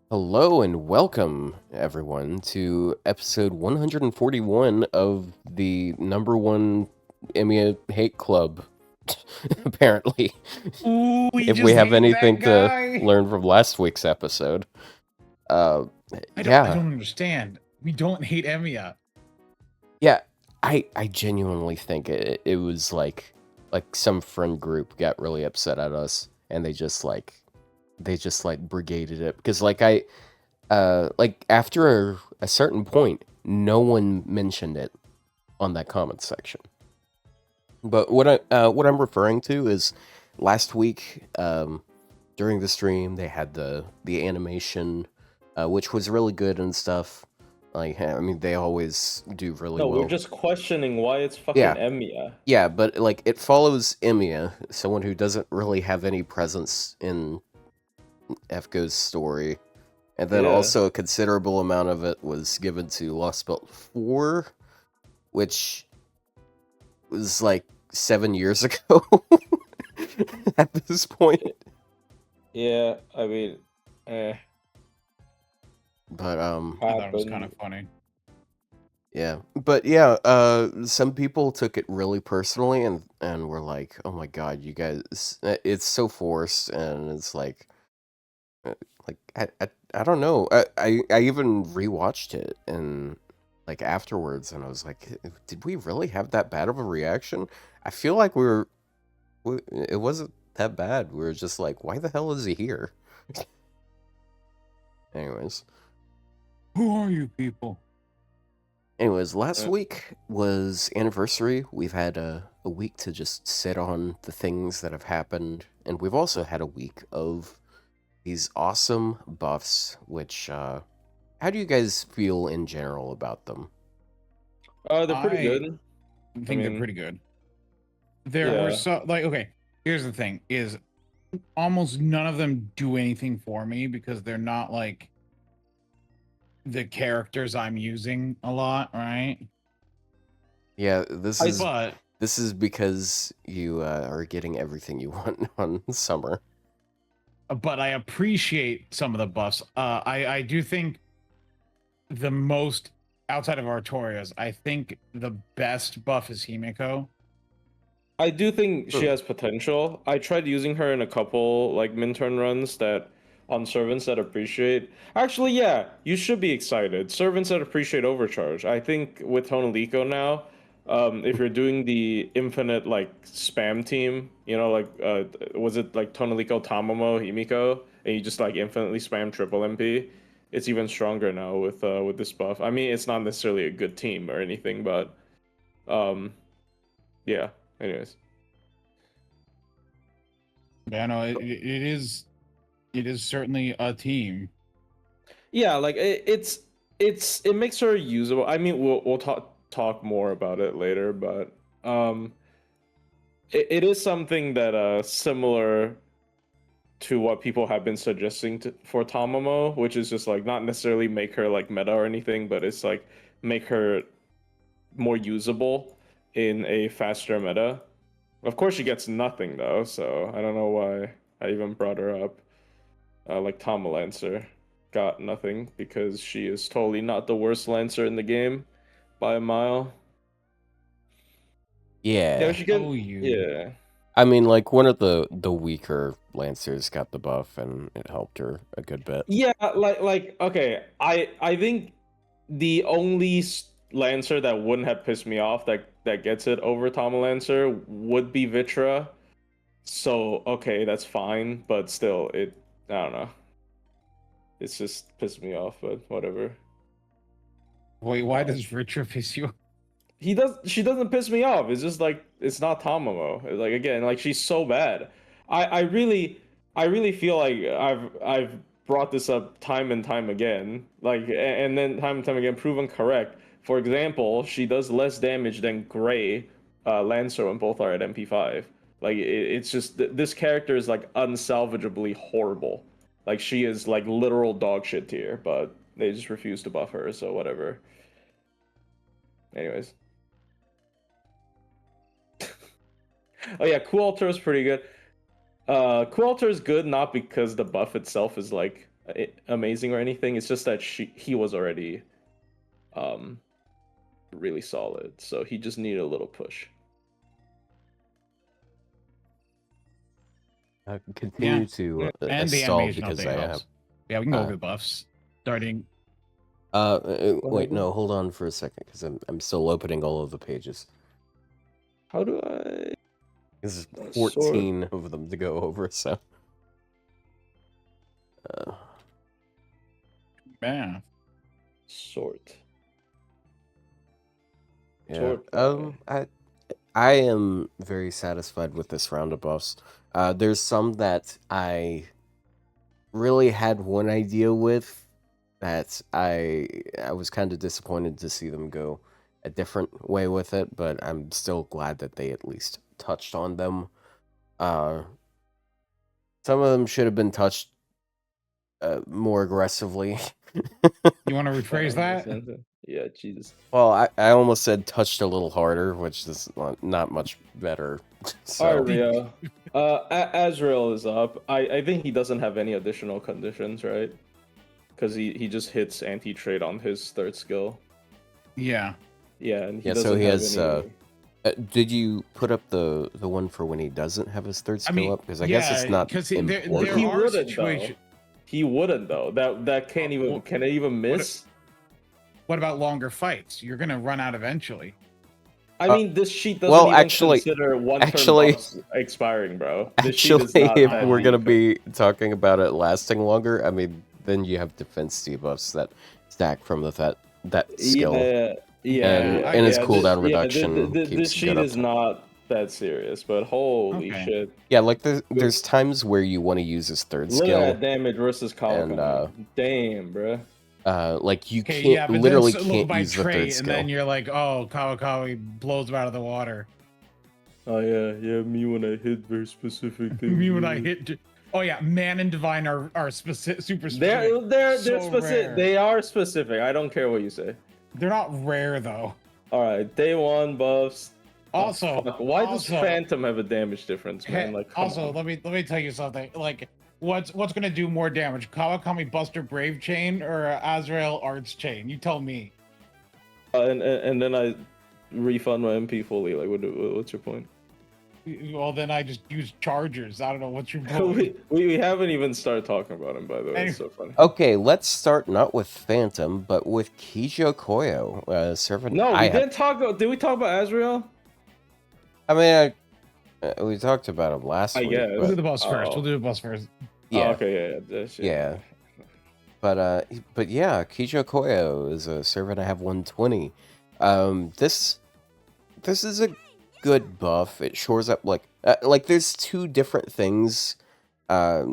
Hello and welcome, everyone, to episode 141 of the number one Emmy hate club, apparently. Ooh, we If we just have hate anything that to guy. learn from last week's episode. Uh, I yeah, don't understand. We don't hate Emiya. yeah, I genuinely think it was like some friend group got really upset at us and they just brigaded it because after a certain point, no one mentioned it on that comment section. But what I'm referring to is last week, during the stream, they had the animation, which was really good and stuff. I mean, they always do really No, we're well. just questioning why it's fucking Yeah, Emiya. yeah, but it follows Emiya, someone who doesn't really have any presence in FGO's story. And then Yeah. also a considerable amount of it was given to Lost Belt 4, which was like 7 years ago at this point. Yeah, I mean, But I thought it was kind of funny. yeah. But yeah, some people took it really personally and were like, "Oh my god, you guys, it's so forced," and it's I don't know. I even rewatched it and afterwards, and I was like, did we really have that bad of a reaction? I feel like it wasn't that bad. We were just like, why the hell is he here? Anyways. Who are you people? Anyways, last week was anniversary. We've had a week to just sit on the things that have happened, and we've also had a week of these awesome buffs, which how do you guys feel in general about them? they're pretty good. I think they're pretty good. There Yeah. were okay, here's the thing, is almost none of them do anything for me because they're not like the characters I'm using a lot, right? Yeah, this is because you are getting everything you want on summer. But I appreciate some of the buffs. I do think the most outside of Artoria's, I think the best buff is Himiko. I do think she has potential. I tried using her in a couple like Minturn runs that on servants that appreciate. Actually, yeah, you should be excited. Servants that appreciate overcharge. I think with Tonalico now, if you're doing the infinite like spam team, you know, like was it like Tonalico, Tamamo, Himiko, and you just like infinitely spam triple MP, it's even stronger now with this buff. I mean, it's not necessarily a good team or anything, but yeah. Anyways. Yeah, no, it is certainly a team. Yeah, like it makes her usable. I mean, we'll talk more about it later, but it is something that similar to what people have been suggesting for Tamamo, which is just like not necessarily make her like meta or anything, but it's like make her more usable in a faster meta. Of course, she gets nothing though, so I don't know why I even brought her up. Like Tama Lancer got nothing because she is totally not the worst Lancer in the game by a mile. Yeah. She can. Yeah. I mean, like one of the weaker Lancers got the buff, and it helped her a good bit. Yeah, like okay, I think the only Lancer that wouldn't have pissed me off that gets it over Tama Lancer would be Vritra. So okay, that's fine, but still, I don't know. It's just pissed me off, but whatever. Wait, why does Vritra piss you off? She doesn't piss me off. It's just like it's not Tamamo. Like again, like she's so bad. I really feel like I've brought this up time and time again. Like and then time and time again proven correct. For example, she does less damage than Gray Lancer when both are at MP5. Like it's just this character is like unsalvageably horrible. Like she is like literal dog shit tier, but they just refuse to buff her, so whatever. Anyways. Oh yeah, Cool Alter is pretty good. Cool Alter is good not because the buff itself is like amazing or anything. It's just that he was already really solid, so he just needed a little push. Continue to and the stall animation because update I have. helps. Yeah, we can go over the buffs. Starting. Wait, no, hold on for a second because I'm still opening all of the pages. How do I? This is 14 of them to go over, so. Man. Sort. Yeah. I am very satisfied with this round of buffs. There's some that I really had one idea with that I was kind of disappointed to see them go a different way with it, but I'm still glad that they at least touched on them. Some of them should have been touched more aggressively. You want to rephrase that? Yeah, Jesus. Well, I almost said touched a little harder, which is not much better. So. All right, Rio. Azrael is up. I think he doesn't have any additional conditions, right? Because he just hits anti-trade on his third skill. Yeah. Yeah, and so he has. Did you put up the one for when he doesn't have his third skill up? Because I guess it's not important. He wouldn't though. He wouldn't though. That can't even can it even miss? What about longer fights? You're gonna run out eventually. I mean, this sheet doesn't even consider one-turn buffs expiring, bro. This sheet is not if we're gonna be talking about it lasting longer, I mean, then you have defense debuffs that stack from that skill. And its cooldown reduction. This sheet is not that serious, but holy shit. Yeah, like there's times where you want to use his third skill. Look at that damage versus Kawakami. Damn, bro. Like you can't literally can't use the third skill. And then you're like, oh, Kawakami blows him out of the water. Oh yeah, me when I hit very specific things. Me when I hit. Oh yeah, Man and Divine are super specific. They're specific. They are specific. I don't care what you say. They're not rare though. All right, day one buffs. Also, why does Phantom have a damage difference, man? Like, also, let me tell you something. Like, what's gonna do more damage, Kawakami Buster Brave Chain or Azrael Arts Chain? You tell me. And then I refund my MP fully. Like, what's your point? Well, then I just use Chargers. I don't know what's your point. we haven't even started talking about him, by the way. It's so funny. Okay, let's start not with Phantom, but with Kijyo Koyo, servant. No, we didn't talk. Did we talk about Azrael? I mean, we talked about him last week. Yeah, we'll do the boss first. We'll do the boss first. Yeah. Oh, okay. Yeah. But yeah, Kijyo Koyo is a servant. I have 120. This is a good buff. It shores up like there's two different things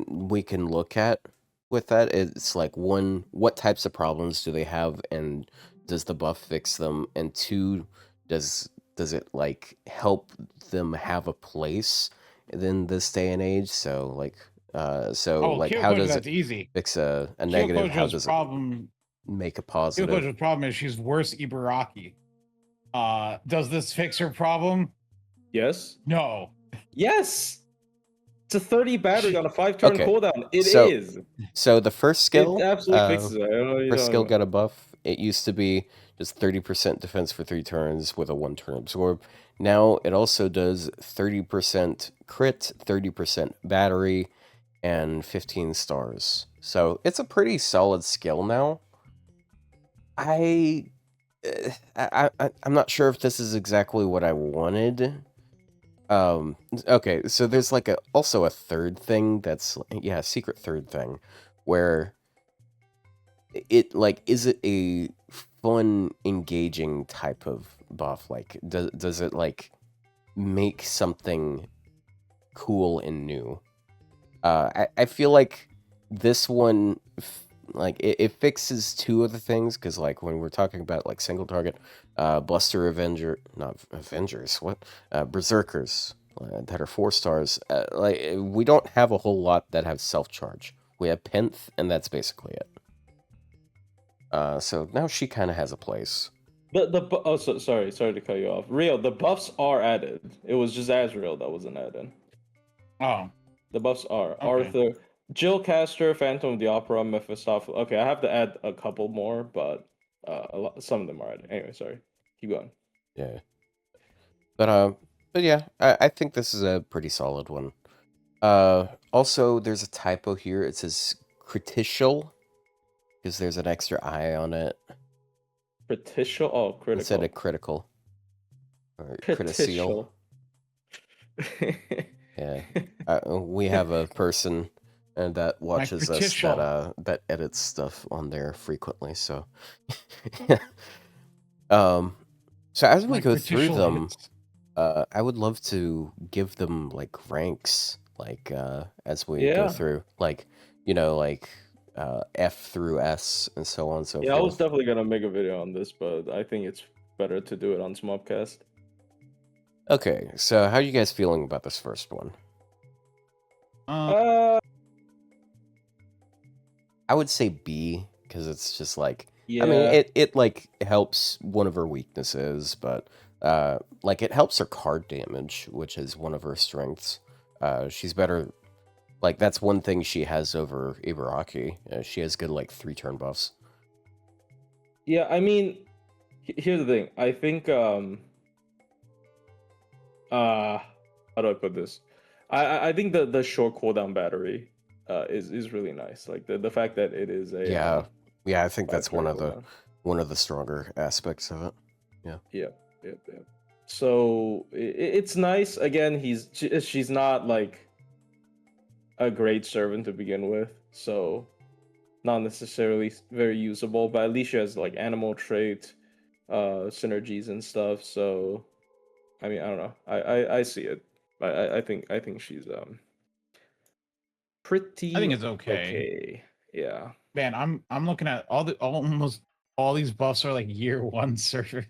we can look at with that. It's like one, what types of problems do they have, and does the buff fix them? And two, does it like help them have a place in this day and age? So like how does it fix a negative? How does it make a positive? Kyoko's problem is she's worse Ibaraki. Does this fix her problem? Yes. No. Yes. It's a 30 battery on a 5-turn cooldown. It is. So the first skill, it absolutely fixes it. First skill got a buff. It used to be just 30% defense for 3 turns with a 1-turn absorb. Now it also does 30% crit, 30% battery, and 15 stars. So it's a pretty solid skill now. I'm not sure if this is exactly what I wanted. Okay, so there's like also a third thing that's a secret third thing where it like, is it a fun, engaging type of buff? Like, does it like make something cool and new? I feel like this one, like it fixes 2 of the things, because like when we're talking about like single target, berserkers that are 4 stars, like we don't have a whole lot that have self-charge. We have Penth, and that's basically it. So now she kind of has a place. But sorry to cut you off. Rio, the buffs are added. It was just Azrael that wasn't added. Oh. The buffs are. Okay. Jill Castor, Phantom of the Opera, Mephistopheles. Okay, I have to add a couple more, but some of them are added. Anyway, sorry. Keep going. Yeah. But yeah, I think this is a pretty solid one. Also, there's a typo here. It says critical because there's an extra I on it Critical? Oh, instead critical. of critical or critical. Yeah, we have a person that watches us that edits stuff on there frequently. So, so as we go through them, I would love to give them like ranks, like as we go through, like like F through S and so on and so forth. I was definitely gonna make a video on this, but I think it's better to do it on Smobcast. Okay, so how are you guys feeling about this first one? I would say B because it's just like yeah. I mean it like helps one of her weaknesses, but like it helps her card damage, which is one of her strengths. She's better. Like that's one thing she has over Ibaraki. She has good like 3-turn buffs. Yeah, I mean, here's the thing. I think how do I put this? I think the short cooldown battery is really nice. Like the fact that it is a yeah, I think that's one of the stronger aspects of it. Yeah. So it's nice. Again, she's not like a great servant to begin with, so not necessarily very usable, but at least she has like animal trait synergies and stuff. So I mean, I don't know. I see it. I think she's pretty. I think it's okay. Yeah. Man, I'm looking at almost all these buffs are like year 1 servants.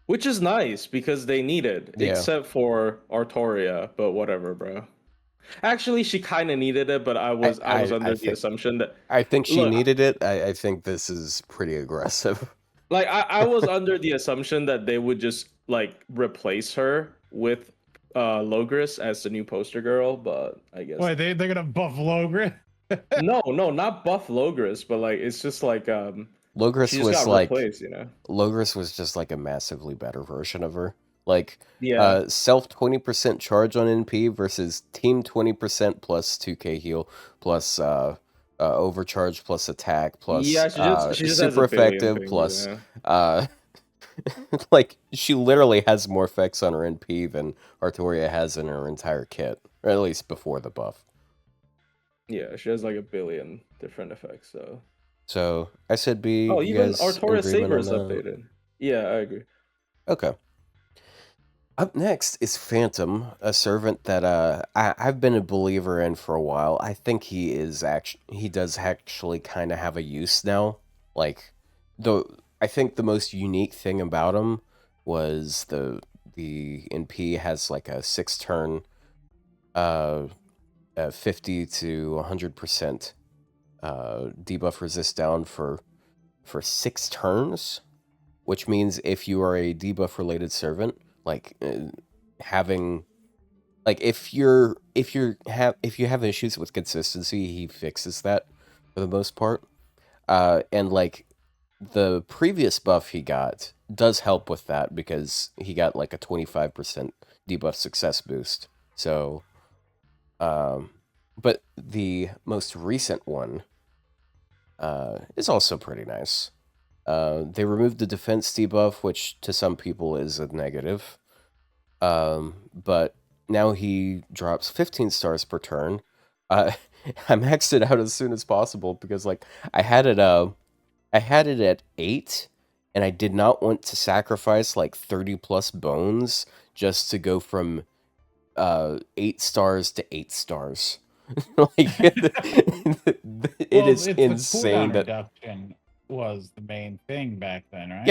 Which is nice because they need it, except for Artoria, but whatever, bro. Actually, she kind of needed it, but I was under the assumption that I think she needed it. I think this is pretty aggressive. Like I was under the assumption that they would just like replace her with Logris as the new poster girl, but I guess Wait, they're gonna buff Logris? no, not buff Logris, but like it's just like Logris was like replaced, Logris was just like a massively better version of her. Like yeah, self 20% charge on NP versus team 20% plus 2k heal plus overcharge plus attack plus she just super effective plus like she literally has more effects on her NP than Artoria has in her entire kit, or at least before the buff. Yeah, she has like a billion different effects. So I said B. Oh, even Artoria Saber is updated. Yeah, I agree. Okay. Up next is Phantom, a servant that I've been a believer in for a while. I think he does actually kind of have a use now. Like I think the most unique thing about him was the NP has like a 6-turn 50 to 100% debuff resist down for 6 turns, which means if you are a debuff related servant, like having like if you have issues with consistency, he fixes that for the most part. And like the previous buff he got does help with that because he got like a 25% debuff success boost. So but the most recent one is also pretty nice. They removed the defense debuff, which to some people is a negative. But now he drops 15 stars per turn. I maxed it out as soon as possible because like I had it at 8, and I did not want to sacrifice like 30 plus bones just to go from 8 stars to 8 stars. Like it is insane that reduction was the main thing back then, right?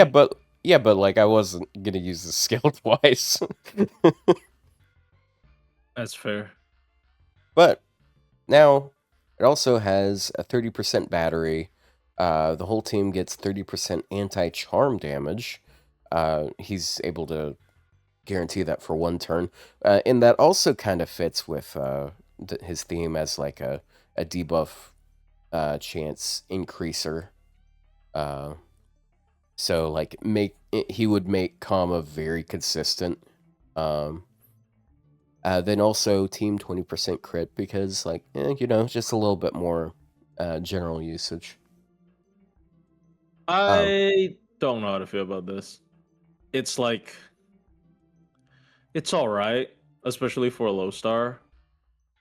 Yeah, but like I wasn't gonna use the skill twice. That's fair. But now it also has a 30% battery. The whole team gets 30% anti-charm damage. He's able to guarantee that for 1 turn, and that also kind of fits with his theme as like a a debuff chance increaser. So like he would make Kama very consistent. Then also team 20% crit because like just a little bit more general usage. I don't know how to feel about this. It's like it's all right, especially for a low star.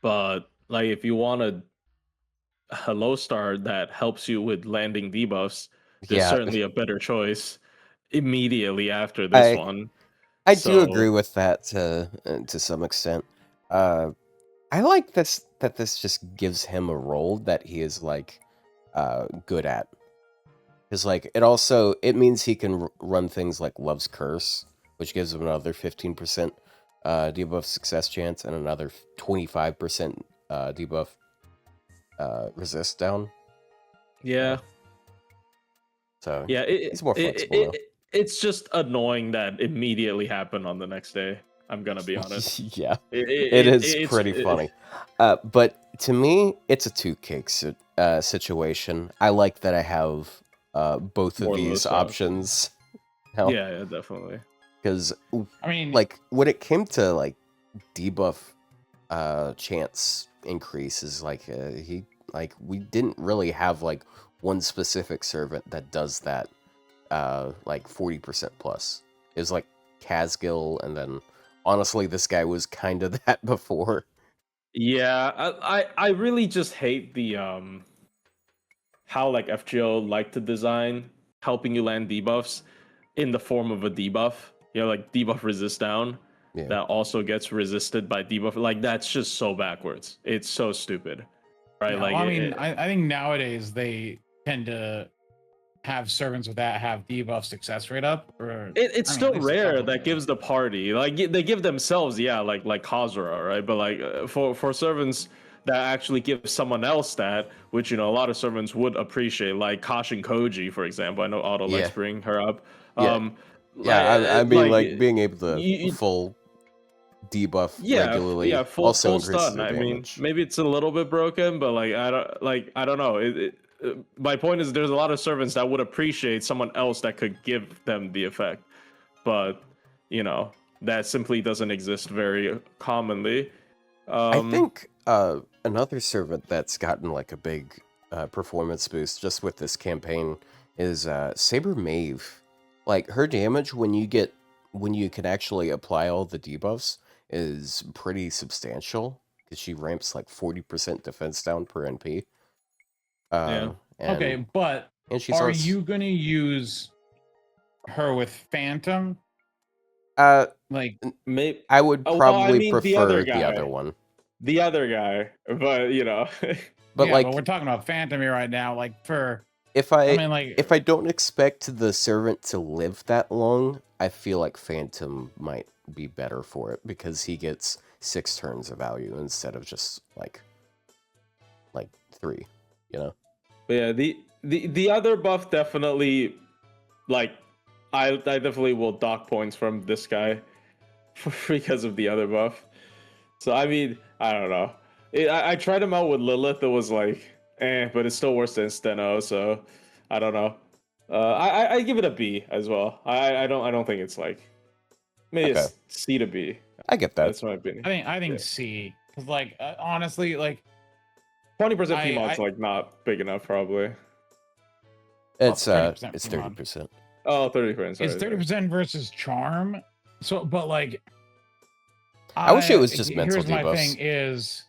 But like if you want a low star that helps you with landing debuffs, there's Yeah, certainly a better choice immediately after this one. I do agree So with that to some extent. I like that this just gives him a role that he is like good at. Because like it means he can run things like Love's Curse, which gives him another 15% debuff success chance and another 25% debuff resist down. yeah. So Yeah, he's more flexible now. it's just annoying that immediately happened on the next day. I'm gonna be honest. Yeah, it is pretty funny. But to me, it's a two cakes situation. I like that I have both of More these low options now. Yeah, definitely. Because I mean, like when it came to like debuff chance increases, like we didn't really have like one specific servant that does that like 40% plus. It was like Gilles, and then honestly this guy was kind of that before. Yeah, I really just hate the how like FGO like to design helping you land debuffs in the form of a debuff. Like debuff resist down Yeah. that also gets resisted by debuff. Like that's just so backwards. It's so stupid, right? yeah, Like well, I mean, I think nowadays they tend to have servants with that have debuff success rate up. Or it's I mean, still at least a rare couple that do. gives the party like they give themselves, yeah, like Khazra, right? But like for servants that actually give someone else that, which a lot of servants would appreciate, like Kashin Koji, for example. I know Otto likes Yeah. bringing her up. Yeah. I mean like being able to you, full debuff yeah, regularly full also full increases stun. your I mean, damage. maybe it's a little bit broken, but like I don't know. My point is, there's a lot of servants that would appreciate someone else that could give them the effect, but that simply doesn't exist very commonly. I think another servant that's gotten like a big performance boost just with this campaign is Saber Maeve. Like her damage when you can actually apply all the debuffs is pretty substantial because she ramps like 40% defense down per NP. Yeah. Okay, but she's are on you gonna use her with Phantom? Like, Maybe I would well, probably the prefer other the guy, other one. the other guy, but But yeah, like but we're talking about Phantom here right now. Like for if I mean, like if I don't expect the servant to live that long, I feel like Phantom might be better for it because he gets 6 turns of value instead of just like 3, But yeah, the other buff definitely, like, I definitely will dock points from this guy because of the other buff. So I mean, I don't know. I tried him out with Lilith. It was like, but it's still worse than Steno. So I don't know. I give it a B as well. I don't think it's like maybe Okay. it's C to B. I get that. That's my opinion. I think Yeah. C, because like honestly, like 20% PMod's like not big enough, probably. It's 30% it's PMod. 30%. Oh, 30%. Sorry, It's 30% versus Charm. So, but like, I wish it was just mental here's my debuffs. thing is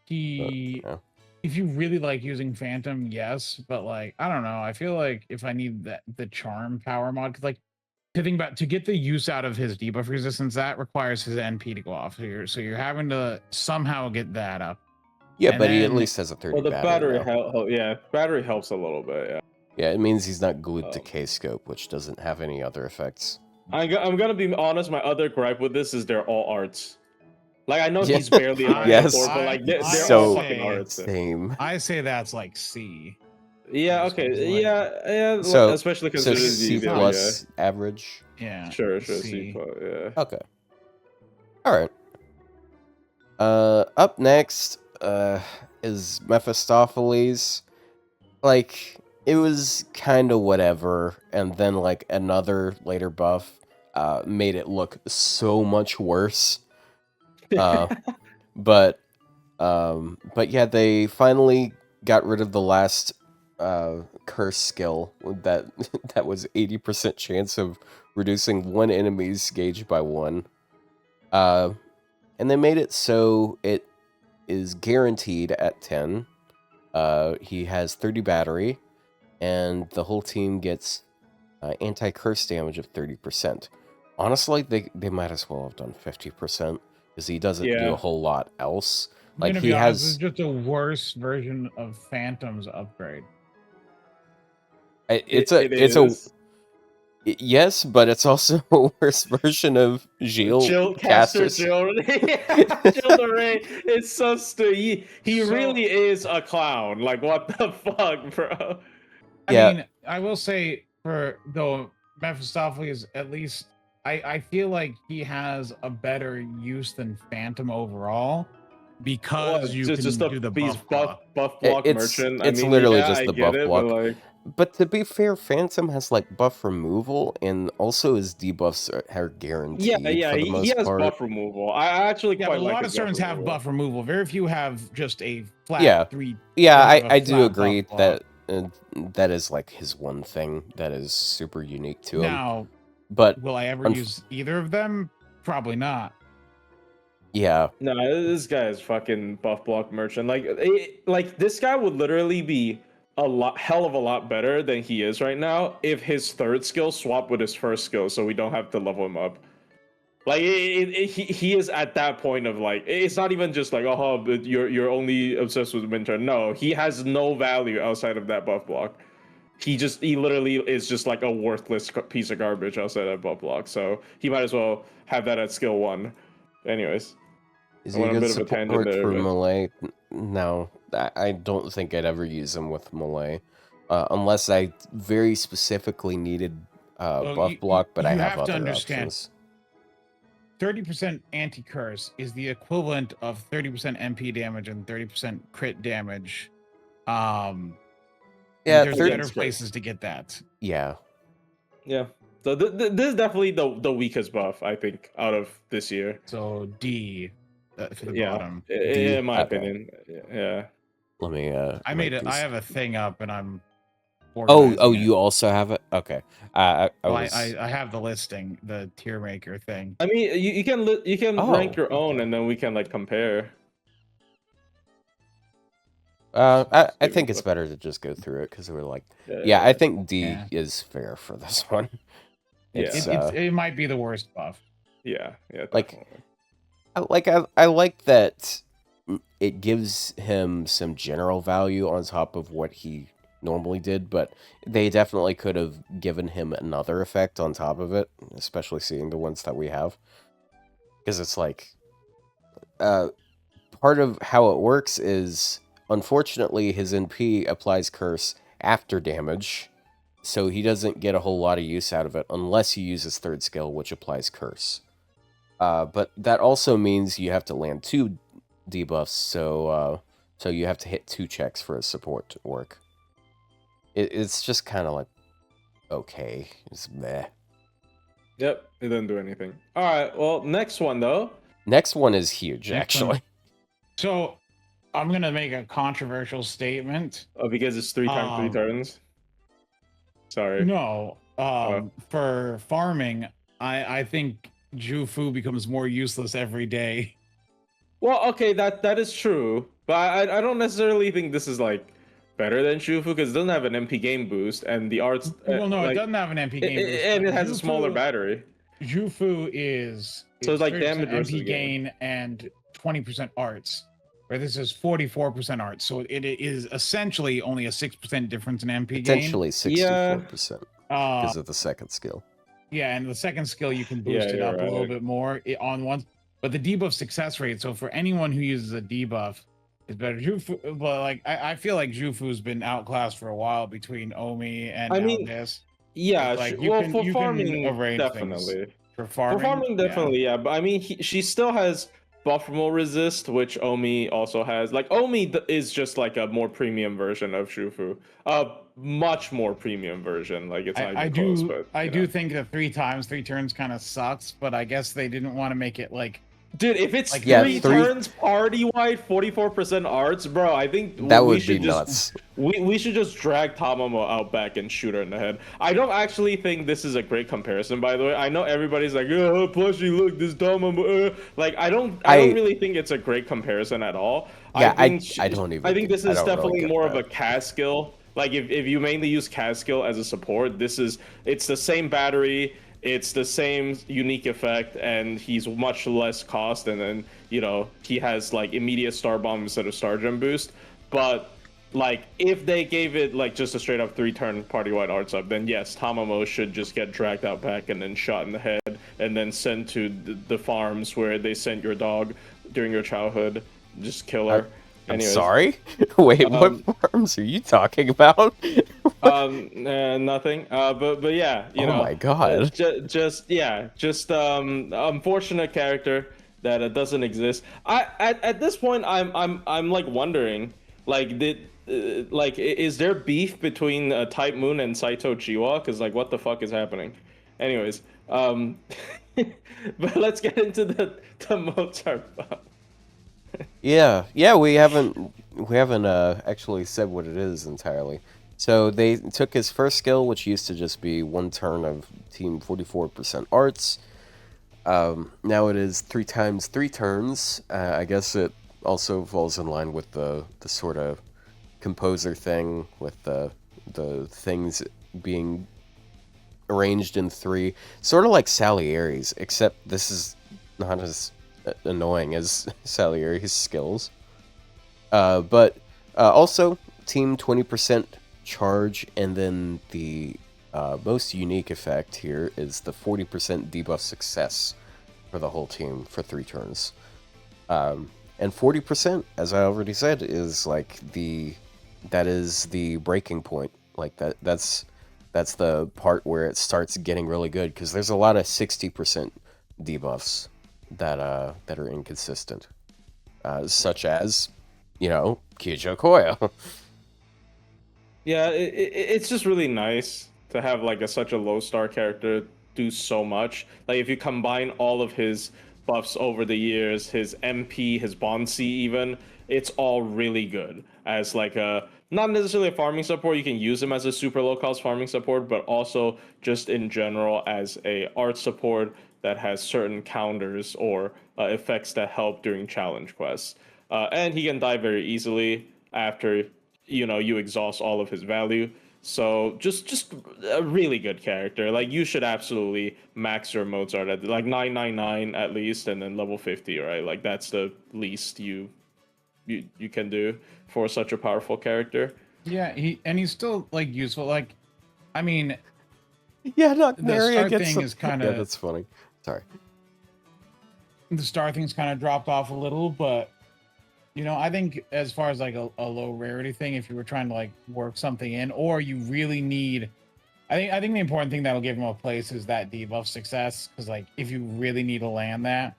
Yeah. if you really like using Phantom, yes, but like I don't know. I feel like if I need the Charm power mod, because like to get the use out of his debuff resistance, that requires his NP to go off. So you're having to somehow get that up. Yeah, And but he at then- least has a 30 Well, the battery. battery helps a little bit. Yeah. Yeah, it means he's not glued to K-Scope, which doesn't have any other effects. I'm gonna be honest. My other gripe with this is they're all arts. Like I know Yeah. he's barely an Yes. Artoria, but like they're So all fucking arts. Same. I say that's like C. Yeah. Okay. Like- Yeah. So especially so considering C the plus average. Yeah. Sure. C. C plus. Yeah. Okay. All right. Up next, is Mephistopheles. Like, it was kind of whatever, and then like another later buff made it look so much worse. But yeah, they finally got rid of the last curse skill that that was 80% chance of reducing one enemy's gauge by 1. And they made it so it is guaranteed at 10. He has 30 battery, and the whole team gets anti-curse damage of 30%. Honestly, they might as well have done 50%, because he doesn't do a whole lot else. I'm Like, gonna he be honest, has... it's just a worse version of Phantom's upgrade. Yes, but it's also a worse version of Gilles. Caster Gilles. Gilles the Ray. It's so stupid. He really is a clown. Like, what the fuck, bro? I mean, I will say, though Mephistopheles, at least I feel like he has a better use than Phantom overall, because you can do the buff block merchant. It's literally just the buff block. But to be fair, Phantom has like buff removal, and also his debuffs are guaranteed. He has buff removal. I actually quite like. A lot of servants have buff removal. Very few have just a flat 3. I do agree that that is like his one thing that is super unique to him. Now, but will I ever use either of them? Probably not. Yeah. No, this guy is fucking buff block merchant. Like this guy would literally be hell of a lot better than he is right now if his third skill swapped with his first skill, so we don't have to level him up. Like he is at that point of like, it's not even just like, oh, but you're only obsessed with Winter. No, he has no value outside of that buff block. He literally is just like a worthless piece of garbage outside that buff block. So he might as well have that at skill 1. Anyways, is he a good support for melee? No, I don't think I'd ever use him with melee, unless I very specifically needed buff block. But I have other options. 30% anti-curse is the equivalent of 30% MP damage and 30% crit damage. There's better places to get that. Yeah. So this is definitely the weakest buff, I think, out of this year. So D for the bottom. In my opinion. Yeah. Let me. I have a thing up, and I'm. Oh, you also have it? Okay. I have the listing, the tier maker thing. I mean, you can rank your own, and then we can like compare. I think it's better to just go through it, because we're like, I think D is fair for this one. It might be the worst buff. Yeah, definitely. I like that it gives him some general value on top of what he normally did, but they definitely could have given him another effect on top of it, especially seeing the ones that we have, because it's like part of how it works is, unfortunately, his NP applies curse after damage, so he doesn't get a whole lot of use out of it unless he uses third skill, which applies curse. But that also means you have to land 2 debuffs, so you have to hit 2 checks for his support to work. It's just kind of like, okay, it's meh. Yep, it doesn't do anything. All right, well, next one though. Next one is huge, actually. So, I'm gonna make a controversial statement. Oh, because it's 3 times 3 turns. Sorry. No. For farming, I think Jufu becomes more useless every day. Well, okay, that is true, but I don't necessarily think this is like better than Jufu, because it doesn't have an MP game boost, and the arts. Well, no, it doesn't have an MP game boost, and it has a smaller battery. Jufu is so it's like damage MP gain and 20% arts. Where this is 44% arts, so it is essentially only a 6% difference in MP gain. Potentially 64%, because of the second skill. Yeah, and the second skill you can boost it up a little bit more on one. But the debuff success rate, so for anyone who uses a debuff, is better. Jufu, but like I feel like Jufu's been outclassed for a while between Omi and Amadeus. Yeah, like for farming, definitely. For farming, definitely, yeah. But I mean, she still has buffable resist, which Omi also has. Like Omi is just like a more premium version of Shufu, a much more premium version. Like it's not even close. But I do think that 3 times 3 turns kind of sucks, but I guess they didn't want to make it like. Dude, if it's Like, three turns party-wide, 44% arts, bro, I think That we would should be just nuts. we should just drag Tamamo out back and shoot her in the head. I don't actually think this is a great comparison, by the way. I know everybody's like, oh, plushie, look, this Tamamo. Like, I don't really think it's a great comparison at all. Yeah, I think I don't even. I think this is definitely really more that. of a cast skill. Like, if you mainly use cast skill as a support, it's the same battery. It's the same unique effect, and he's much less cost, and then, you know, he has, like, immediate Star Bomb instead of Star Gem boost. But, like, if they gave it, like, just a straight-up 3-turn party-wide arts up, then yes, Tamamo should just get dragged out back and then shot in the head, and then sent to the farms where they sent your dog during your childhood. Just kill her. I'm sorry? Wait, what farms are you talking about? Nothing. But yeah, you know. Oh my god. Just unfortunate character that doesn't exist. At this point, I'm like wondering, like, is there beef between Type Moon and Saito Jiwa? Because, like, what the fuck is happening? Anyways, but let's get into the Mozart buff. Yeah, we haven't actually said what it is entirely. So they took his first skill, which used to just be 1 turn of team 44% arts. Now it is 3 times 3 turns. I guess it also falls in line with the sort of composer thing, with the things being arranged in 3, sort of like Salieri's, except this is not as annoying as Salieri's skills. But also team 20% charge, and then the most unique effect here is the 40% debuff success for the whole team for 3 turns. And 40%, as I already said, is like that is the breaking point. Like that's the part where it starts getting really good, because there's a lot of 60% debuffs that are inconsistent, such as, you know, Kijyo Koyo. Yeah, it's just really nice to have like such a low star character do so much. Like, if you combine all of his buffs over the years, his MP, his Bonsi even, it's all really good as like a, not necessarily a farming support. You can use him as a super low cost farming support, but also just in general as a art support that has certain counters or effects that help during challenge quests. And he can die very easily after, you know, you exhaust all of his value. So just a really good character. Like, you should absolutely max your Mozart at like 999 at least, and then level 50, right? Like, that's the least you can do for such a powerful character. Yeah, he's still like useful. Like, I mean, yeah, not the star thing is kind of, yeah, that's funny. Sorry. The star thing's kind of dropped off a little, but, you know, I think as far as like a low rarity thing, if you were trying to like work something in, or you really need, I think the important thing that'll give him a place is that debuff success, because like if you really need to land that,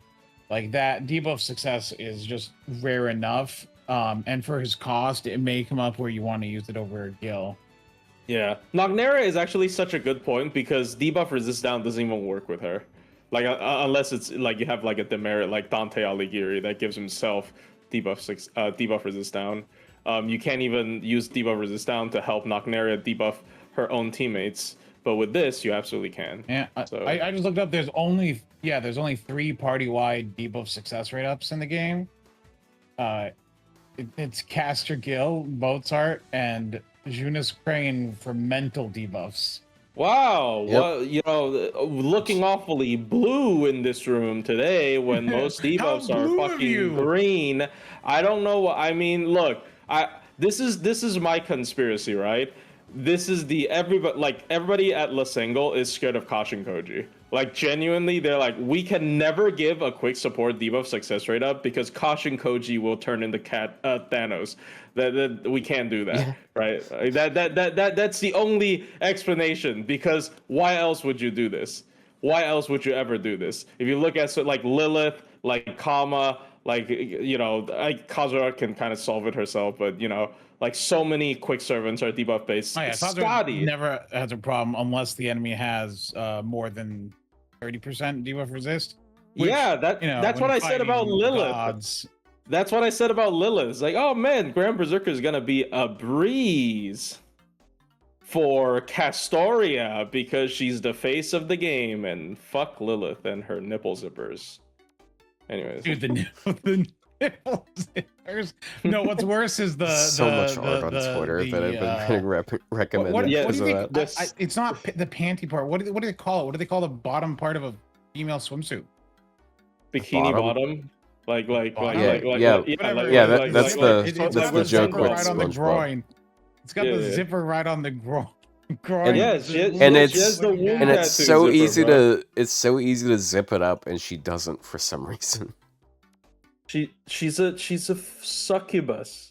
like that debuff success is just rare enough, and for his cost, it may come up where you want to use it over Gilles. Yeah, Nagnera is actually such a good point, because debuff resist down doesn't even work with her. Like, unless it's like you have like a demerit like Dante Alighieri that gives himself debuff resist down. You can't even use debuff resist down to help Nagnera debuff her own teammates. But with this, you absolutely can. Yeah, so I just looked up. There's only 3 party-wide debuff success rate ups in the game. It's Caster Gilles, Mozart, and Jonas Crane for mental debuffs. Wow, yep. Well, you know, looking awfully blue in this room today when most debuffs are fucking green. I don't know what I mean. Look, this is my conspiracy, right? This is everybody at La Single is scared of Kashin Koji. Like, genuinely, they're like, we can never give a quick support debuff success rate up because Kashin Koji will turn into Thanos. That we can't do that, yeah. Right? That's the only explanation, because why else would you do this? Why else would you ever do this? If you look at like Lilith, like Kama, like Kazura can kind of solve it herself, but like so many quick servants are debuff based. Oh yeah, Scotty never has a problem unless the enemy has more than 30% debuff resist. Which, yeah, that's what I said about Lilith. Gods, That's what I said about Lilith. It's like, oh man, Grand Berserker is gonna be a breeze for Castoria because she's the face of the game, and fuck Lilith and her nipple zippers. Anyways, dude, the nipple zippers. No, what's worse is so much art on Twitter that I've been getting recommended. What do you because of think? that. It's not the panty part. What do they call it? What do they call the bottom part of a female swimsuit? Bikini Bottom? bottom, that's the joke with right on the SpongeBob. groin. It's got the zipper right on the groin. And, she has the wound and it's tattoo so zipper, easy bro. to zip it up, and she doesn't for some reason. She's a succubus,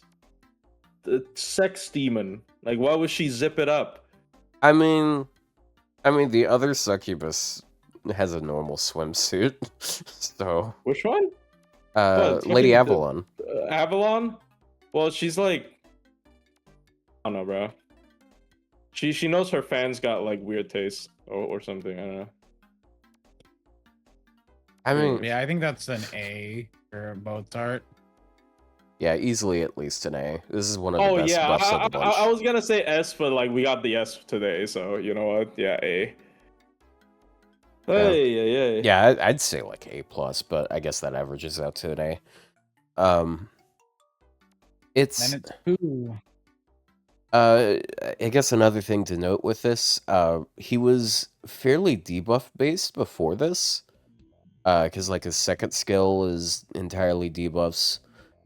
the sex demon. Like, why would she zip it up? I mean, the other succubus has a normal swimsuit, so. Which one? Lady Avalon. Avalon? Well, she's like, I don't know, bro. She knows her fans got like weird tastes or something. I don't know. I mean, yeah, I think that's an A for Mozart. Yeah, easily at least an A. This is one of the best buffs of the bunch. I was gonna say S, but like we got the S today, so you know what? Yeah, A. Hey. Yeah, I'd say like A plus, but I guess that averages out to an A. It's. And it's 2. I guess another thing to note with this, he was fairly debuff based before this, because like his second skill is entirely debuffs,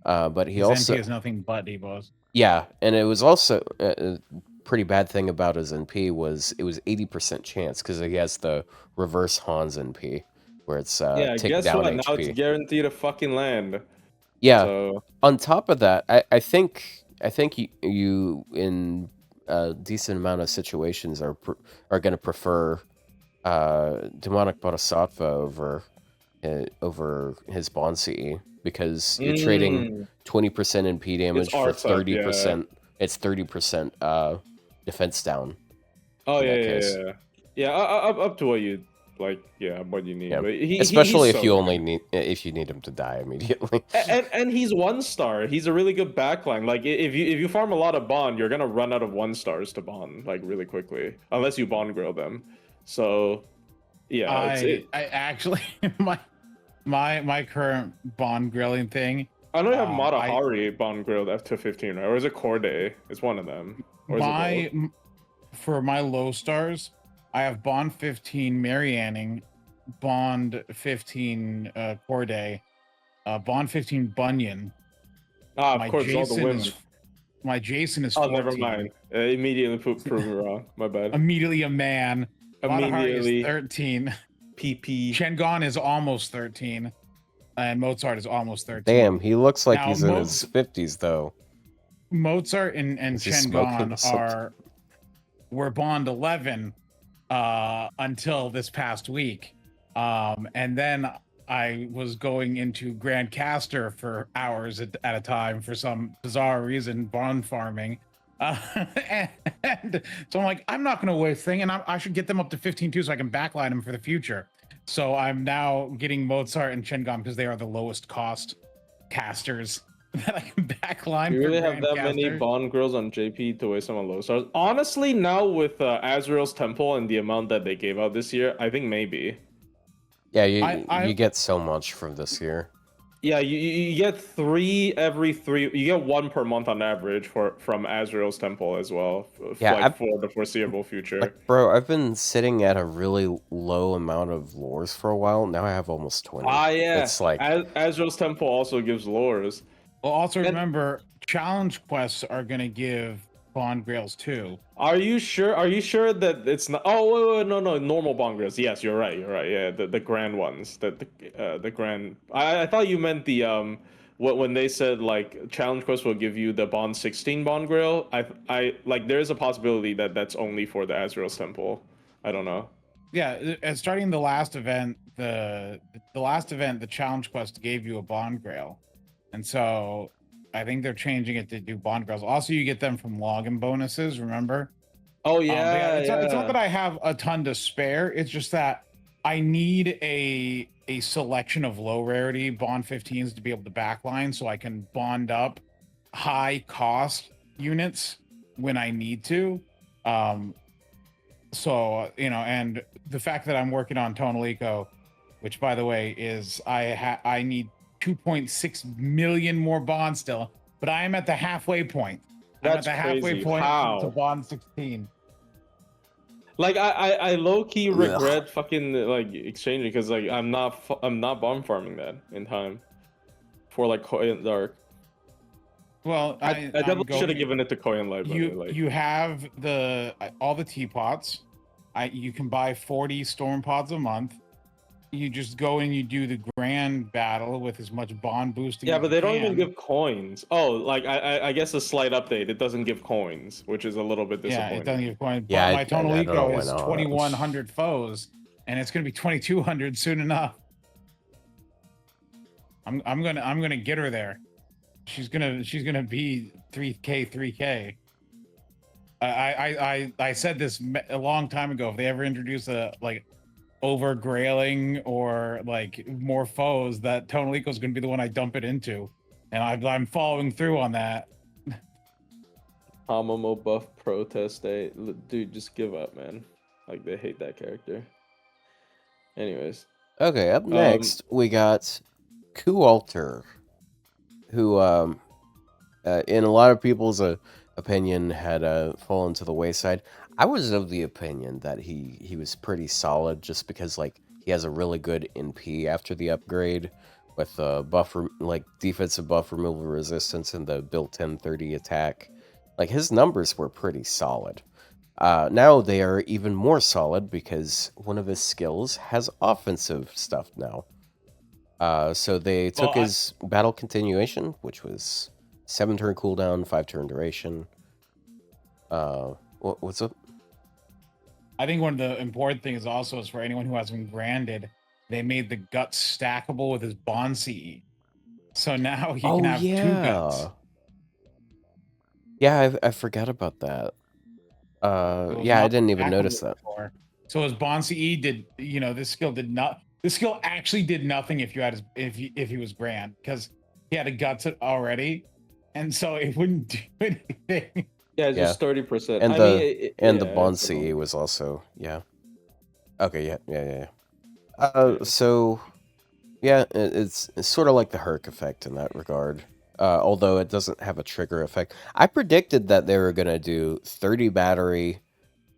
but he His also NP is nothing but debuffs. yeah, and it was also a pretty bad thing about his NP was it was 80% chance because he has the reverse Hans NP where it's take guess down what? HP. Now it's guaranteed to fucking land. Yeah. So... On top of that, I think you in a decent amount of situations are going to prefer demonic bodhisattva over his Bond CE because you're trading 20% NP damage for 30%. It's 30% defense down. Oh yeah. Up to what you like. Yeah, what you need. Yeah. But Especially if so you good. only need him to die immediately. And he's 1-star. He's a really good backline. Like if you farm a lot of Bond, you're gonna run out of 1-stars to Bond like really quickly, unless you Bond grill them. So yeah, I actually my current Bond grilling thing. I know you have Matahari Bond grilled F215, right? Or is it Corday? It's one of them. Or is it both? For my low stars, I have Bond 15 Marianning, Bond 15 Corday, Bond 15 Bunyan. Of course, all the women. My Jason is 14. Oh, 14. never mind. Immediately prove me wrong. My bad. Immediately a man. Immediately. Is 13. PP. Shengon is almost 13. And Mozart is almost 13. Damn, he looks like now, he's in his 50s, though. Mozart and Shengon were Bond 11 until this past week. And then I was going into Grand Caster for hours at a time for some bizarre reason, Bond farming. And so I'm like, I'm not going to waste thing, and I should get them up to 15 too so I can backline them for the future. So I'm now getting Mozart and Shengon because they are the lowest cost casters that I can backline. You really have that many Bond girls on JP to waste them on low stars? Honestly, now with Azrael's Temple and the amount that they gave out this year, I think maybe. Yeah, you get so much from this year. Yeah, you get 3 every 3. You get 1 per month on average from Azrael's Temple as well. Yeah, for the foreseeable future. Like, bro, I've been sitting at a really low amount of lores for a while. Now I have almost 20. Yeah. It's like Azrael's Temple also gives lores. Well, also remember, challenge quests are gonna give Bond Grails too. Are you sure? Are you sure that it's not? Oh, wait, no, normal Bond Grails. Yes, you're right. Yeah, the grand ones. The grand. I thought you meant the when they said like challenge quest will give you the Bond 16 Bond Grail. I like there is a possibility that that's only for the Azrael's Temple. I don't know. Yeah, starting the last event, the last event, the challenge quest gave you a bond grail, and so I think they're changing it to do bond grails. Also, you get them from login bonuses. Remember? Oh But yeah, it's not that I have a ton to spare. It's just that I need a selection of low rarity bond 15s to be able to backline, so I can bond up high cost units when I need to. So and the fact that I'm working on Tonalico, which by the way is I need 2.6 million more bonds still, but I am at the halfway point. I'm at That's the halfway crazy. point to How? bond 16. Like I low key Ugh. regret fucking like exchanging because like I'm not bomb farming that in time for like Koyan Dark. Well, I definitely should have given it to Koyan Light. You have all the teapots. You can buy 40 storm pods a month. You just go and you do the grand battle with as much bond boosting. Yeah, as but they you don't even can. give coins. Oh, like I guess a slight update. It doesn't give coins, which is a little bit disappointing. Yeah, it doesn't give coins. Yeah, But my I don't know Tonalico why is not. 2,100 foes, and it's gonna be 2,200 soon enough. I'm gonna get her there. She's gonna be 3K. I said this a long time ago. If they ever introduce a like over grailing or like more foes, that Tonalico is going to be the one I dump it into, and I'm following through on that. Hamamo buff protest day, dude, just give up, man. Like they hate that character. Anyways, Okay, up next we got Kualter, who in a lot of people's opinion had fallen to the wayside. I was of the opinion that he was pretty solid just because like he has a really good NP after the upgrade with like defensive buff removal resistance and the built-in 30 attack. Like his numbers were pretty solid. Now they are even more solid because one of his skills has offensive stuff now. So they took his battle continuation, which was 7-turn cooldown, 5-turn duration. What's up? I think one of the important things also is for anyone who hasn't granded, they made the guts stackable with his bond CE. So now he can have 2 guts. Yeah, I forgot about that. Yeah, I didn't even notice that. Before. So his bond CE did, this skill did not. This skill actually did nothing if you had if he was grand, because he had a guts already, and so it wouldn't do anything. Yeah, just 30%. And the bond CE was also Okay, yeah. So yeah, it's sort of like the Herc effect in that regard. Although it doesn't have a trigger effect. I predicted that they were gonna do 30 battery,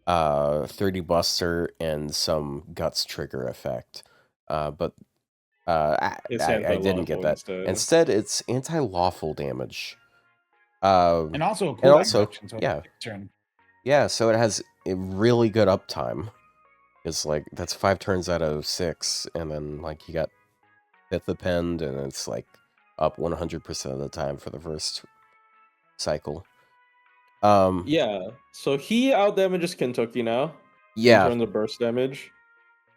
30 buster, and some guts trigger effect. But I didn't get that. Instead, it's anti-lawful damage. And also a cooldown reduction, so yeah, so it has a really good uptime. It's like that's 5 turns out of 6, and then like you got 5th append, and it's like up 100% of the time for the first cycle. Yeah, so he out damages Kentucky now. Yeah, in terms of burst damage.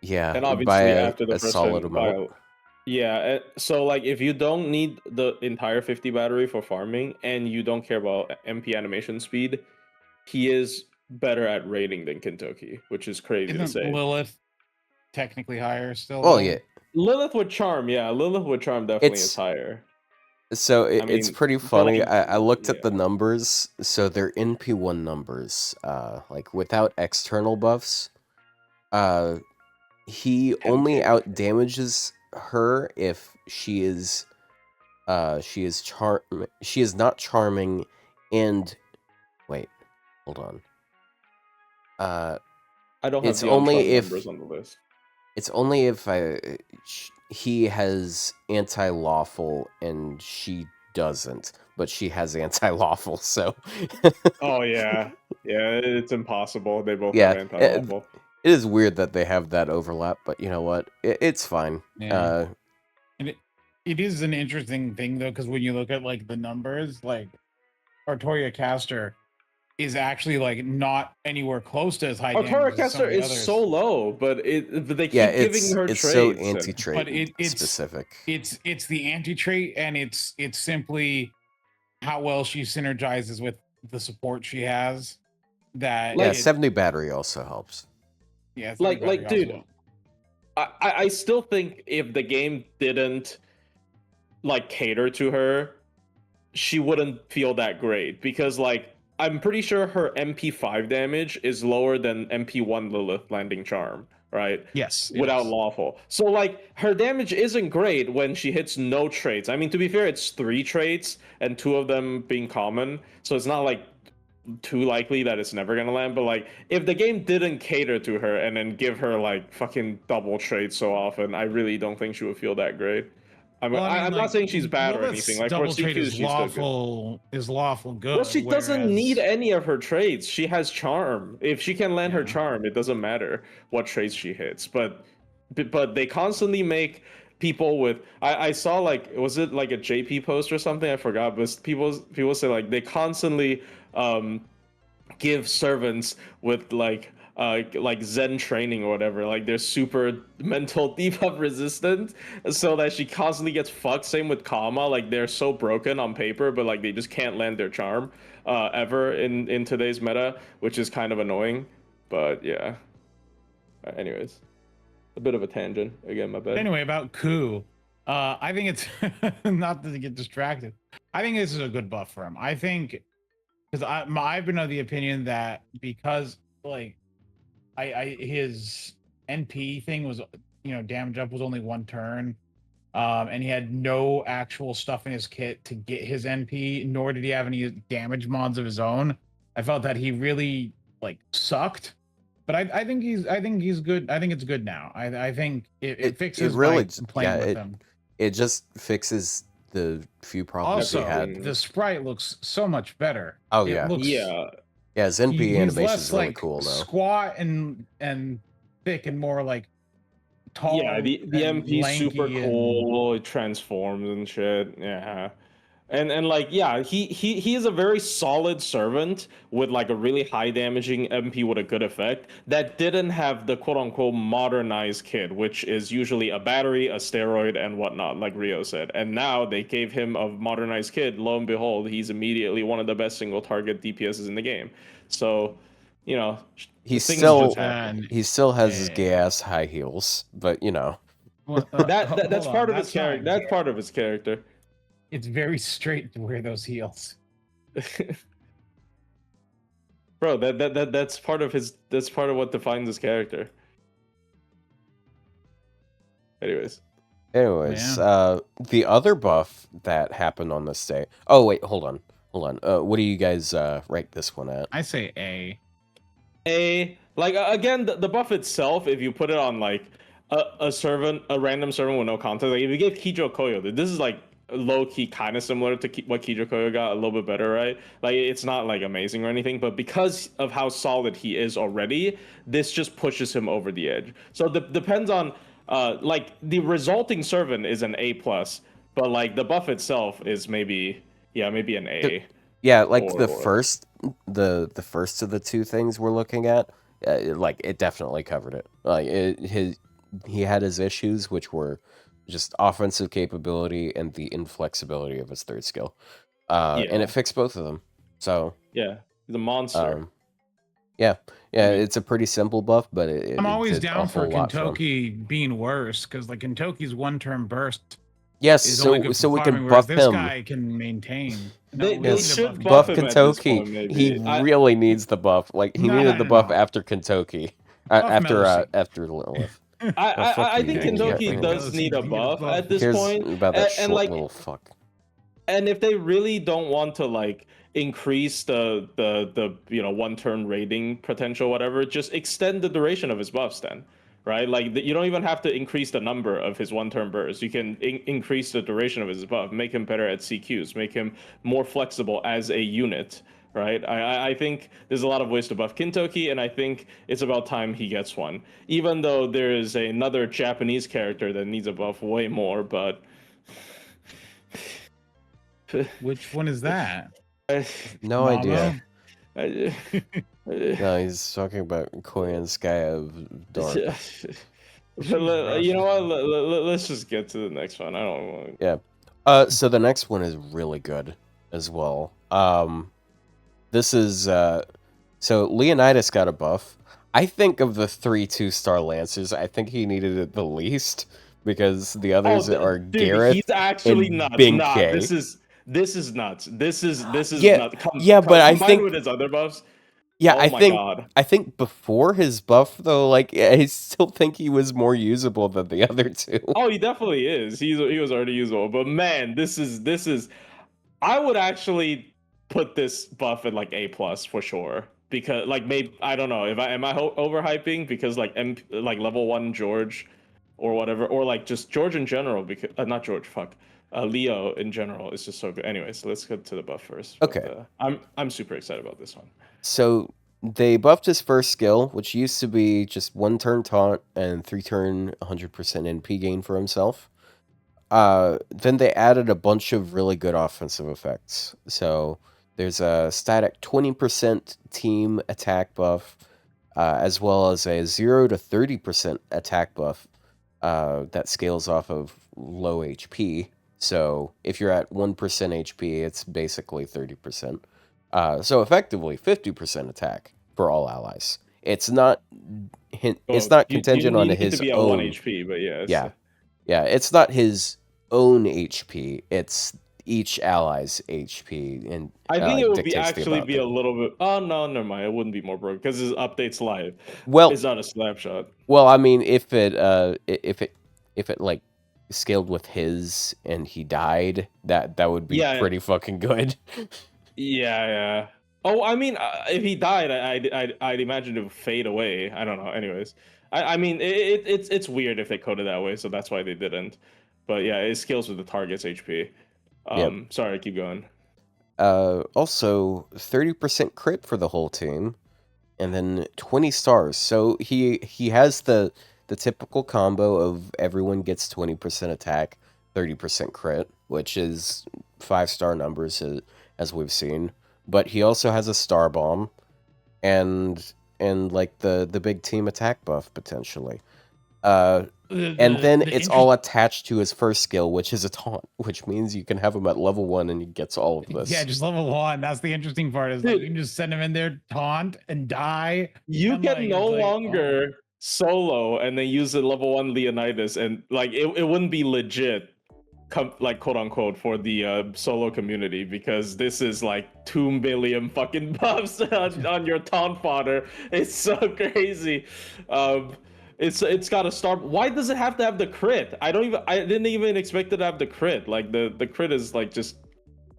Yeah, and obviously by after the a first solid turn, amount. Yeah, so like if you don't need the entire 50 battery for farming and you don't care about MP animation speed, he is better at raiding than Kentucky, which is crazy to say. Lilith technically higher still? Oh yeah, Lilith with charm, definitely is higher. So it's pretty funny. like, I looked at the numbers. So they're NP1 numbers, like without external buffs. He only out damages her if she is not charming, and wait, hold on. I don't have the numbers on the list. It's only if he has anti-lawful and she doesn't, but she has anti-lawful, so. Oh yeah, it's impossible. They both have anti-lawful. It is weird that they have that overlap, but you know what? It's fine. Yeah. And it is an interesting thing though, because when you look at like the numbers, like Artoria caster, is actually like not anywhere close to as high damage Artoria as some caster of the is others. so low, but they keep Yeah, giving her it's trades. so and- anti-trait But it's specific. it's the anti-trait, and it's simply how well she synergizes with the support she has. That Yeah, it- 70 battery also helps. yeah, it's like, battery dude, also. I still think if the game didn't like cater to her, she wouldn't feel that great, because like I'm pretty sure her MP5 damage is lower than MP1 Lilith landing charm, right? Yes, it Without is. lawful. So like her damage isn't great when she hits no traits. I mean, to be fair, it's 3 traits and 2 of them being common, so it's not like too likely that it's never gonna land. But like if the game didn't cater to her and then give her like fucking double traits so often, I really don't think she would feel that great. I'm Well, not saying she's bad or Lilith's anything. Like for double trait CQs, is she's still good. lawful good. Well, she doesn't whereas- need any of her traits. She has charm. If she can land her Yeah. charm, it doesn't matter what traits she hits. But they constantly make people with. I saw like, was it like a JP post or something? I forgot. But people say like they constantly give servants with like Zen training or whatever, like they're super mental debuff resistant, so that she constantly gets fucked. Same with Kama, like they're so broken on paper, but like they just can't land their charm ever in today's meta, which is kind of annoying. But yeah. Anyways, a bit of a tangent again, my bad. Anyway, about Ku, I think it's not to get distracted. I think this is a good buff for him. I think because I've been of the opinion that because like his NP thing was, damage up was only 1 turn, and he had no actual stuff in his kit to get his NP, nor did he have any damage mods of his own. I felt that he really like sucked. But I think he's good. I think it's good now. I think it fixes really, playing with him. It just fixes the few problems he Also, had. the sprite looks so much better. Oh, It yeah. looks, Yeah. Yeah, his NP he's animation less is really like cool now. squat and thick and more like tall. Yeah, the and MP is super lanky cool. It transforms and shit. Yeah. And like, yeah, he is a very solid servant with like a really high damaging MP with a good effect that didn't have the quote unquote modernized kit, which is usually a battery, a steroid, and whatnot, like Rio said. And now they gave him a modernized kit. Lo and behold, he's immediately one of the best single target DPSs in the game. So, He things still just happen. he still has his Yeah. gay ass high heels, but Well, That's hold part on, of his character. not- That's part of his character. It's very straight to wear those heels. Bro, that's part of what defines his character. Anyways, the other buff that happened on this day. Oh wait, hold on. What do you guys rank this one at? I say A. again, the buff itself, if you put it on like a random servant with no context, like if you give Kijyo Koyo, this is like low key kind of similar to what Kijyo Koyo got, a little bit better, right? Like it's not like amazing or anything, but because of how solid he is already, this just pushes him over the edge. So depends on like the resulting servant is an A plus, but like the buff itself is maybe an A. Yeah, like Or- the first of the two things we're looking at, it definitely covered it. Like he had his issues, which were just offensive capability and the inflexibility of his third skill, and it fixed both of them. So Yeah, the monster. yeah, it's a pretty simple buff, but I'm always did a down for whole lot him. Kentucky being worse because like Kentucky's 1-turn burst Yes, is only good so for we can farming, whereas buff this him. guy can maintain. They we need to should Buff him at this Kentucky. point, maybe. He really needs the buff. Like he needed the buff No. after Kentucky, Buff after Lilith. I you, think man. Kentucky Yeah. does need a buff at this Here's point. about that and short like, little fuck. and if they really don't want to like increase the 1-turn rating potential, whatever, just extend the duration of his buffs then, right? Like you don't even have to increase the number of his 1-turn bursts. You can increase the duration of his buff, make him better at CQs, make him more flexible as a unit, right? I think there's a lot of ways to buff Kentucky, and I think it's about time he gets one. Even though there is another Japanese character that needs a buff way more, but Which one is that? No Mamo? idea. No, he's talking about Korean Sky of Dark. You know what? Let's just get to the next one. I don't want. Yeah. So the next one is really good as well. This is so Leonidas got a buff. I think of the 3 2-star Lancers, I think he needed it the least because the others are Dude, Gareth he's actually and nuts. Binke. Nah, this is nuts. This is Yeah, nuts. but I combined think with his other buffs. yeah, Oh my God. I think before his buff though, like I still think he was more usable than the other two. Oh, he definitely is. He was already usable. But man, this is. I would actually put this buff at like A+ for sure. Because like maybe I don't know if I overhyping because like like level 1 George or whatever, or like just George in general, because not George, Leo in general is just so good. Anyways, let's get to the buff first. Okay. I'm super excited about this one. So they buffed his first skill, which used to be just 1 turn taunt and 3 turn 100% NP gain for himself. Then they added a bunch of really good offensive effects. So there's a static 20% team attack buff, as well as a 0 to 30% attack buff that scales off of low HP. So if you're at 1% HP, it's basically 30%. So effectively 50% attack for all allies. It's not it's not contingent on you need his to be at own 1 HP, but yeah. Yeah, it's not his own HP. It's each ally's HP, and I think it would be dictates the actually amount be a that- little bit. Oh no, never mind. It wouldn't be more broken because his update's live. Well, It's not a snapshot. well, I mean, if it like scaled with his and he died, that would be Yeah. pretty fucking good. Yeah. Oh, I mean, if he died, I'd imagine it would fade away. I don't know. Anyways, I mean, it's weird if they coded that way, so that's why they didn't. But yeah, it scales with the target's HP. Yep. Sorry, keep going. Also 30% crit for the whole team, and then 20 stars. So he has the typical combo of everyone gets 20% attack, 30% crit, which is 5-star numbers as we've seen. But he also has a star bomb, and like the big team attack buff potentially. And then it's all attached to his first skill, which is a taunt, which means you can have him at level 1 and he gets all of this. Yeah, just level 1. That's the interesting part. Is like you can just send him in there, taunt, and die. You and can no it's longer solo and then use the level 1 Leonidas, and like it wouldn't be legit, like quote unquote, for the solo community, because this is like 2 million fucking buffs on your taunt fodder. It's so crazy. It's got a star. Why does it have to have the crit? I didn't even expect it to have the crit. Like the crit is like just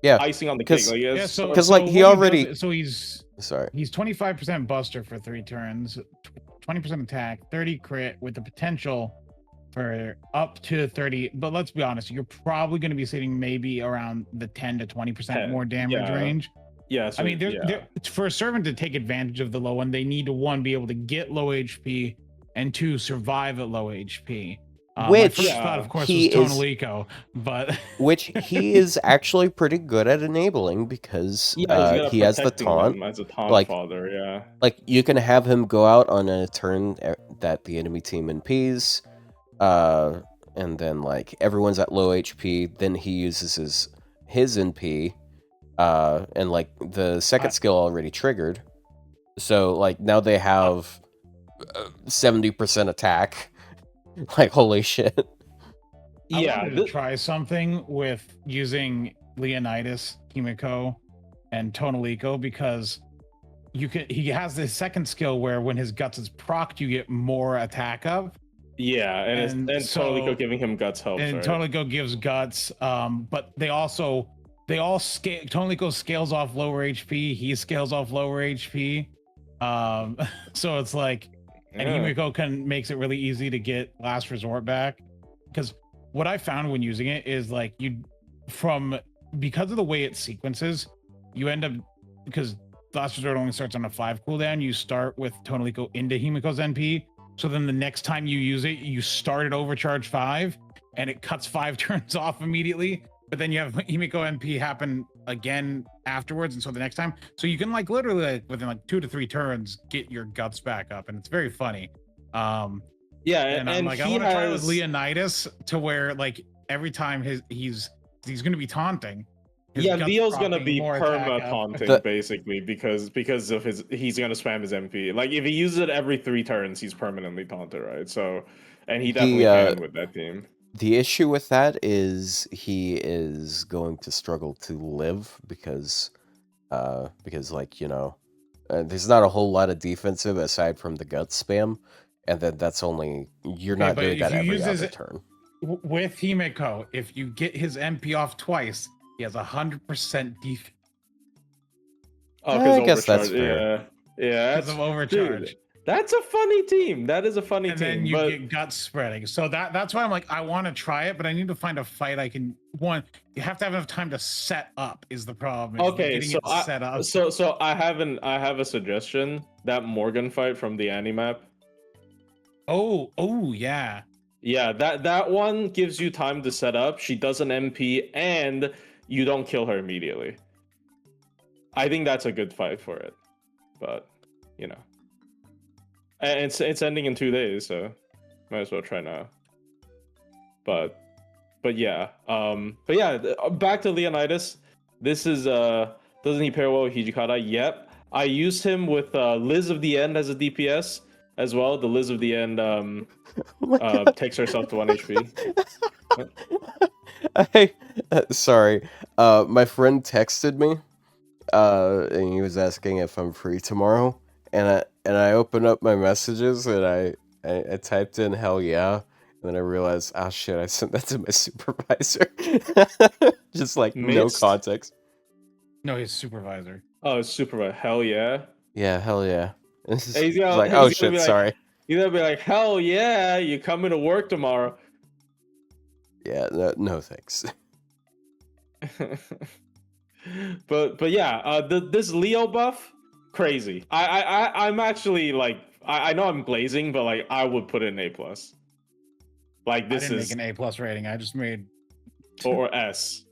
icing on the cake. Like, yeah, so because like he already he's 25% buster for 3 turns, 20% attack, 30 crit with the potential for up to 30. But let's be honest, you're probably going to be sitting maybe around the 10 to 20% more damage range. Yeah, so, I mean, for a servant to take advantage of the low one, they need to, 1, be able to get low HP, and 2, survive at low HP. Which my first thought, of course, was Tonalico, but which he is actually pretty good at enabling because he has the taunt. As a taunt like, father, yeah. Like you can have him go out on a turn that the enemy team NPs, and then like everyone's at low HP. Then he uses his NP, and like the second skill already triggered. So like now they have 70% attack. Like holy shit. I wanted to try something with using Leonidas, Himiko, and Tonalico, because he has this second skill where when his guts is procced, you get more attack up. Yeah, and Tonalico giving him guts helps. And Tonalico gives guts, but they all scale. Tonalico scales off lower HP. He scales off lower HP. So it's like, and Himiko makes it really easy to get last resort back. Because what I found when using it is like because of the way it sequences, you end up, because last resort only starts on a 5 cooldown, you start with Tonalico into Himiko's NP. So then the next time you use it, you start at overcharge 5, and it cuts 5 turns off immediately. but then you have Himiko NP happen again afterwards, and so the next time, so you can like literally like, within like 2 to 3 turns get your guts back up, and it's very funny. Yeah, and I'm and like, I he want to try it with has Leonidas to where like every time he's going to be taunting. his yeah, guts Leo's gonna proccing be more attack perma up. taunting basically because of he's gonna spam his MP. Like if he uses it every 3 turns, he's permanently taunted, right? So, and he definitely can with that team. The issue with that is he is going to struggle to live because like, you know, there's not a whole lot of defensive aside from the gut spam, and then that's only you're not but doing if that you every use other turn. with Himiko, if you get his MP off twice, he has 100% defense. Oh, because I guess that's overcharge. fair. Yeah, Because of overcharge. Dude, that's a funny team. That is a funny And team. then you but get gut spreading. So that's why I'm like, I want to try it, but I need to find a fight I can. One, you have to have enough time to set up. Is the problem? Is okay, getting so it set up. so I have a suggestion. That Morgan fight from the Animap. Oh yeah. Yeah, that one gives you time to set up. She does an MP, and you don't kill her immediately. I think that's a good fight for it, but you know, and it's ending in 2 days, so might as well try now. But yeah, back to Leonidas. This is doesn't he pair well with Hijikata? Yep. I used him with Liz of the End as a DPS as well. The Liz of the End takes herself to 1 HP. Sorry. My friend texted me, and he was asking if I'm free tomorrow, and I opened up my messages and I typed in hell yeah, and then I realized, oh shit, I sent that to my supervisor. Just like Missed? no context. No, his supervisor. Oh, supervisor. Hell yeah. Yeah, hell yeah. And it's He's like, gonna oh be shit, like, sorry. He's gonna be like, hell yeah, you coming to work tomorrow. Yeah, no thanks. but yeah, this Leo buff, crazy. I'm actually like, I know I'm glazing, but like I would put it in A+. Like this I didn't is make an A+ rating. I just made or S.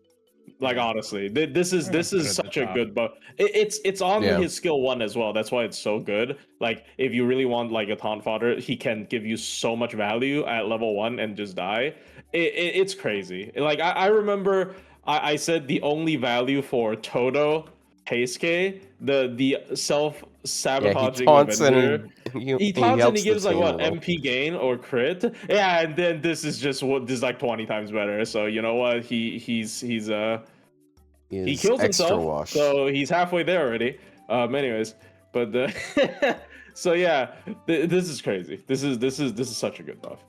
Like honestly, this is such a good buff. It's on his skill 1 as well. That's why it's so good. Like if you really want like a taunt fodder, he can give you so much value at level 1 and just die. It's crazy. Like I remember I said the only value for Toto Heisuke, the self-sabotaging Avenger. He taunts and he gives like what MP gain or crit. Yeah, and then this is like 20 times better. So you know what? He kills himself. Wash. So he's halfway there already. Anyways, but so yeah, this is crazy. This is such a good buff.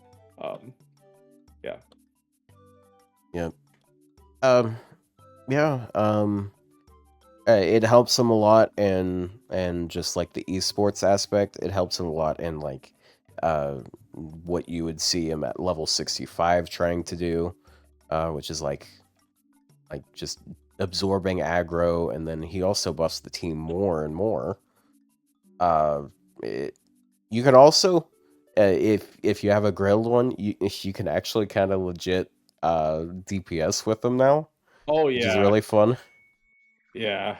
Yeah. Yep. Yeah. It helps him a lot, and just like the esports aspect, it helps him a lot in like what you would see him at level 65 trying to do, which is like just absorbing aggro, and then he also buffs the team more and more. You can also, if you have a grilled one, you can actually kind of legit DPS with them now. Oh yeah, which is really fun. Yeah.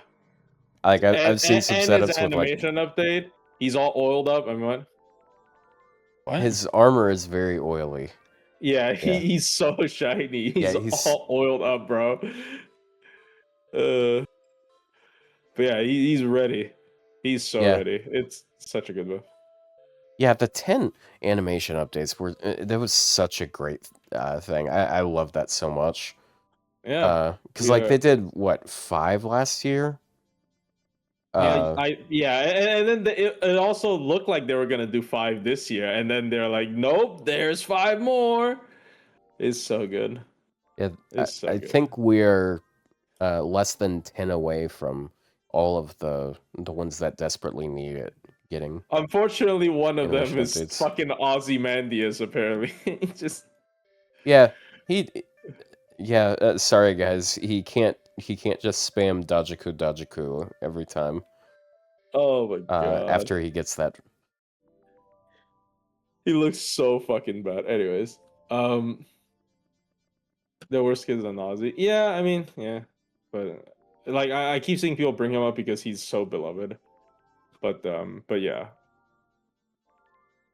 Like I've seen some setups his with like animation update. He's all oiled up. I mean, what? His armor is very oily. Yeah, he's so shiny. He's all oiled up, bro. But yeah, he's ready. He's so ready. It's such a good move. Yeah, the 10 animation updates were that was such a great thing. I love that so much. Yeah, because like they did what 5 last year. And then it also looked like they were gonna do 5 this year, and then they're like, nope, there's 5 more. It's so good. Yeah, I think we're less than 10 away from all of the ones that desperately need it getting. Unfortunately, one of them is fucking Ozymandias. Apparently, just sorry guys, he can't just spam Dajiku every time. Oh my god! After he gets that, he looks so fucking bad. Anyways, The worst kid's on Ozzy. Yeah, I mean, yeah, but like I keep seeing people bring him up because he's so beloved. But yeah.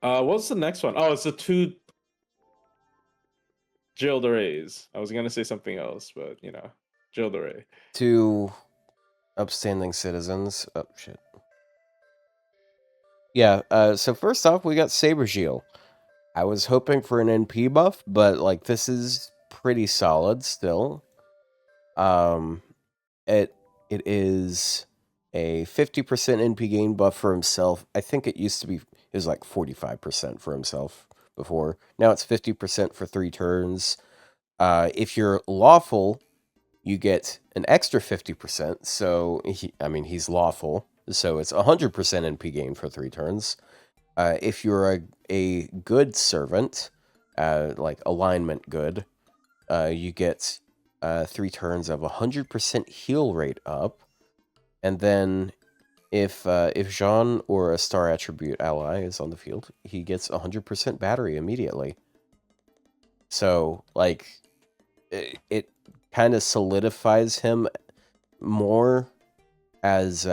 What's the next one? Oh, it's the two Gilles. I was gonna say something else, but you know, Gilles. 2 upstanding citizens. Oh shit. Yeah. So first off, we got Saber Gilles. I was hoping for an NP buff, but like this is pretty solid still. It is a 50% NP gain buff for himself. I think it used to be, it was like 45% for himself before. Now it's 50% for 3 turns. If you're lawful, you get an extra 50%. So, he's lawful. So it's 100% NP gain for 3 turns. If you're a good servant, like alignment good, you get 3 turns of 100% heal rate up. And then if Jean or a star attribute ally is on the field, he gets 100% battery immediately. So, like, it kind of solidifies him more as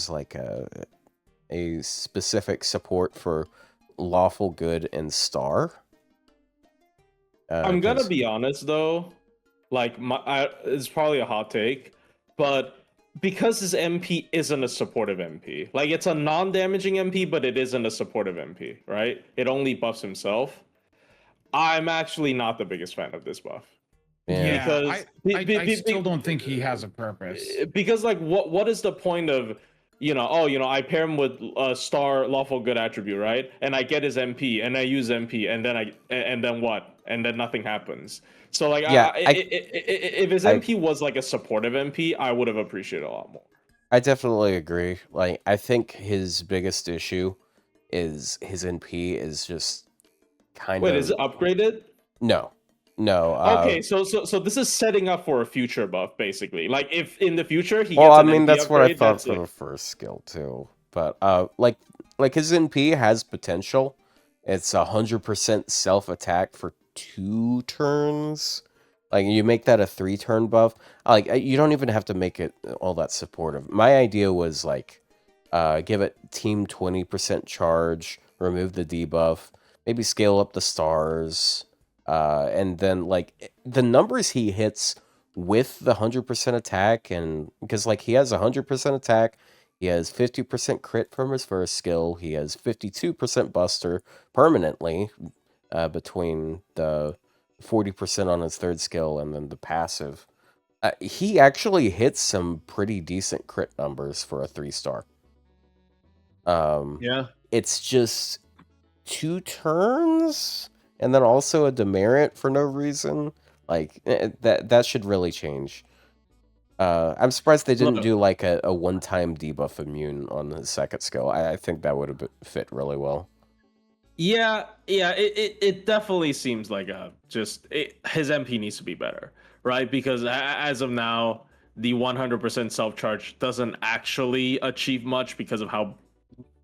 like a specific support for lawful good and star. I'm gonna be honest though, like it's probably a hot take, but because his MP isn't a supportive MP, like it's a non-damaging MP, but it isn't a supportive MP, right? It only buffs himself. I'm actually not the biggest fan of this buff. Yeah, Because I still don't think he has a purpose. Because like, what is the point of, I pair him with a star lawful good attribute, right? And I get his MP, and I use MP, and then what? And then nothing happens. So like, Yeah, if his MP was like a supportive MP, I would have appreciated a lot more. I definitely agree. Like, I think his biggest issue is his NP is just kind of. Wait, is it upgraded? No. Okay, so this is setting up for a future buff, basically. Like if in the future he gets well, I an mean, NP that's upgrade, what I thought for the first skill too. But like his NP has potential. It's 100% self attack for 2 turns. Like you make that a 3-turn buff. Like you don't even have to make it all that supportive. My idea was like, give it team 20% charge, remove the debuff, maybe scale up the stars. And then like the numbers he hits with the 100% attack, and because like he has 100% attack, he has 50% crit from his first skill, he has 52% buster permanently, between the 40% on his third skill and then the passive. He actually hits some pretty decent crit numbers for a 3-star. Yeah. It's just 2 turns and then also a demerit for no reason. Like that should really change. I'm surprised they didn't do like a one-time debuff immune on the second skill. I think that would have fit really well. Yeah, it definitely seems like his MP needs to be better, right? Because as of now, the 100% self-charge doesn't actually achieve much because of how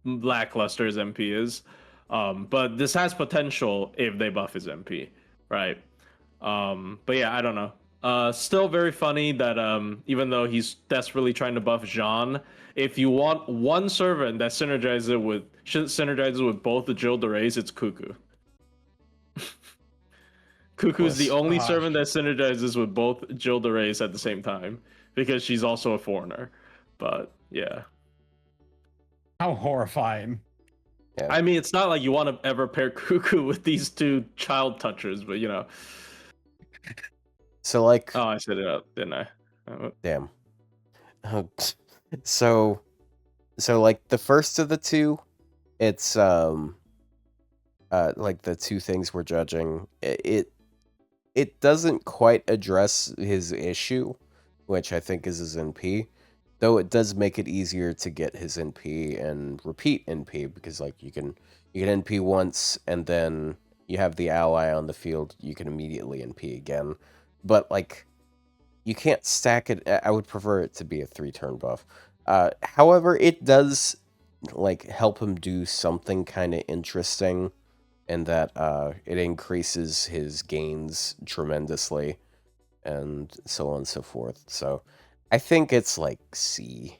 lackluster his MP is. But this has potential if they buff his MP, right? But yeah, I don't know. Still very funny that even though he's desperately trying to buff Jean, if you want one servant that synergizes with both the Gilles de Rais, it's Cuckoo. Cuckoo's the only servant that synergizes with both Gilles de Rais at the same time because she's also a foreigner. But yeah. How horrifying. Yeah. I mean, it's not like you want to ever pair Cuckoo with these 2 child touchers, but you know. So like. Oh, I said it up, didn't I? Damn. So like the first of the 2, it's like the 2 things we're judging. It doesn't quite address his issue, which I think is his NP. Though it does make it easier to get his NP and repeat NP, because like you can NP once and then you have the ally on the field, you can immediately NP again. But like you can't stack it. I would prefer it to be a 3-turn buff. However, it does like help him do something kind of interesting in that it increases his gains tremendously. and so on and so forth. So I think it's like C.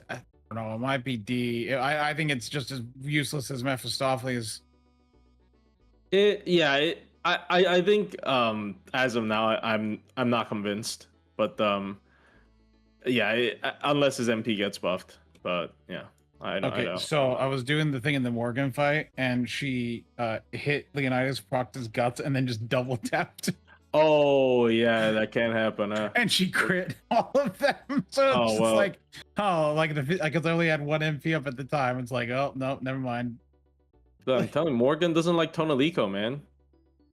I don't know. It might be D. I think it's just as useless as Mephistopheles. I think as of now I'm not convinced, but unless his MP gets buffed, but yeah, I know. Okay, so I was doing the thing in the Morgan fight, and she hit Leonidas, procced his guts, and then just double tapped. Oh yeah, that can happen. And she crit all of them. So it's just like, because I only had one MP up at the time. It's like, oh no, never mind. I'm telling you, Morgan doesn't like Tonalico, man.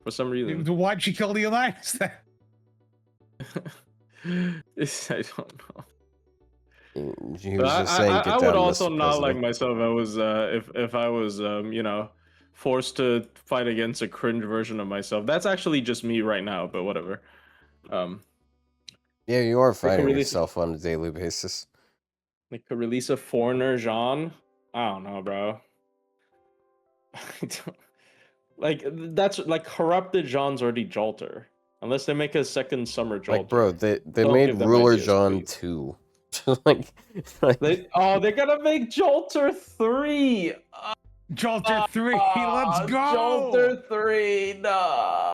For some reason. Why'd she kill Leonidas then? I don't know. He was just saying, I would also not like myself if I was forced to fight against a cringe version of myself. That's actually just me right now, but whatever. Yeah, you are fighting yourself on a daily basis. They could release a foreigner Jean. I don't know, bro. Like that's like corrupted Jean's already Jolter. Unless they make a second summer Jolter. Like, bro, they made Ruler Jean 2. like they're gonna make Jolter 3. Jolter 3, let's go! Jolter 3, nah.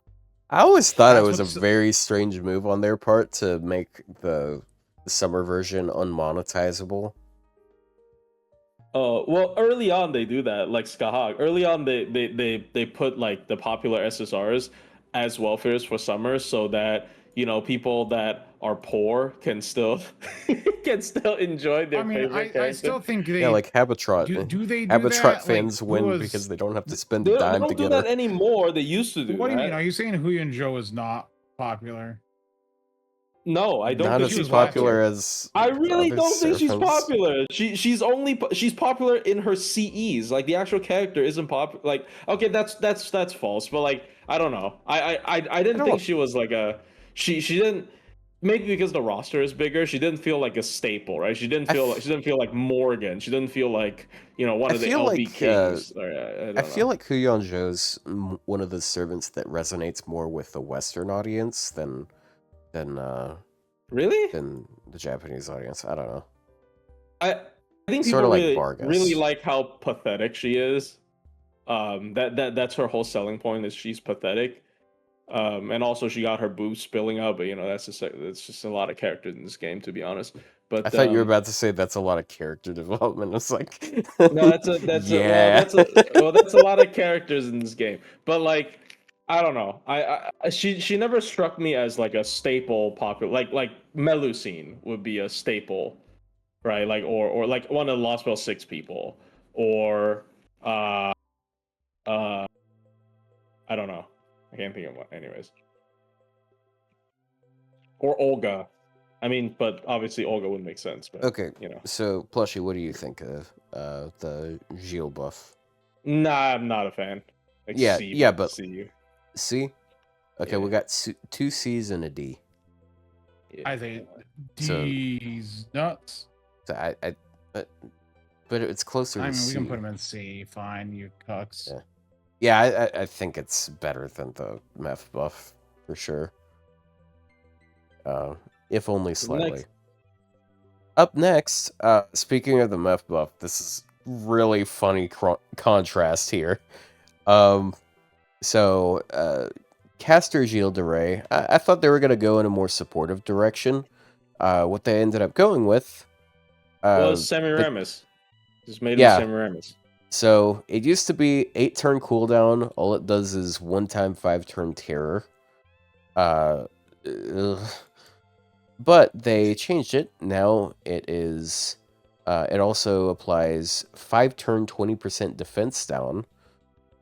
I always thought it was a very strange move on their part to make the summer version unmonetizable. Oh, well, early on they do that, like Skahag. Early on they put like the popular SSRs as welfares for summer so that, people that are poor can still enjoy their favorite character. I still think they... Yeah, like Habitrot. Do they do Habitrot that? fans win because they don't have to spend a dime together. They don't do that anymore. They used to do that. What do you mean? Are you saying Huyan Zhou is not popular? No, I don't not think as she's popular as. I really don't think she's popular. She's popular in her CEs. Like the actual character isn't popular. Like, okay, that's false. But like, I don't know. I didn't think she was like a she didn't. Maybe because the roster is bigger, she didn't feel like a staple, right? She didn't feel like Morgan. She didn't feel like one of the LB kings. I feel like Huyan Zhou's one of the servants that resonates more with the Western audience than really than the Japanese audience. I don't know. I think sort people of really like how pathetic she is. That's her whole selling point is she's pathetic. And also she got her boobs spilling out, but that's just a lot of characters in this game, to be honest. But I thought you were about to say that's a lot of character development. It's like no, that's a lot of characters in this game. But like, I don't know. She never struck me as like a staple popular like Melusine would be a staple, right? Like or like one of the Lost Spell 6 people, or I don't know. I can't think of what. Anyways, or Olga. I mean, but obviously Olga wouldn't make sense. But, okay, So Plushie, what do you think of the Gilles buff? Nah, I'm not a fan. Like, but C. Okay, we got 2 C's and a D. Yeah. I think D's nuts. So but it's closer to C. We can put him in C. Fine, you cucks. Yeah, I think it's better than the Meph buff for sure. If only slightly. Up next, speaking of the Meph buff, this is really funny contrast here. So, Caster Gilles de Rais, I thought they were going to go in a more supportive direction. What they ended up going with was Semiramis. Just made him Semiramis. So, it used to be 8-turn cooldown. All it does is 1-time 5-turn terror. But they changed it. Now it is... it also applies 5-turn 20% defense down.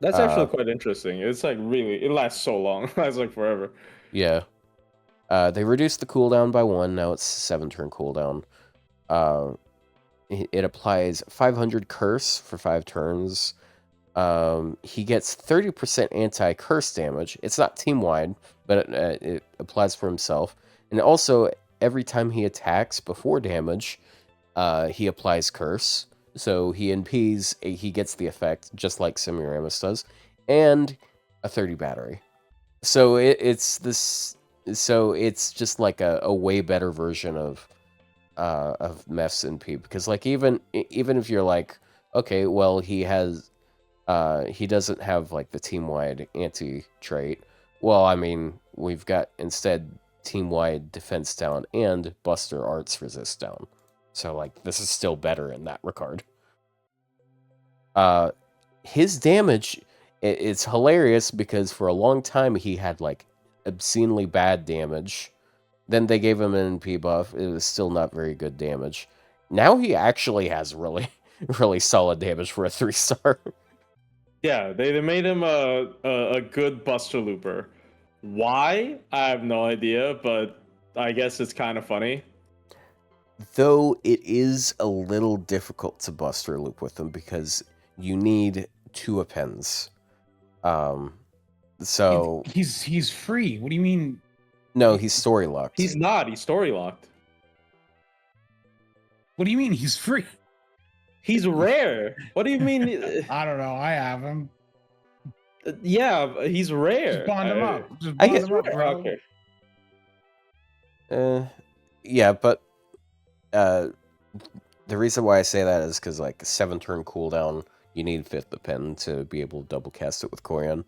That's actually quite interesting. It's like really... It lasts so long. It lasts like forever. Yeah. They reduced the cooldown by 1. Now it's 7-turn cooldown. It applies 500 curse for 5 turns. He gets 30% anti-curse damage. It's not team-wide, but it applies for himself. And also, every time he attacks before damage, he applies curse. So he NPs, he gets the effect, just like Semiramis does. And a 30 battery. So it's this. So it's just like a way better version of Mephs NP, because like even if you're like, okay, well he doesn't have like the team wide anti trait. Well, I mean, we've got instead team wide defense down and Buster Arts resist down. So like this is still better in that regard. His damage, it's hilarious because for a long time he had like obscenely bad damage. Then they gave him an NP buff. It was still not very good damage. Now he actually has really really solid damage for a 3-star. Yeah, they made him a good Buster Looper. Why? I have no idea, but I guess it's kind of funny. Though it is a little difficult to Buster Loop with him because you need 2 appends. So he's free. What do you mean? no, he's story locked. He's not. He's story locked. What do you mean he's free? He's rare. What do you mean? I don't know. I have him. Yeah, he's rare. Just bond him up. Just I bond guess- him up, bro. Okay. Yeah, but the reason why I say that is because like 7-turn cooldown, you need 5th append to be able to double cast it with Koyan.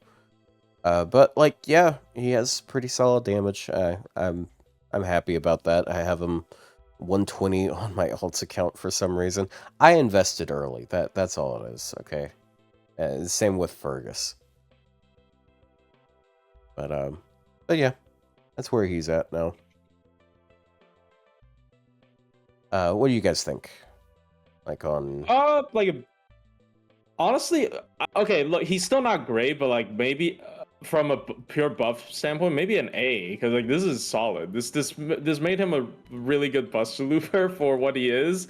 But like, yeah, he has pretty solid damage. I'm happy about that. I have him 120 on my alts account for some reason. I invested early. That's all it is. Okay. Same with Fergus. But yeah, that's where he's at now. What do you guys think? Like on honestly, okay, look, he's still not great, but like maybe from a pure buff standpoint, maybe an A, because like this is solid. This made him a really good Buster Looper for what he is,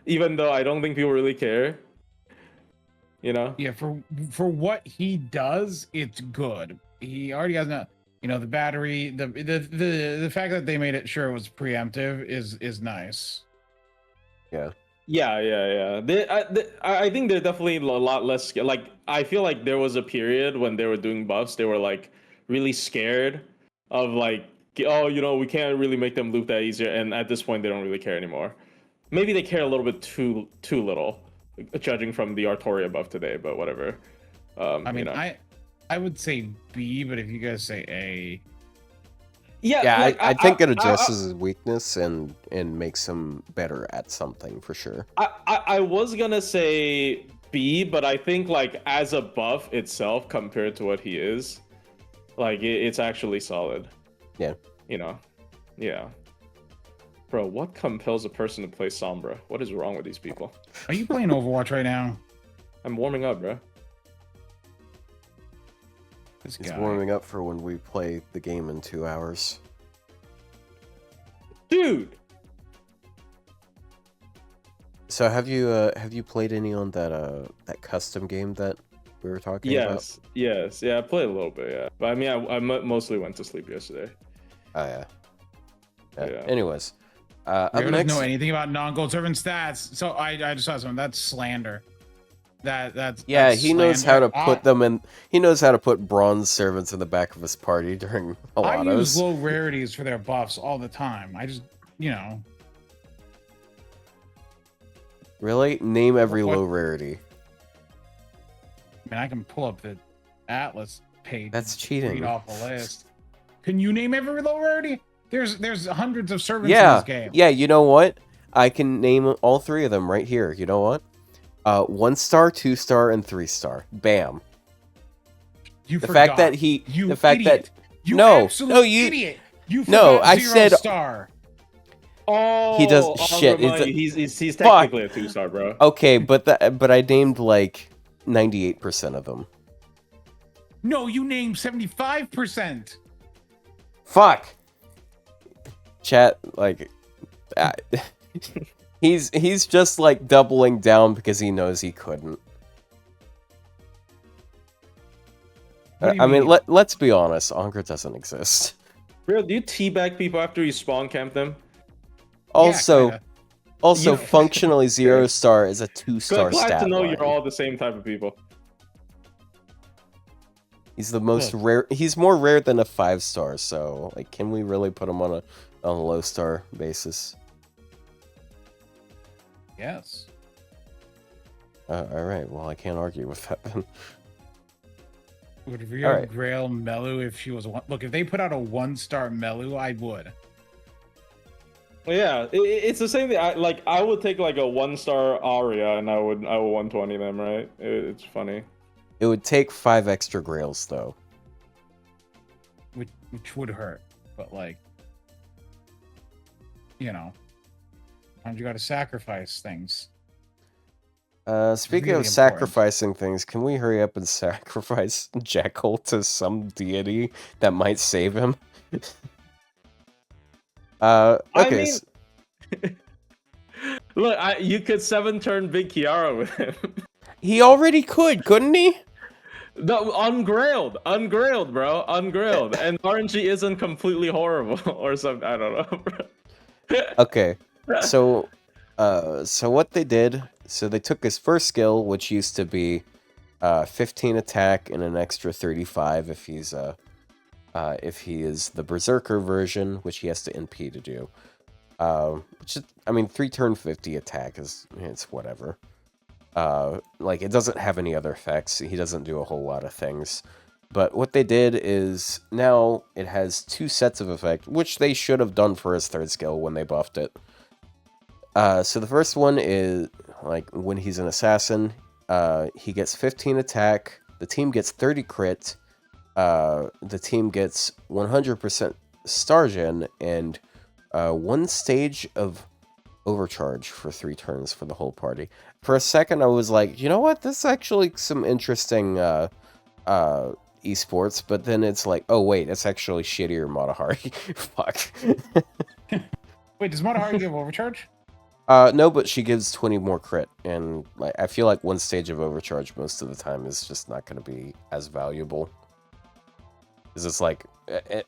even though I don't think people really care. You know? Yeah, for what he does, it's good. He already has the battery, the fact that they made it sure it was preemptive is nice. yeah. Yeah. I think they're definitely a lot less scared. Like, I feel like there was a period when they were doing buffs, they were like really scared of like, oh, we can't really make them loop that easier. And at this point, they don't really care anymore. Maybe they care a little bit too little, judging from the Artoria buff today. But whatever. I mean, I would say B, but if you guys say A. Yeah, like, I think it addresses his weakness and makes him better at something for sure. I was gonna say B, but I think like as a buff itself compared to what he is, like it's actually solid. Yeah. Yeah. Bro, what compels a person to play Sombra? What is wrong with these people? Are you playing Overwatch right now? I'm warming up, bro. This He's guy. warming up for when we play the game in 2 hours. Dude. So have you played any on that custom game that we were talking about? Yes. Yeah, I played a little bit, yeah. But I mean, I mostly went to sleep yesterday. Oh yeah. Yeah. Anyways, Ryou up doesn't next, know anything about non-gold servant stats. So I just saw something. That's slander. That's he knows how to slander. put them in. He knows how to put bronze servants in the back of his party during I use Alados. low rarities for their buffs all the time. I just, Really? Name every What? low rarity. I mean, I can pull up the Atlas page. That's and cheating. Read off a list. Can you name every low rarity? There's hundreds of servants in Yeah, this game. yeah. You know what? I can name all 3 of them right here. You know what? 1-star, 2-star, and 3-star. Bam. You The forgot. fact that he, You the fact idiot. that You no, absolute no, you, idiot. You No, forgot I 0 said- star. Oh, He does- I'll shit, it's remind a- you, he's Fuck. technically a 2-star, bro. okay, but I named like 98% of them. No, you named 75%. Fuck. Chat, like, he's just like doubling down because he knows he couldn't. What do you I mean, mean? let's be honest. Angra doesn't exist. Real, do you teabag people after you spawn camp them? Also, kinda. also, Yeah. functionally 0-star is a 2-star Glad stat to know line. you're all the same type of people. He's the most Look. rare. He's more rare than a 5-star. So, like, can we really put him on a low star basis? Yes. All right. Well, I can't argue with that then. Would Rio Alright. Grail Melu if she was one? Look, if they put out a 1-star Melu, I would. Well, yeah, it's the same thing. I would take like a 1-star Aria, and I would 120 them, right? It's funny. It would take 5 extra grails though. Which would hurt, but like, you know, sometimes you got to sacrifice things. Speaking really of sacrificing things, can we hurry up and sacrifice Jekyll to some deity that might save him? Okay. I mean, look, you could 7-turn Big Kiara with him. He already could, couldn't he? No, ungrailed, bro, ungrailed, and RNG isn't completely horrible or something. I don't know, bro. Okay, so what they did, so they took his first skill, which used to be 15 attack and an extra 35 if he is the Berserker version, which he has to NP to do. Which is, I mean, 3-turn 50 attack it's whatever. Like, it doesn't have any other effects. He doesn't do a whole lot of things. But what they did is, now it has 2 sets of effect, which they should have done for his third skill when they buffed it. So the first one is, like, when he's an assassin, he gets 15 attack, the team gets 30 crit, the team gets 100% star gen, and 1 stage of overcharge for 3 turns for the whole party. For a second, I was like, you know what? This is actually some interesting esports, but then it's like, oh wait, it's actually shittier Matahari. Fuck. Wait, does Matahari give overcharge? No, but she gives 20 more crit, and like, I feel like 1 stage of overcharge most of the time is just not going to be as valuable. Because it's like,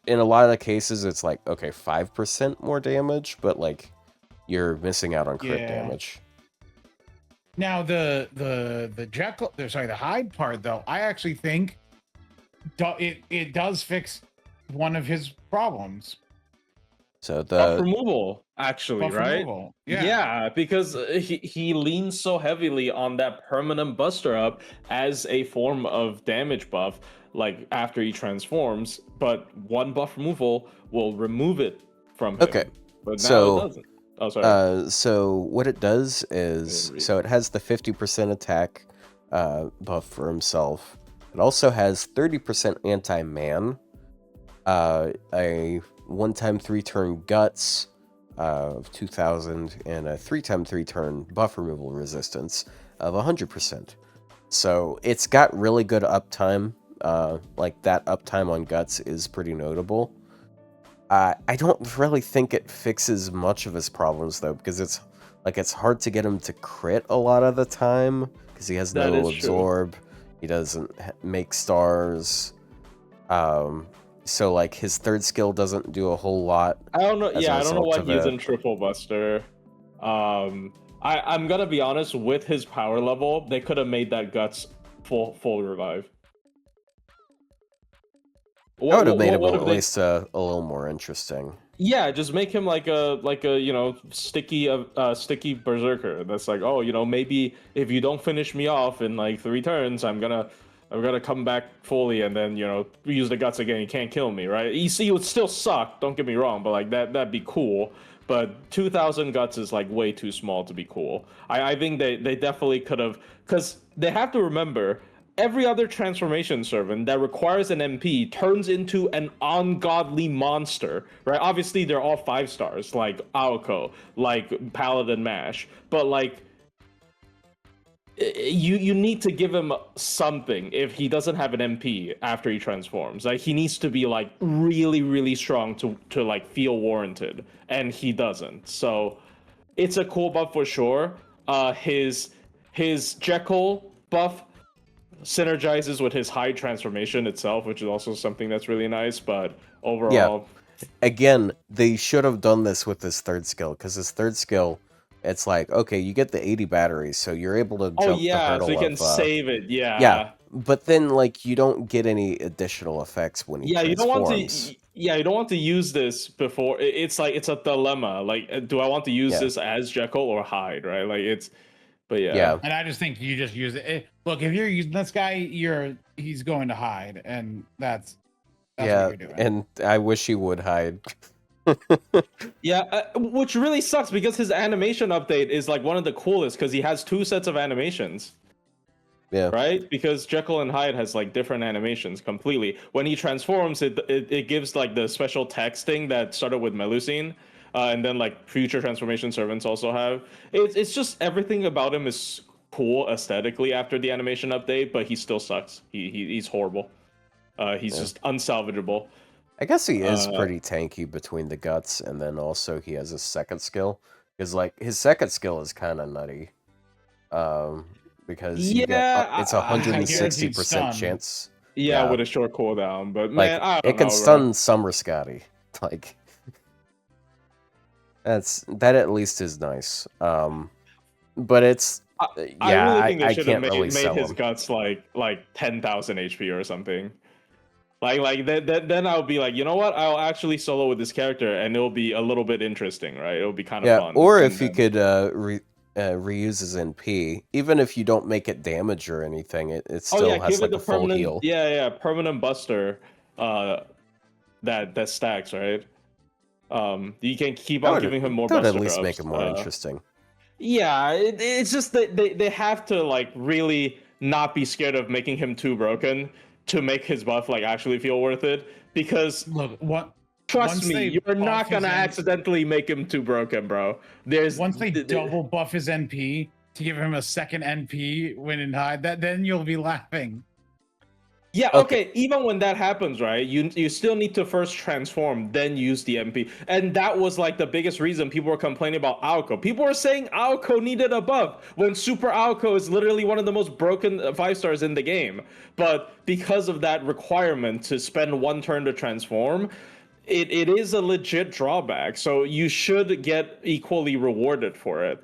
in a lot of the cases, it's like, okay, 5% more damage, but like, you're missing out on crit damage. Now the Jekyll, sorry, the Hyde part though, I actually think it does fix one of his problems. So buff removal, actually, Buff right? removal. Yeah, because he leans so heavily on that permanent buster up as a form of damage buff, like after he transforms. But 1 buff removal will remove it from him. Okay, But now it doesn't. Oh, sorry. So what it does is, so it has the 50% attack buff for himself. It also has 30% anti-man, a 1-time 3-turn guts of 2000, and a 3-time 3-turn buff removal resistance of 100%. So it's got really good uptime. Like, that uptime on guts is pretty notable. I don't really think it fixes much of his problems though, because it's hard to get him to crit a lot of the time because he has no absorb. True. He doesn't make stars. So like his third skill doesn't do a whole lot. I don't know. Yeah, I don't know why he isn't triple buster. I'm gonna be honest, with his power level, they could have made that guts full revive. I would have made him at least a little more interesting. Yeah, just make him like a sticky berserker. That's like, oh, maybe if you don't finish me off in like 3 turns, I'm gonna come back fully and then use the guts again. You can't kill me, right? You see, it would still suck. Don't get me wrong, but like that'd be cool. But 2,000 guts is like way too small to be cool. I think they definitely could have, because they have to remember, every other transformation servant that requires an MP turns into an ungodly monster, right? Obviously, they're all 5 stars, like Aoko, like Paladin Mash, but like, you need to give him something if he doesn't have an MP after he transforms. Like, he needs to be like really, really strong to like feel warranted, and he doesn't. So it's a cool buff for sure. His Jekyll buff synergizes with his Hyde transformation itself, which is also something that's really nice. But overall, again, they should have done this with his third skill, because his third skill, it's like, okay, you get the 80 batteries, so you're able to jump the hurdle. so you can save it. Yeah, but then like you don't get any additional effects when he Yeah, you don't want transforms. to. Yeah, you don't want to use this before. It's like it's a dilemma. Like, do I want to use Yeah. this as Jekyll or Hyde? Right? Like it's. But yeah. Yeah. And I just think you just use it. Look, if you're using this guy, he's going to hide, and that's what you're doing. And I wish he would hide. Yeah, which really sucks because his animation update is like one of the coolest because he has 2 sets of animations. Yeah. Right? Because Jekyll and Hyde has like different animations completely. When he transforms, it gives like the special texting that started with Melusine, and then like future transformation servants also have. It's just everything about him is cool aesthetically after the animation update, but he still sucks. He's horrible. He's just unsalvageable. I guess he is pretty tanky between the guts, and then also he has a second skill. Because like his second skill is kind of nutty. Because you get it's 160% chance. Yeah, with a short cooldown, but like, man, I don't it can know, stun Summer Scotty. Like that at least is nice. But it's I really think they should have can't really made his him. guts like 10,000 HP or something. Like then I'll be like, you know what? I'll actually solo with this character, and it'll be a little bit interesting, right? It'll be kind of fun. Or if you could reuse his NP, even if you don't make it damage or anything, it still has like a full heal. Yeah, permanent buster. That stacks, right? You can keep on giving him more. That buster would at least drops. make it more interesting. Yeah, it's just that they have to like really not be scared of making him too broken to make his buff like actually feel worth it. Because look, what? Trust me, you're not gonna accidentally make him too broken, bro. Once they double buff his NP to give him a second NP when in Hyde, then you'll be laughing. Yeah, okay. Even when that happens, right? You still need to first transform, then use the NP. And that was like the biggest reason people were complaining about Aoko. People were saying Aoko needed a buff when Super Aoko is literally one of the most broken 5-stars in the game. But because of that requirement to spend 1 turn to transform, it is a legit drawback. So you should get equally rewarded for it.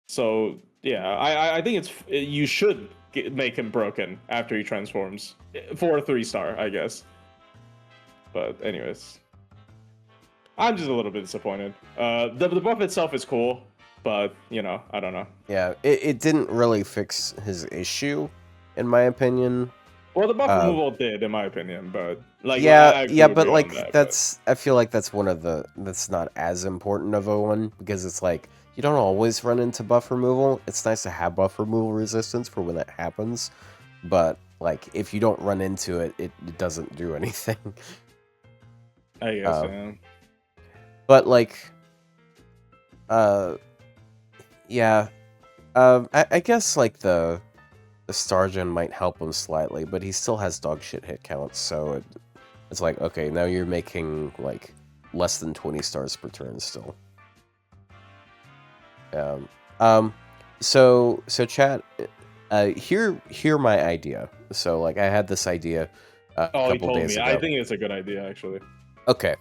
So yeah, I think you should make him broken after he transforms for a 3-star, I guess. But anyways, I'm just a little bit disappointed. The buff itself is cool, but you know, I don't know. Yeah, it didn't really fix his issue, in my opinion. Well, the buff removal did, in my opinion, but like but like that's I feel like that's that's not as important of a one, because it's like you don't always run into buff removal. It's nice to have buff removal resistance for when that happens, but like if you don't run into it, it doesn't do anything. I guess, yeah. But like, I guess like the Stargen might help him slightly, but he still has dog shit hit counts, so it's like, okay, now you're making like less than 20 stars per turn still. So chat, hear my idea. So like I had this idea a couple days ago. I think it's a good idea, actually. Okay,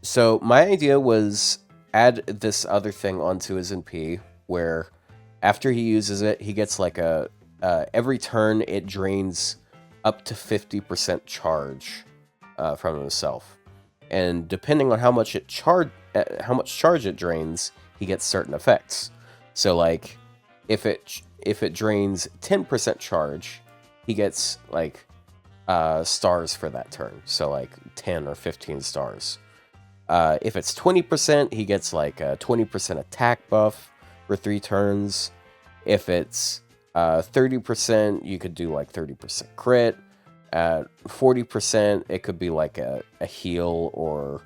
so my idea was add this other thing onto his NP, where after he uses it, he gets like a every turn it drains up to 50% charge from himself, and depending on how much charge it drains, he gets certain effects. So like if it drains 10% charge, he gets like stars for that turn, so like 10 or 15 stars. If it's 20%, he gets like a 20% attack buff for 3 turns. If it's 30%, you could do like 30% crit. At 40%, it could be like a heal, or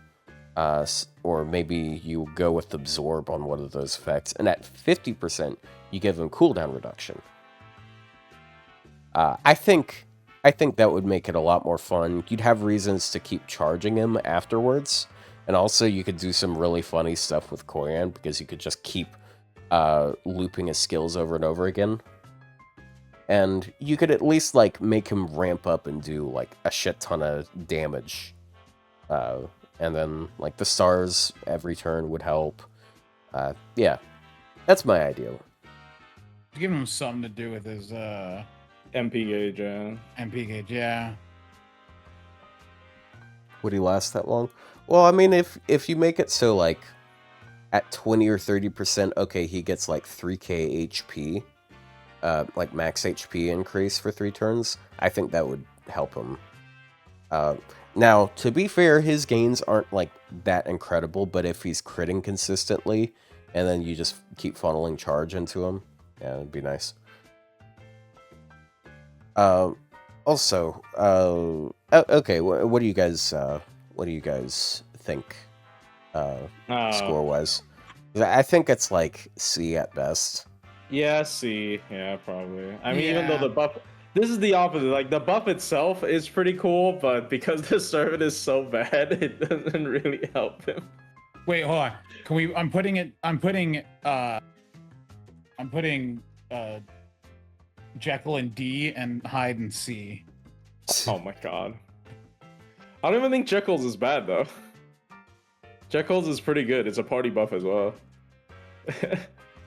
maybe you go with absorb on one of those effects. And at 50%, you give him cooldown reduction. I think that would make it a lot more fun. You'd have reasons to keep charging him afterwards. And also, you could do some really funny stuff with Koyan, because you could just keep looping his skills over and over again. And you could at least like make him ramp up and do like a shit ton of damage. And then like the stars every turn would help. Yeah, that's my idea. Give him something to do with his MP gauge, yeah. MP gauge, yeah. Would he last that long? Well, I mean, if you make it so like at 20 or 30%, okay, he gets like 3k HP, like max HP increase for 3 turns. I think that would help him. Now, to be fair, his gains aren't like that incredible, but if he's critting consistently, and then you just keep funneling charge into him, yeah, it'd be nice. Also, okay, what do you guys think, score-wise? I think it's like C at best. Yeah, C. Yeah, probably. I mean, even though Yeah. the buff, this is the opposite. Like the buff itself is pretty cool, but because the servant is so bad, it doesn't really help him. Wait, hold on. Can we? I'm putting Jekyll in D and Hyde in C. Oh my god. I don't even think Jekyll's is bad though. Jekyll's is pretty good. It's a party buff as well.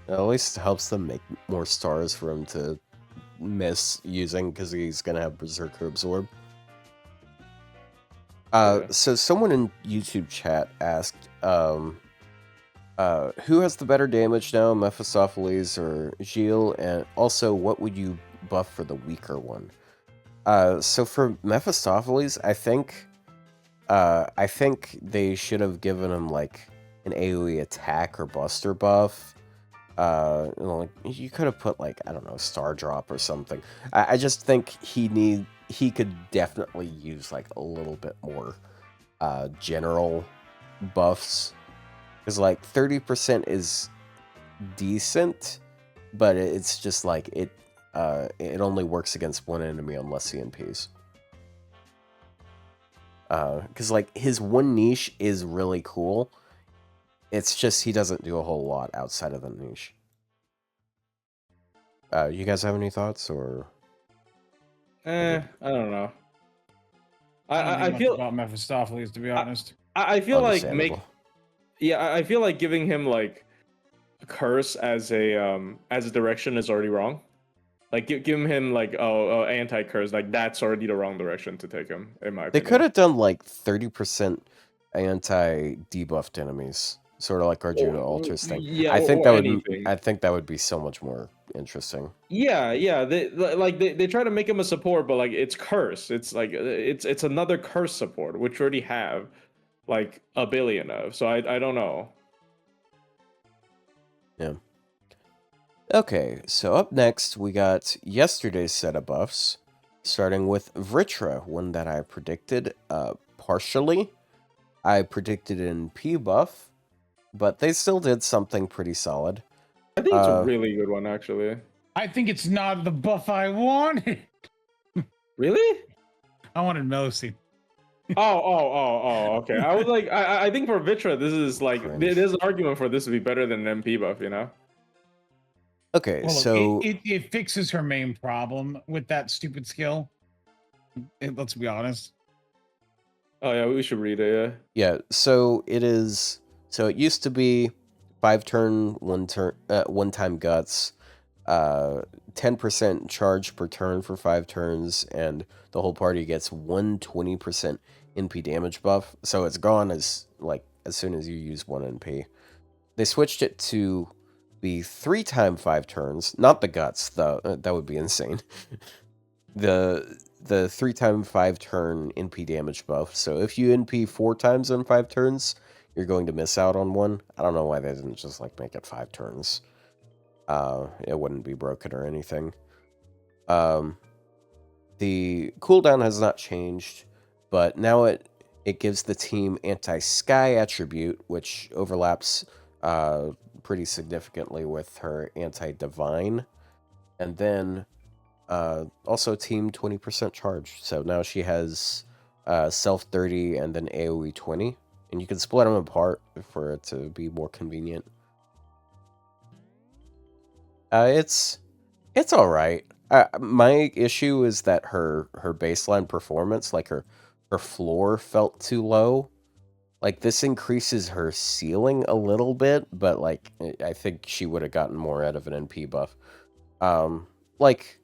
At least helps them make more stars for him to miss using, because he's gonna have Berserker Absorb. So someone in YouTube chat asked, who has the better damage now, Mephistopheles or Gilles? And also, what would you buff for the weaker one? So for Mephistopheles, I think they should have given him like an AoE attack or buster buff. You know, like, you could have put like, I don't know, Star Drop or something. I just think he could definitely use like a little bit more general buffs, because like 30% is decent, but it's just like it only works against one enemy unless he NPs. Because like his one niche is really cool. It's just he doesn't do a whole lot outside of the niche. You guys have any thoughts, or? I don't know. I don't I think much feel about Mephistopheles, to be honest. I feel like Understandable. I feel like giving him like a curse as a direction is already wrong. Like give him like anti-curse, like that's already the wrong direction to take him, in my They opinion. could have done like 30% anti-debuffed enemies, sort of like Arjuna Altars thing. Yeah, I think or that would. anything. I think that would be so much more interesting. Yeah. They try to make him a support, but like it's curse. It's like it's another curse support, which we already have like a billion of. So I don't know. Yeah. Okay, so up next we got yesterday's set of buffs, starting with Vritra, one that I predicted partially. I predicted an P buff, but they still did something pretty solid. I think it's a really good one, actually. I think it's not the buff I wanted. Really? I wanted Melosi. Oh, okay. I was like, I think for Vritra, this is like, Cringe. there's an argument for this to be better than an MP buff, you know? Okay, Well, look, so it fixes her main problem with that stupid skill. Let's be honest. Oh yeah, we should read it. yeah, so it is. So it used to be 5-turn, one-time guts, 10% charge per turn for 5 turns, and the whole party gets 120% NP damage buff. So it's gone as soon as you use 1 NP. They switched it to be 3x 5 turns, not the guts, though. That would be insane. the 3x 5 turn NP damage buff. So if you NP 4 times on 5 turns, you're going to miss out on 1. I don't know why they didn't just like make it 5 turns. It wouldn't be broken or anything. The cooldown has not changed, but now it gives the team anti-sky attribute, which overlaps pretty significantly with her anti-divine, and then also team 20% charge. So now she has self 30 and then AoE 20, and you can split them apart for it to be more convenient. It's all right. My issue is that her baseline performance, like her floor, felt too low. Like, this increases her ceiling a little bit, but like I think she would have gotten more out of an NP buff. Like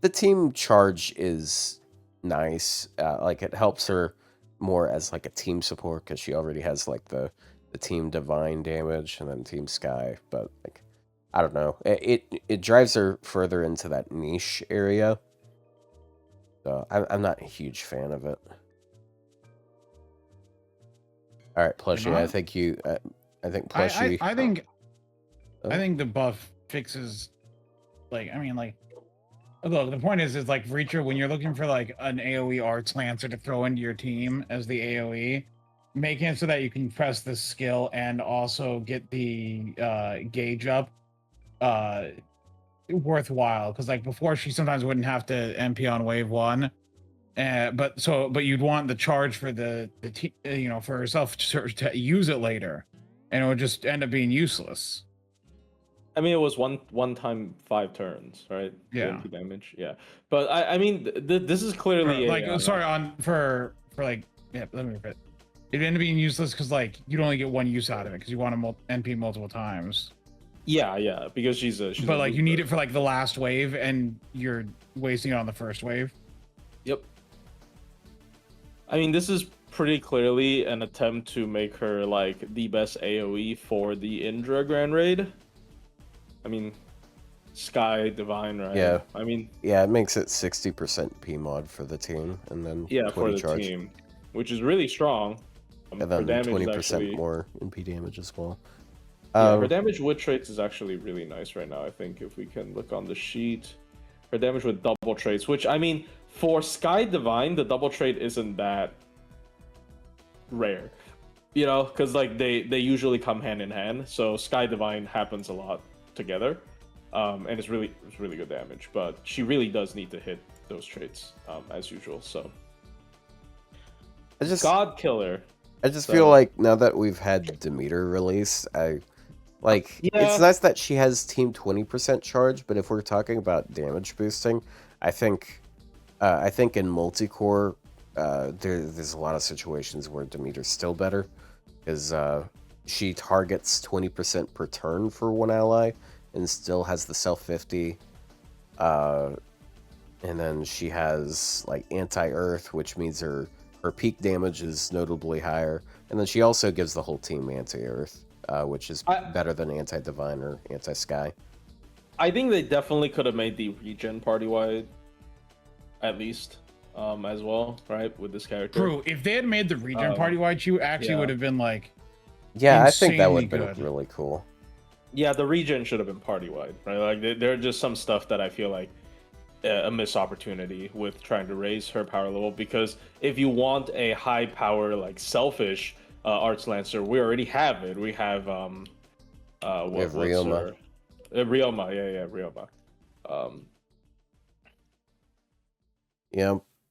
the team charge is nice. Like it helps her more as like a team support because she already has like the team divine damage and then team sky. But like I don't know, it drives her further into that niche area. So I'm not a huge fan of it. All right, plushie. I think you. I think plushie. I think the buff fixes. Like I mean, like look. The point is like Vritra, when you're looking for like an AOE Arts Lancer to throw into your team as the AOE, making it so that you can press the skill and also get the gauge up, worthwhile. Because like before, she sometimes wouldn't have to MP on wave 1. But you'd want the charge for the for herself to use it later, and it would just end up being useless. I mean, it was one time 5 turns, right? Yeah. MP damage, yeah. But I mean, this is clearly Let me repeat. It ended up being useless because like you'd only get one use out of it because you want to MP multiple times. Yeah, because she's but like you need it for like the last wave, and you're wasting it on the first wave. Yep. I mean, this is pretty clearly an attempt to make her like the best AOE for the Indra Grand Raid. I mean, Sky Divine, right? Yeah. I mean, yeah, it makes it 60% PMod for the team, and then 20 for the charge. team, which is really strong. And then 20% actually... more MP damage as well. Her damage with traits is actually really nice right now. I think if we can look on the sheet, her damage with double traits, which I mean, for Sky Divine, the double trait isn't that rare, because like they usually come hand in hand. So Sky Divine happens a lot together, and it's really good damage. But she really does need to hit those traits as usual. So God Killer. I just feel like now that we've had Demeter release, it's nice that she has team 20% charge, but if we're talking about damage boosting, I think in multi-core, there's a lot of situations where Demeter's still better, because she targets 20% per turn for one ally, and still has the self 50, and then she has like anti-earth, which means her peak damage is notably higher, and then she also gives the whole team anti-earth, which is better than anti-divine or anti-sky. I think they definitely could have made the regen party-wide, at least, as well, right, with this character. True. If they had made the regen party-wide, she actually would have been like, I think that would have been really cool. Yeah, the regen should have been party-wide, right? Like there are just some stuff that I feel like a missed opportunity with trying to raise her power level, because if you want a high power like selfish Arts Lancer, we already have it. We have Ryoma. Ryoma.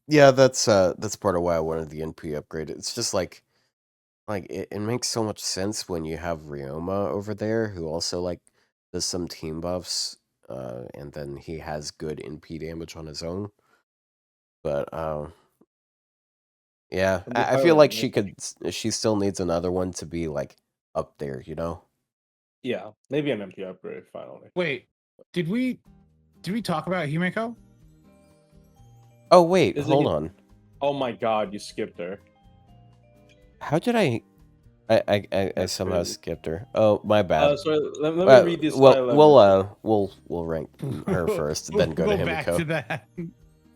Yeah, that's part of why I wanted the NP upgrade. It's just like it makes so much sense when you have Ryoma over there, who also like does some team buffs, and then he has good NP damage on his own. But yeah, I feel like she still needs another one to be like up there, Yeah, maybe an MP upgrade finally. Wait, did we talk about Himiko? Oh wait, hold on. Oh my god, you skipped her. How did I somehow skipped her. Oh, my bad. So let me read this. We'll rank her first, then go to Himiko. Back to that.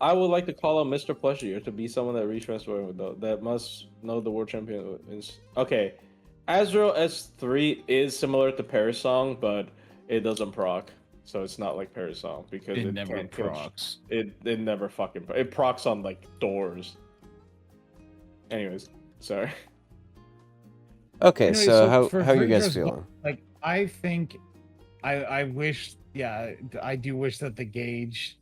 I would like to call on Mr. Plushier to be someone that retransfer that must know the world champion is. Okay, Azrael S3 is similar to Parasong, but it doesn't proc, so it's not like Parasong because it never procs. It never fucking it procs on like doors. Anyways, sorry. Okay, anyway, so how are you guys Vritra's feeling? Like, I think, I wish, I do wish that the gauge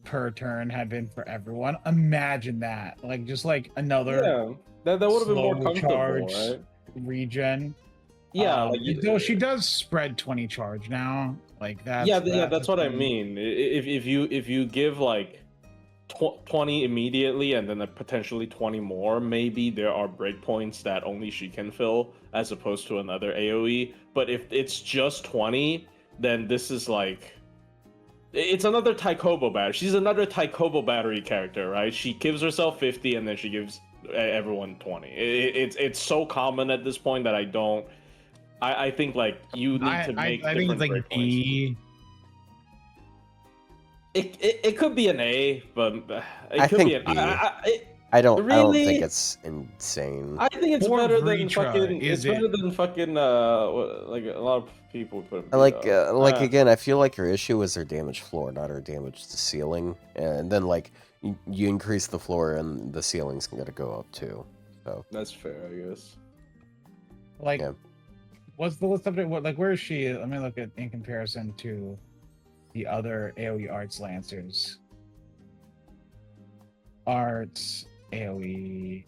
per turn had been for everyone. Imagine that, like, just like another. That would have been more comfortable, charge, right? Regen. Yeah, though she does spread 20 charge now, like that. That's what I mean. If you give like 20 immediately and then potentially 20 more, maybe there are breakpoints that only she can fill as opposed to another AoE. But if it's just 20, then this is like It's another Taikobo battery. She's another Taikobo battery character, right? She gives herself 50 and then she gives everyone 20. It's so common at this point that I don't. I think like you need to make. I think it's like breakpoints. B. It could be an A, but it could be an. I don't Really? think it's insane. I think it's For better than Vritra, fucking. It's is better it? than fucking. Like a lot of people put. it Like below. again, I feel like her issue is her damage floor, not her damage to ceiling. And then like you increase the floor and the ceiling's gonna go up too. So That's fair, I guess. Like, Yeah. what's the list update? What, like, where is she? Let me look at in comparison to the other AoE arts lancers. Arts, AoE.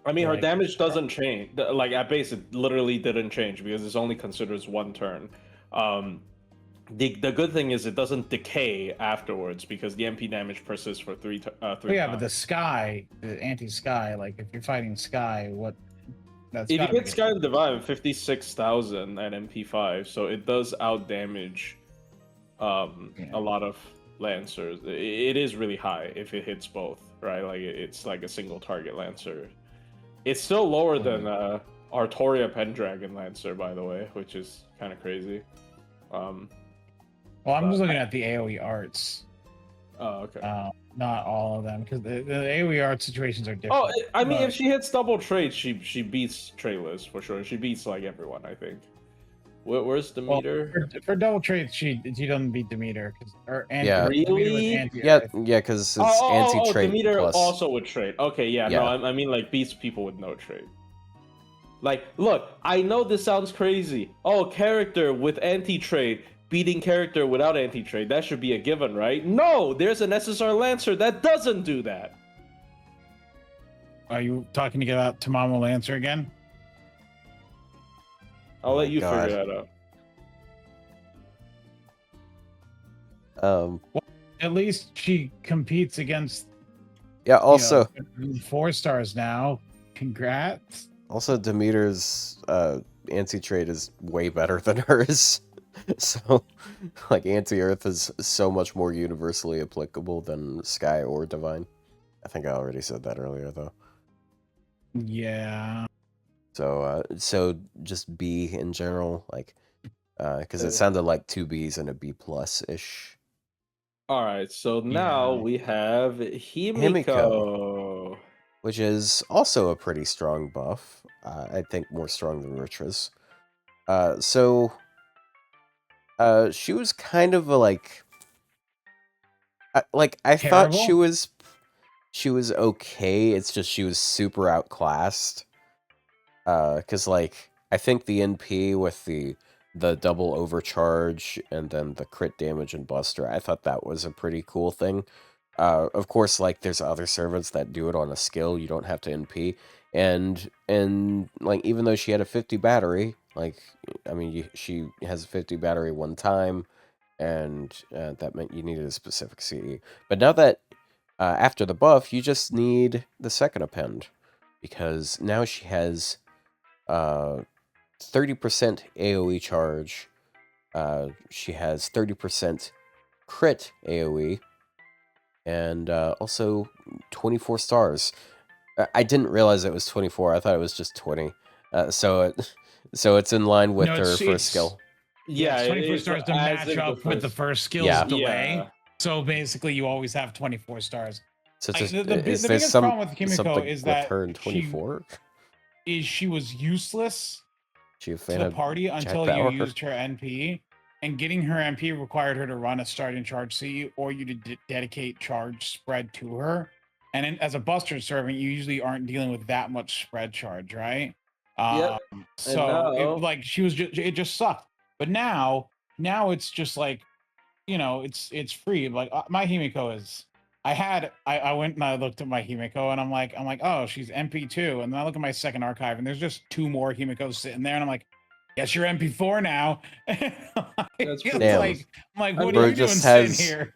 I mean, her Like- damage doesn't change. Like at base, it literally didn't change because it's only considered as one turn. The good thing is it doesn't decay afterwards because the MP damage persists for three Oh, yeah, times. but the Sky, the anti-Sky, like if you're fighting Sky, what? That's If you gotta hit be- Sky of Divine, 56,000 at MP5, so it does out damage a lot of Lancers. It is really high if it hits both, right? Like it's like a single target Lancer. It's still lower than Artoria Pendragon Lancer, by the way, which is kind of crazy. Well, I'm just looking at the AoE arts. Oh, okay. Not all of them, because the AoE art situations are different. Oh, I mean, but- if she hits double trade, she beats Trailers for sure. She beats like everyone, I think. Where's Well, Demeter? for double trades, she doesn't beat Demeter. Yeah. Really? yeah, because it's anti-trait Demeter plus. also would trade. Okay, yeah, Yeah. no, I mean like beats people with no trade. Like, look, I know this sounds crazy. Oh, character with anti-trade beating character without anti-trade. That should be a given, right? No, there's an SSR Lancer that doesn't do that. Are you talking about Tamamo Lancer again? I'll let Oh, you God. figure that out. At least she competes against. Yeah. Also, 4 stars now. Congrats. also Demeter's anti-trait is way better than hers. So, like, anti-Earth is so much more universally applicable than Sky or Divine. I think I already said that earlier, though. Yeah. So just B in general, like, because it sounded like 2 Bs and a B plus ish. All right, so now Yeah. we have Himiko. Which is also a pretty strong buff. I think more strong than Vritra's. She was kind of a, like I thought Terrible? she was okay. It's just she was super outclassed. Because like I think the NP with the double overcharge and then the crit damage and Buster, I thought that was a pretty cool thing. Of course, like there's other servants that do it on a skill. You don't have to NP, and like even though she had a 50 battery, like I mean she has a 50 battery one time, and that meant you needed a specific CE. But now that after the buff, you just need the second append, because now she has 30% AoE charge. She has 30% crit AoE, and also 24 stars. I didn't realize it was 24. I thought it was just 20. So it's in line with her first skill. Yeah, it's 24 it's stars to as match in up with the first skill's Yeah. delay. Yeah. So basically, you always have 24 stars. So Like, just, the is the there biggest some problem with Himiko something is with that her in 24? she was useless She a to fan the of party Jack until Bauer? you used her NP, and getting her NP required her to run a start and charge CE, or you to dedicate charge spread to her. And as a Buster servant, you usually aren't dealing with that much spread charge, right? Yep. So now- like she was just, it just sucked. But now it's just like, it's free. Like my Himiko is. I went and I looked at my Himiko and I'm like, oh, she's MP2. And then I look at my second archive and there's just 2 more Himikos sitting there. And I'm like, guess you're MP4 now. That's It's Damn. like, I'm like, what Bro are you doing just sitting has- here?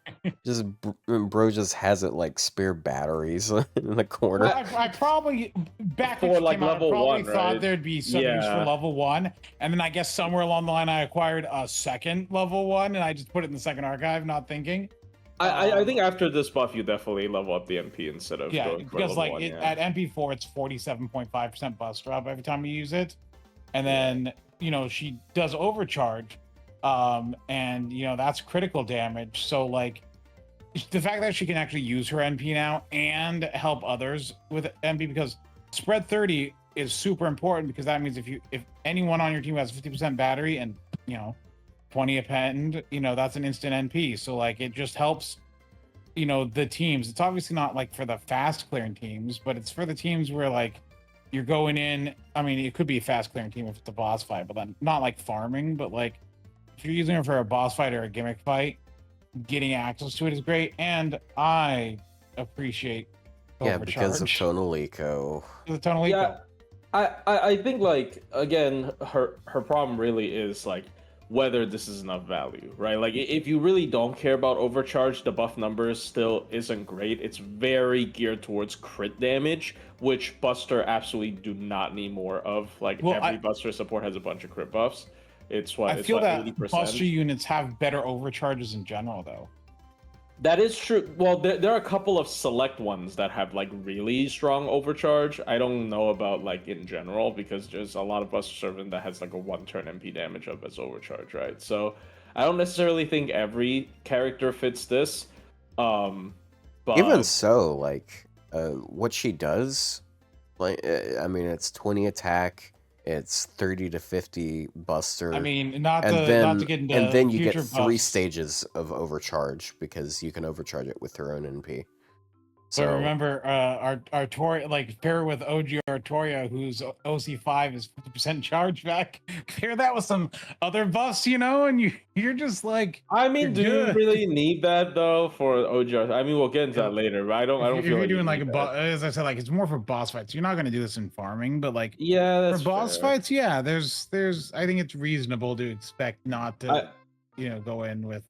Bro just has it like spare batteries in the corner. Well, I probably back For, when she like, came out, I level probably one, thought right? there'd be some use for Yeah. level 1, and then I guess somewhere along the line I acquired a second level 1, and I just put it in the second archive, not thinking. I think after this buff, you definitely level up the MP instead of Yeah, going for because level like 1. it, Yeah. at MP4, it's 47.5% bust drop every time you use it, and then she does overcharge, and that's critical damage. So like the fact that she can actually use her NP now and help others with NP, because spread 30 is super important, because that means if anyone on your team has 50% battery and 20 append, that's an instant NP. So like it just helps the teams. It's obviously not like for the fast clearing teams, but it's for the teams where like you're going in. I mean, it could be a fast clearing team if it's a boss fight, but then not like farming. But like if you're using it for a boss fight or a gimmick fight, getting access to it is great. And I appreciate Yeah, because of overcharge. tonal eco. The tonal eco. Yeah, I think, like, again, her problem really is like whether this is enough value, right? Like if you really don't care about overcharge, the buff numbers still isn't great. It's very geared towards crit damage, which Buster absolutely do not need more of. Like every Buster support has a bunch of crit buffs. It's what I feel that 80%. Buster units have better overcharges in general, though. That is true. Well, there are a couple of select ones that have like really strong overcharge. I don't know about like in general, because there's a lot of Buster Servant that has like a 1-turn MP damage up as overcharge, right? So I don't necessarily think every character fits this. But Even so, like what she does, like I mean, it's 20 attack, it's 30 to 50 Buster. I mean, not and to get into then you get future 3 buffs. stages of overcharge, because you can overcharge it with her own NP. But So remember, Artoria, like pair with OG Artoria, whose OC5 is 50% charge back. Pair that with some other buffs, and you're just like. I mean, do you really need that though for OGR? I mean, we'll get into that later, but I don't If feel you're like doing you like need that. as I said, like it's more for boss fights. You're not going to do this in farming, but like Yeah, that's for boss fair. fights, yeah, there's I think it's reasonable to expect not to go in with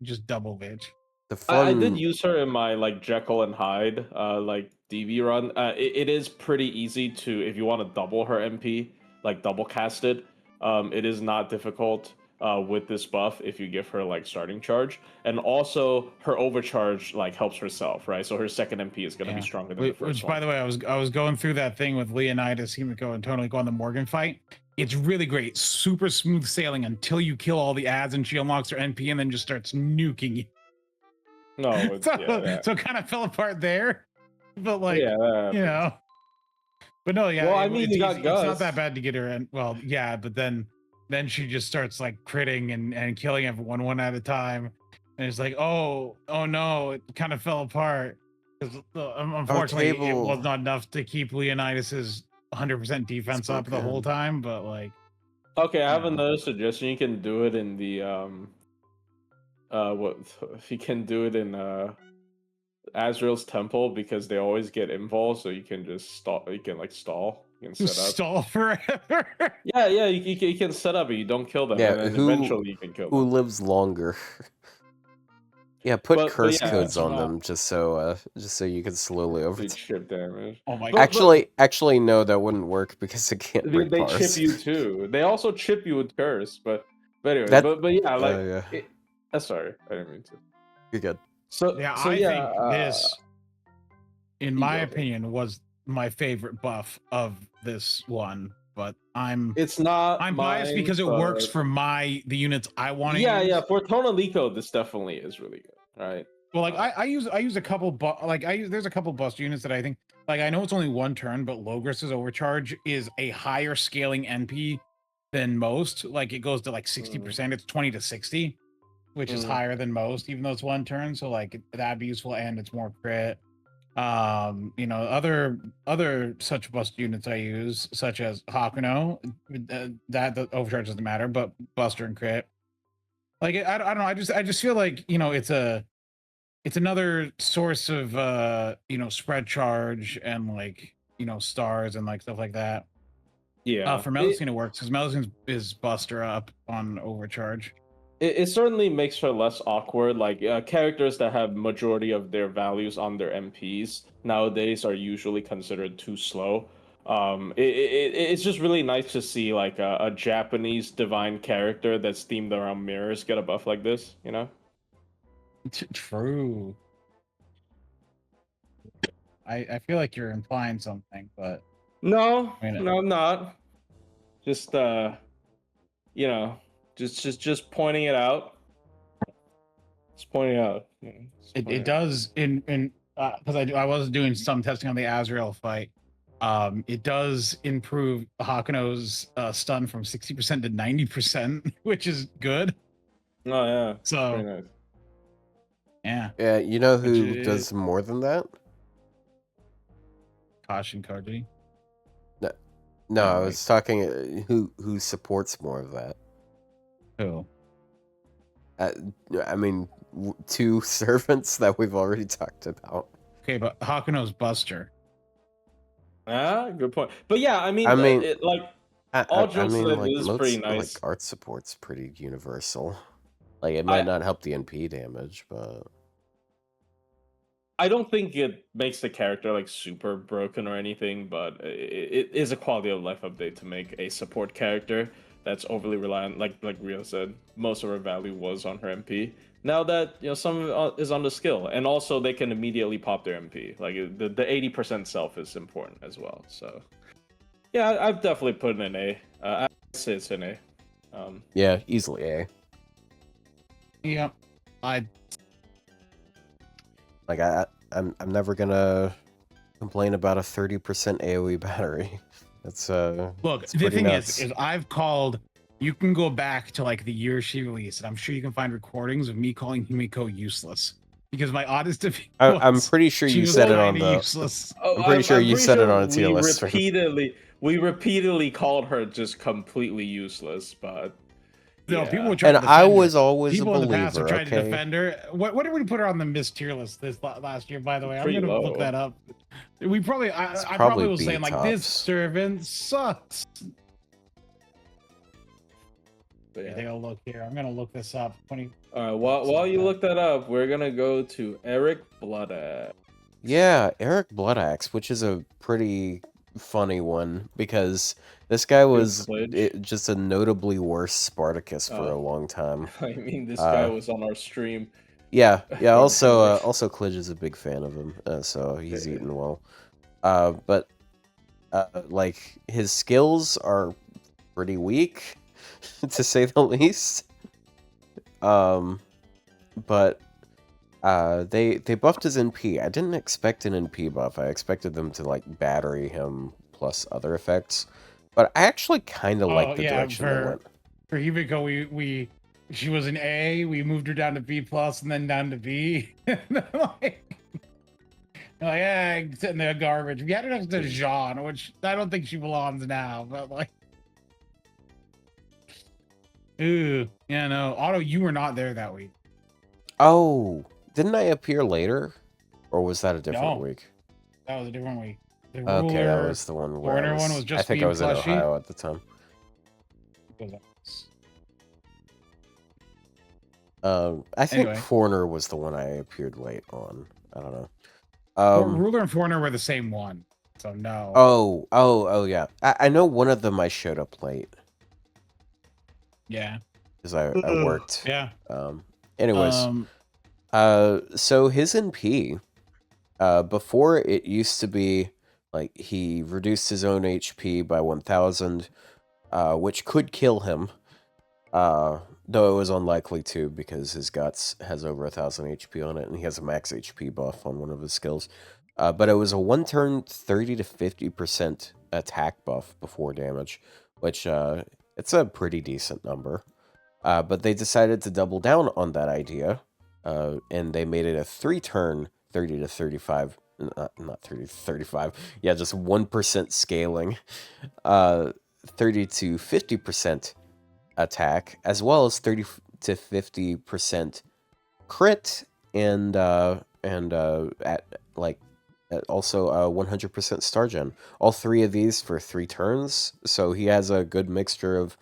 just double bitch. the fun. I did use her in my like Jekyll and Hyde like DB run. It is pretty easy to, if you want to double her MP, like double cast it. It is not difficult with this buff if you give her like starting charge, and also her overcharge like helps herself, right? So her second MP is going to be stronger than the first Which, one. by the way, I was going through that thing with Leonidas, Himiko, and Tonal Eco on the Morgan fight. It's really great, super smooth sailing until you kill all the ads and she unlocks her NP and then just starts nuking you. No, so it kind of fell apart there, but like But no, yeah. Well, I mean, it's got easy. It's not Gus. that bad to get her in. Well, yeah, but then she just starts like critting and killing everyone one at a time, and it's like, oh no, it kind of fell apart because unfortunately it was not enough to keep Leonidas's 100% defense up the whole time. But like, okay, I have another suggestion. You can do it in the what if you can do it in Azrael's temple, because they always get involved, so you can just stall. You can like stall. You can set up. Stall forever. Yeah, you can set up, and you don't kill them, and then eventually you can kill them. Who lives longer? Yeah, put curse codes on them just so you can slowly chip damage. Oh my god! Actually, no, that wouldn't work because it can't break they bars. chip you too. They also chip you with curse, but anyway, but yeah, like sorry, I didn't mean to. You're good. So yeah, I think this, in my opinion, was my favorite buff of this one. But I'm biased because it works for the units I want to use. Yeah, for Tonal Eco, this definitely is really good, right? Well, like I use a couple there's a couple bust units that I think, like, I know it's only 1 turn, but Logris's overcharge is a higher scaling NP than most. Like it goes to like 60%. It's 20 to 60, which is higher than most, even though it's 1 turn. So like that'd be useful, and it's more crit. Other such bust units I use, such as Hakuno, that the overcharge doesn't matter, but Buster and crit. Like I don't know. I just feel like it's another source of spread charge and like stars and like stuff like that. Yeah. For Melusine it works because Melusine is Buster up on overcharge. It certainly makes her less awkward. Like characters that have majority of their values on their MPs nowadays are usually considered too slow. It's just really nice to see like a Japanese divine character that's themed around mirrors get a buff like this. You know? True. I feel like you're implying something, but No, I mean, no, I'm not. Just you know, just pointing it out. Just pointing out. it does in because I was doing some testing on the Azrael fight. It does improve Hakuno's stun from 60% to 90%, which is good. Oh yeah. So Very nice. yeah. Yeah, you know who does more than that? Caution Koji. No, I Oh, was talking who supports more of that. Who? I mean, two servants that we've already talked about. Okay, but Hakuno's Buster. Ah, good point. But yeah, I mean, like all jokes aside, like, it is pretty nice. Like art support's pretty universal. Like it might not help the NP damage, but I don't think it makes the character like super broken or anything, but it is a quality of life update to make a support character that's overly reliant. Like Rio said, most of her value was on her MP. Now that some of it is on the skill, and also they can immediately pop their MP. Like the 80% self is important as well. So yeah, I've definitely put in an A. I'd say it's an A. Yeah, easily A. Yep. I'm never gonna complain about a 30% AoE battery. That's look. The thing is I've called. You can go back to like the year she released, and I'm sure you can find recordings of me calling Himiko useless because my oddest opinion. I'm pretty sure you said it on the. Useless. I'm pretty sure you said it on a tier list. We repeatedly called her just completely useless, but. No, yeah. people were trying to defend I was her. always people a believer. In the past have tried to defend her. What did we put her on the miss tier list this last year? By the way, I'm gonna look that up. We probably, I probably was saying like this servant sucks. But yeah. Take a look here. I'm gonna look this up. All right. While you look that up, we're gonna go to Eric Bloodaxe. Yeah, Eric Bloodaxe, which is a pretty funny one because this guy was just a notably worse Spartacus for a long time. I mean, this guy was on our stream. Yeah. Also, Klidge is a big fan of him, so he's eating well. But like his skills are pretty weak, to say the least. But they buffed his NP. I didn't expect an NP buff. I expected them to like battery him plus other effects. But I actually kind of like the direction they went. For Himiko, she was an A. We moved her down to B plus and then down to B. Sitting there garbage. We had her next to Jean, which I don't think she belongs now. But like, ooh, yeah, no, Otto, you were not there that week. Oh. Didn't I appear later? Or was that a different week? That was a different week. Okay, that was the one where I think I was in Ohio at the time. I think Foreigner was the one I appeared late on. I don't know. Ruler and Foreigner were the same one, so no. Oh, yeah. I know one of them I showed up late. Yeah. Because I worked. Yeah. Anyways. So his NP, before it used to be like he reduced his own HP by 1,000, which could kill him, though it was unlikely to because his guts has over 1,000 HP on it and he has a max HP buff on one of his skills. But it was a one-turn 30 to 50% attack buff before damage, which it's a pretty decent number. But they decided to double down on that idea. And they made it a 3-turn 30 to 35, not 30 to 35, yeah, just 1% scaling, 30 to 50% attack, as well as 30 to 50% crit, and at like Also, 100% star gen. All 3 of these for 3 turns, so he has a good mixture of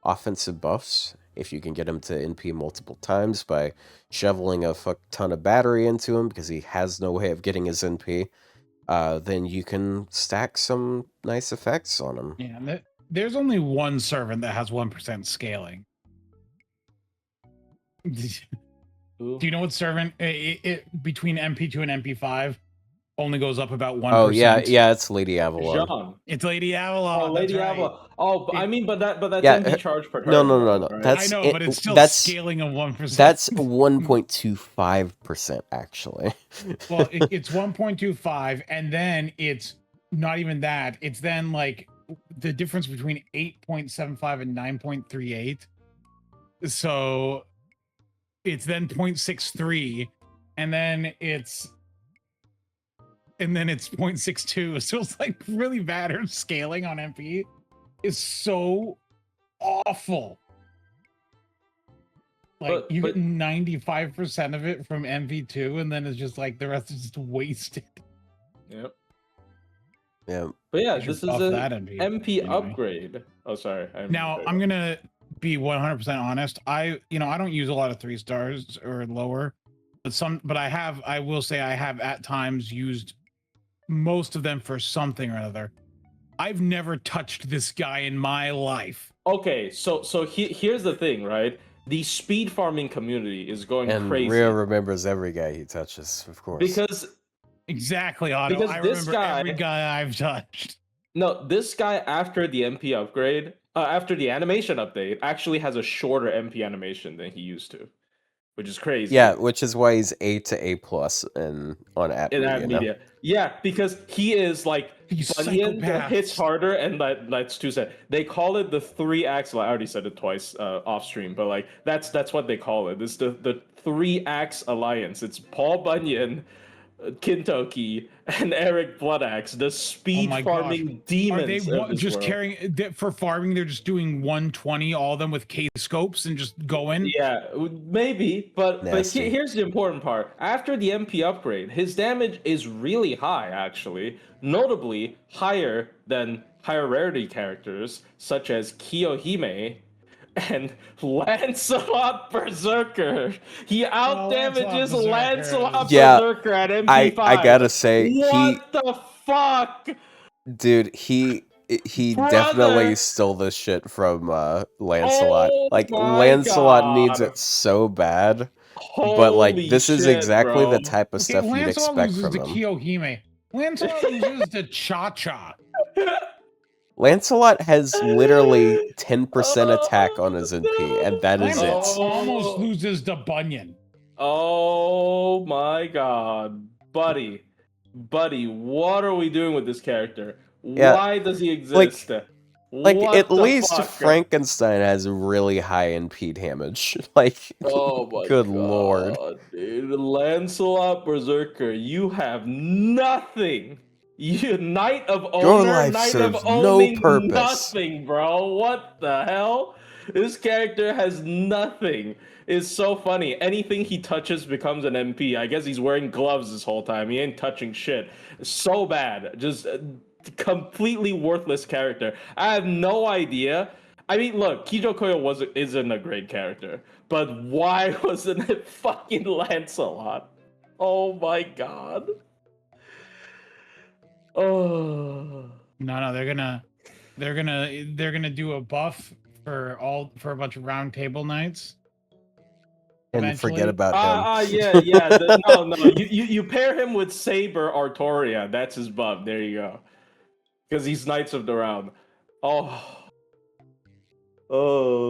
offensive buffs. If you can get him to NP multiple times by shoveling a fuck ton of battery into him because he has no way of getting his NP, then you can stack some nice effects on him. Yeah, there's only one servant that has 1% scaling. Do you know what servant between MP2 and MP5 only goes up about 1%? Oh yeah, it's Lady Avalon. Jean. It's Lady Avalon. Oh, Lady right. Avalon. Oh, I mean, but that's Yeah, MP charge per turn. no. Right? That's I know, but it's still that's scaling of 1%. That's 1.25% actually. Well, it's 1.25, and then it's not even that. It's then like the difference between 8.75 and 9.38. So it's then 0.63, and then it's 0.62. So it's like really bad. Her scaling on MP is so awful. Like you get 95% of it from MP2, and then it's just like the rest is just wasted. Yep. Yeah. But yeah, this is an MP anyway. Upgrade. Oh, sorry. Now I'm gonna be 100% honest. I don't use a lot of 3 stars or lower, but I will say I have at times used most of them for something or another. I've never touched this guy in my life. Okay, so here's the thing, right? The speed farming community is going crazy. And Ryou remembers every guy he touches, of course. Because exactly, Otto. Because I this remember guy, every guy I've touched. No, this guy after the MP upgrade, after the animation update, actually has a shorter MP animation than he used to, which is crazy. Yeah, which is why he's A to A+ on Media. Yeah, because he is like Bunyan that hits harder, and that's too sad. They call it the 3-axe. I already said it twice off stream, but like that's what they call it. It's the 3-axe alliance. It's Paul Bunyan, Kintoki, and Eric Bloodaxe, the speed farming demons. Are they just carrying for farming? They're just doing 120, all of them with K scopes and just going. Yeah, maybe, but here's the important part. After the MP upgrade, his damage is really high, actually, notably higher than higher rarity characters such as Kiyohime and Lancelot Berserker. He outdamages Lancelot Berserker at MP5. I gotta say, what the fuck? Dude, he definitely stole this shit from Lancelot. Lancelot needs it so bad. But like this is exactly the type of stuff you'd expect from him. Kiyohime. Lancelot loses to Cha-Cha. Lancelot has literally 10% attack on his NP, and that is it. Almost loses to Bunyan. Oh my god. Buddy, what are we doing with this character? Yeah, why does he exist? At least Frankenstein has really high NP damage. Like, oh my good god, lord. Dude. Lancelot Berserker, you have nothing. You Knight of Owner, your life Knight serves of owning no purpose. Nothing, bro. What the hell? This character has nothing. It's so funny. Anything he touches becomes an MP. I guess he's wearing gloves this whole time. He ain't touching shit. So bad. Just completely worthless character. I have no idea. I mean, look, Kijyo Koyo isn't a great character, but why wasn't it fucking Lancelot? Oh my god. Oh no, they're gonna do a buff for a bunch of round table nights. And eventually. Forget about him. Yeah. No. You pair him with Saber Artoria. That's his buff. There you go. Because he's Knights of the Round. Oh,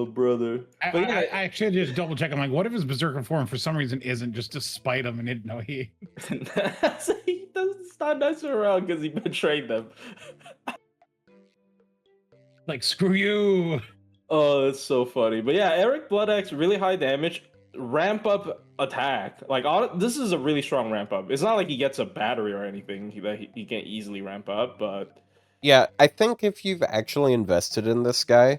brother. I actually just double check. I'm like, what if his Berserker form for some reason isn't just to spite him and didn't know he doesn't stop Knights of the Round because he betrayed them. Like, screw you. Oh, that's so funny. But yeah, Eric Bloodaxe, really high damage. Ramp up attack. Like, this is a really strong ramp up. It's not like he gets a battery or anything that he can easily ramp up, but yeah, I think if you've actually invested in this guy,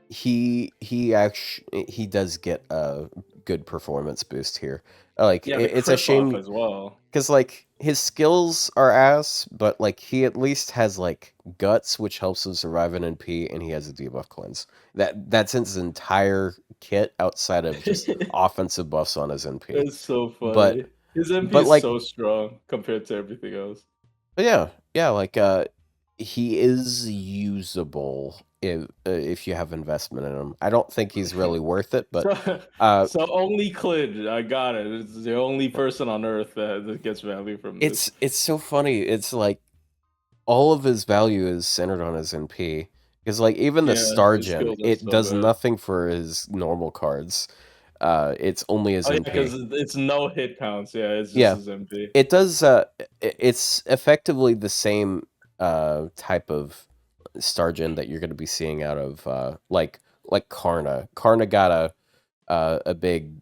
he does get a good performance boost here. Like Yeah, the it's a crit buff shame as well. because like his skills are ass, but like he at least has like guts, which helps him survive an NP, and he has a debuff cleanse. That's his entire kit outside of just offensive buffs on his NP. It's so But funny. His MP but is like so strong compared to everything else. but yeah, like he is usable if you have investment in him. I don't think he's really worth it, but So only Clid, I got it. It's the only person on Earth that gets value from this. it's so funny. It's like all of his value is centered on his NP. Because like even the Yeah, star his gen, skills are it so does bad. nothing for his normal cards. It's only his Oh yeah, NP. because it's no hit counts. Yeah, it's just Yeah, his MP. it does. It's effectively the same type of star gen that you're going to be seeing out of like Karna. Karna got a big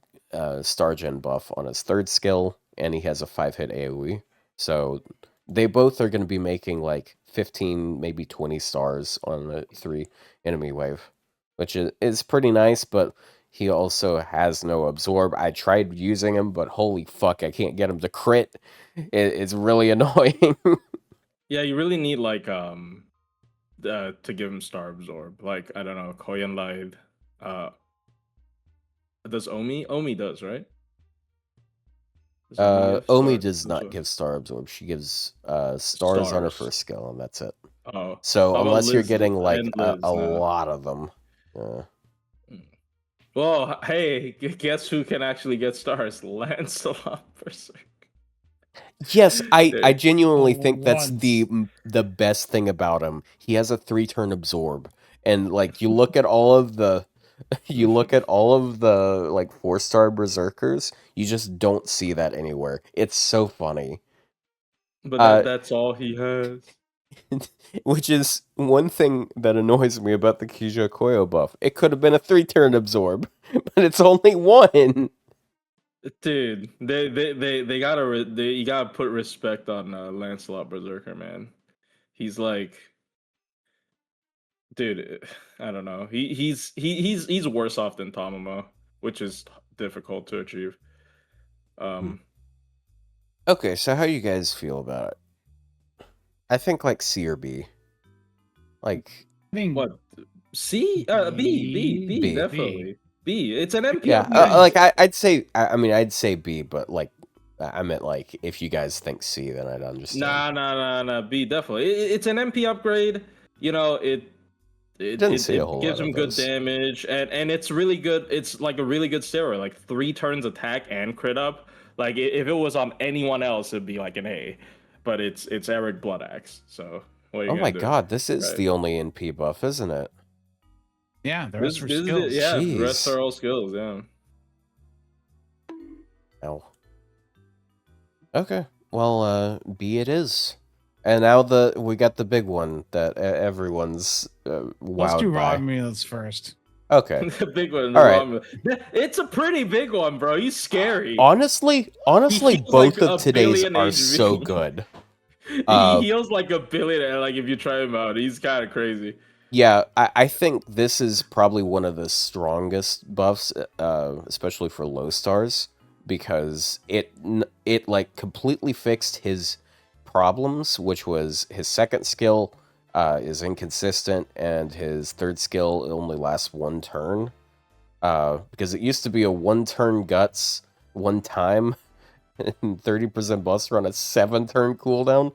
star gen buff on his third skill, and he has a 5-hit AoE. So they both are going to be making like 15, maybe 20 stars on the 3 enemy wave, which is pretty nice, but he also has no absorb. I tried using him, but holy fuck, I can't get him to crit. It's really annoying. Yeah, you really need like to give him star absorb. Like I don't know, Koyan Light. Does Omi? Omi does, right? Does Omi give Omi star does not absorb? give star absorb. She gives stars on her Stars. first skill, and that's it. Oh, So how about unless you're Liz getting like and a Liz? No. lot of them, Well, hey, guess who can actually get stars? Lancelot Berserk. yes, I Dude, genuinely think that's Once. the best thing about him. He has a 3-turn absorb, and like you look at all of the you look at all of the like 4-star berserkers, you just don't see that anywhere. It's so funny. but Uh, that's all he has. which is one thing that annoys me about the Kijyo Koyo buff. It could have been a 3-turn absorb, but it's only one. Dude, they gotta you gotta put respect on Lancelot Berserker, man. He's like, dude, I don't know. He's worse off than Tamamo, which is difficult to achieve. Um, Okay, so how you guys feel about it? I think like C or B. Like I think what? C? B, B. definitely. B. It's an MP Yeah, upgrade. like I mean, I'd say B, but like, I meant like if you guys think C, then I'd understand. Nah. B, definitely. It's an MP upgrade. You know, Didn't see a whole it gives lot him of good those. damage, and it's really good. It's like a really good steroid, like 3 turns attack and crit up. Like if it was on anyone else, it'd be like an A, but it's Eric Bloodaxe. So what are you Oh my gonna do, god, this is right? the only NP buff, isn't it? yeah, the rest were This is it. skills. Yeah, the rest Jeez. are all skills. Yeah. Oh. Okay. Well, B it is. And now we got the big one that everyone's Let's do wowed raw by. amulets first. Okay. The big one. All right. It's a pretty big one, bro. He's scary. Honestly, He heals both like of a today's billion are so HP. good. He heals like a billion. Like if you try him out, he's kind of crazy. Yeah, I think this is probably one of the strongest buffs, especially for low stars, because it like completely fixed his problems, which was his second skill is inconsistent, and his third skill only lasts 1 turn. Because it used to be a 1-turn guts, 1 time, and 30% buster on a 7-turn cooldown.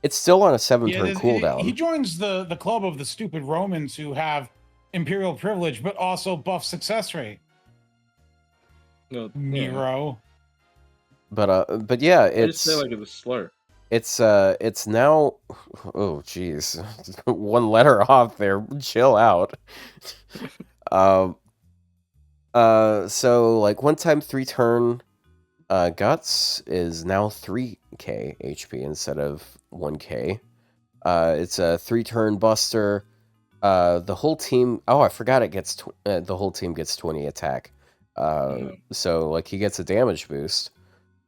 It's still on a 7-turn cooldown. He joins the club of the stupid Romans who have imperial privilege, but also buff success rate. No, Miro. But yeah, I just say like it's a slur. it's now, oh jeez, 1 letter off there. Chill out. So like 1 time 3-turn guts is now 3k HP instead of 1k. It's a 3-turn buster. The whole team. Oh, I forgot it gets the whole team gets 20 attack. So like he gets a damage boost.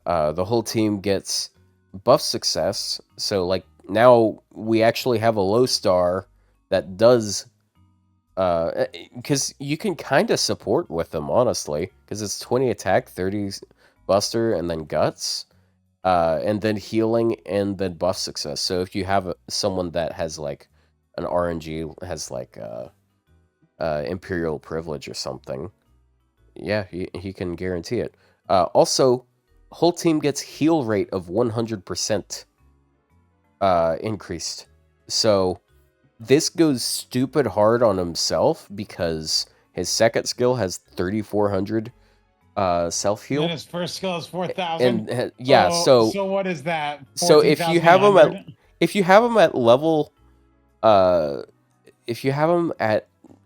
The whole team gets buff success. So like now we actually have a low star that does Because you can kind of support with them, honestly, because it's 20 attack, 30 buster, and then guts, and then healing, and then buff success. So if you have someone that has like an RNG, has like Imperial privilege or something, yeah, he can guarantee it. Also, whole team gets heal rate of 100% increased. So this goes stupid hard on himself because his second skill has 3,400 self heal. And his first skill is 4,000. And yeah, so what is that? so if you have him at level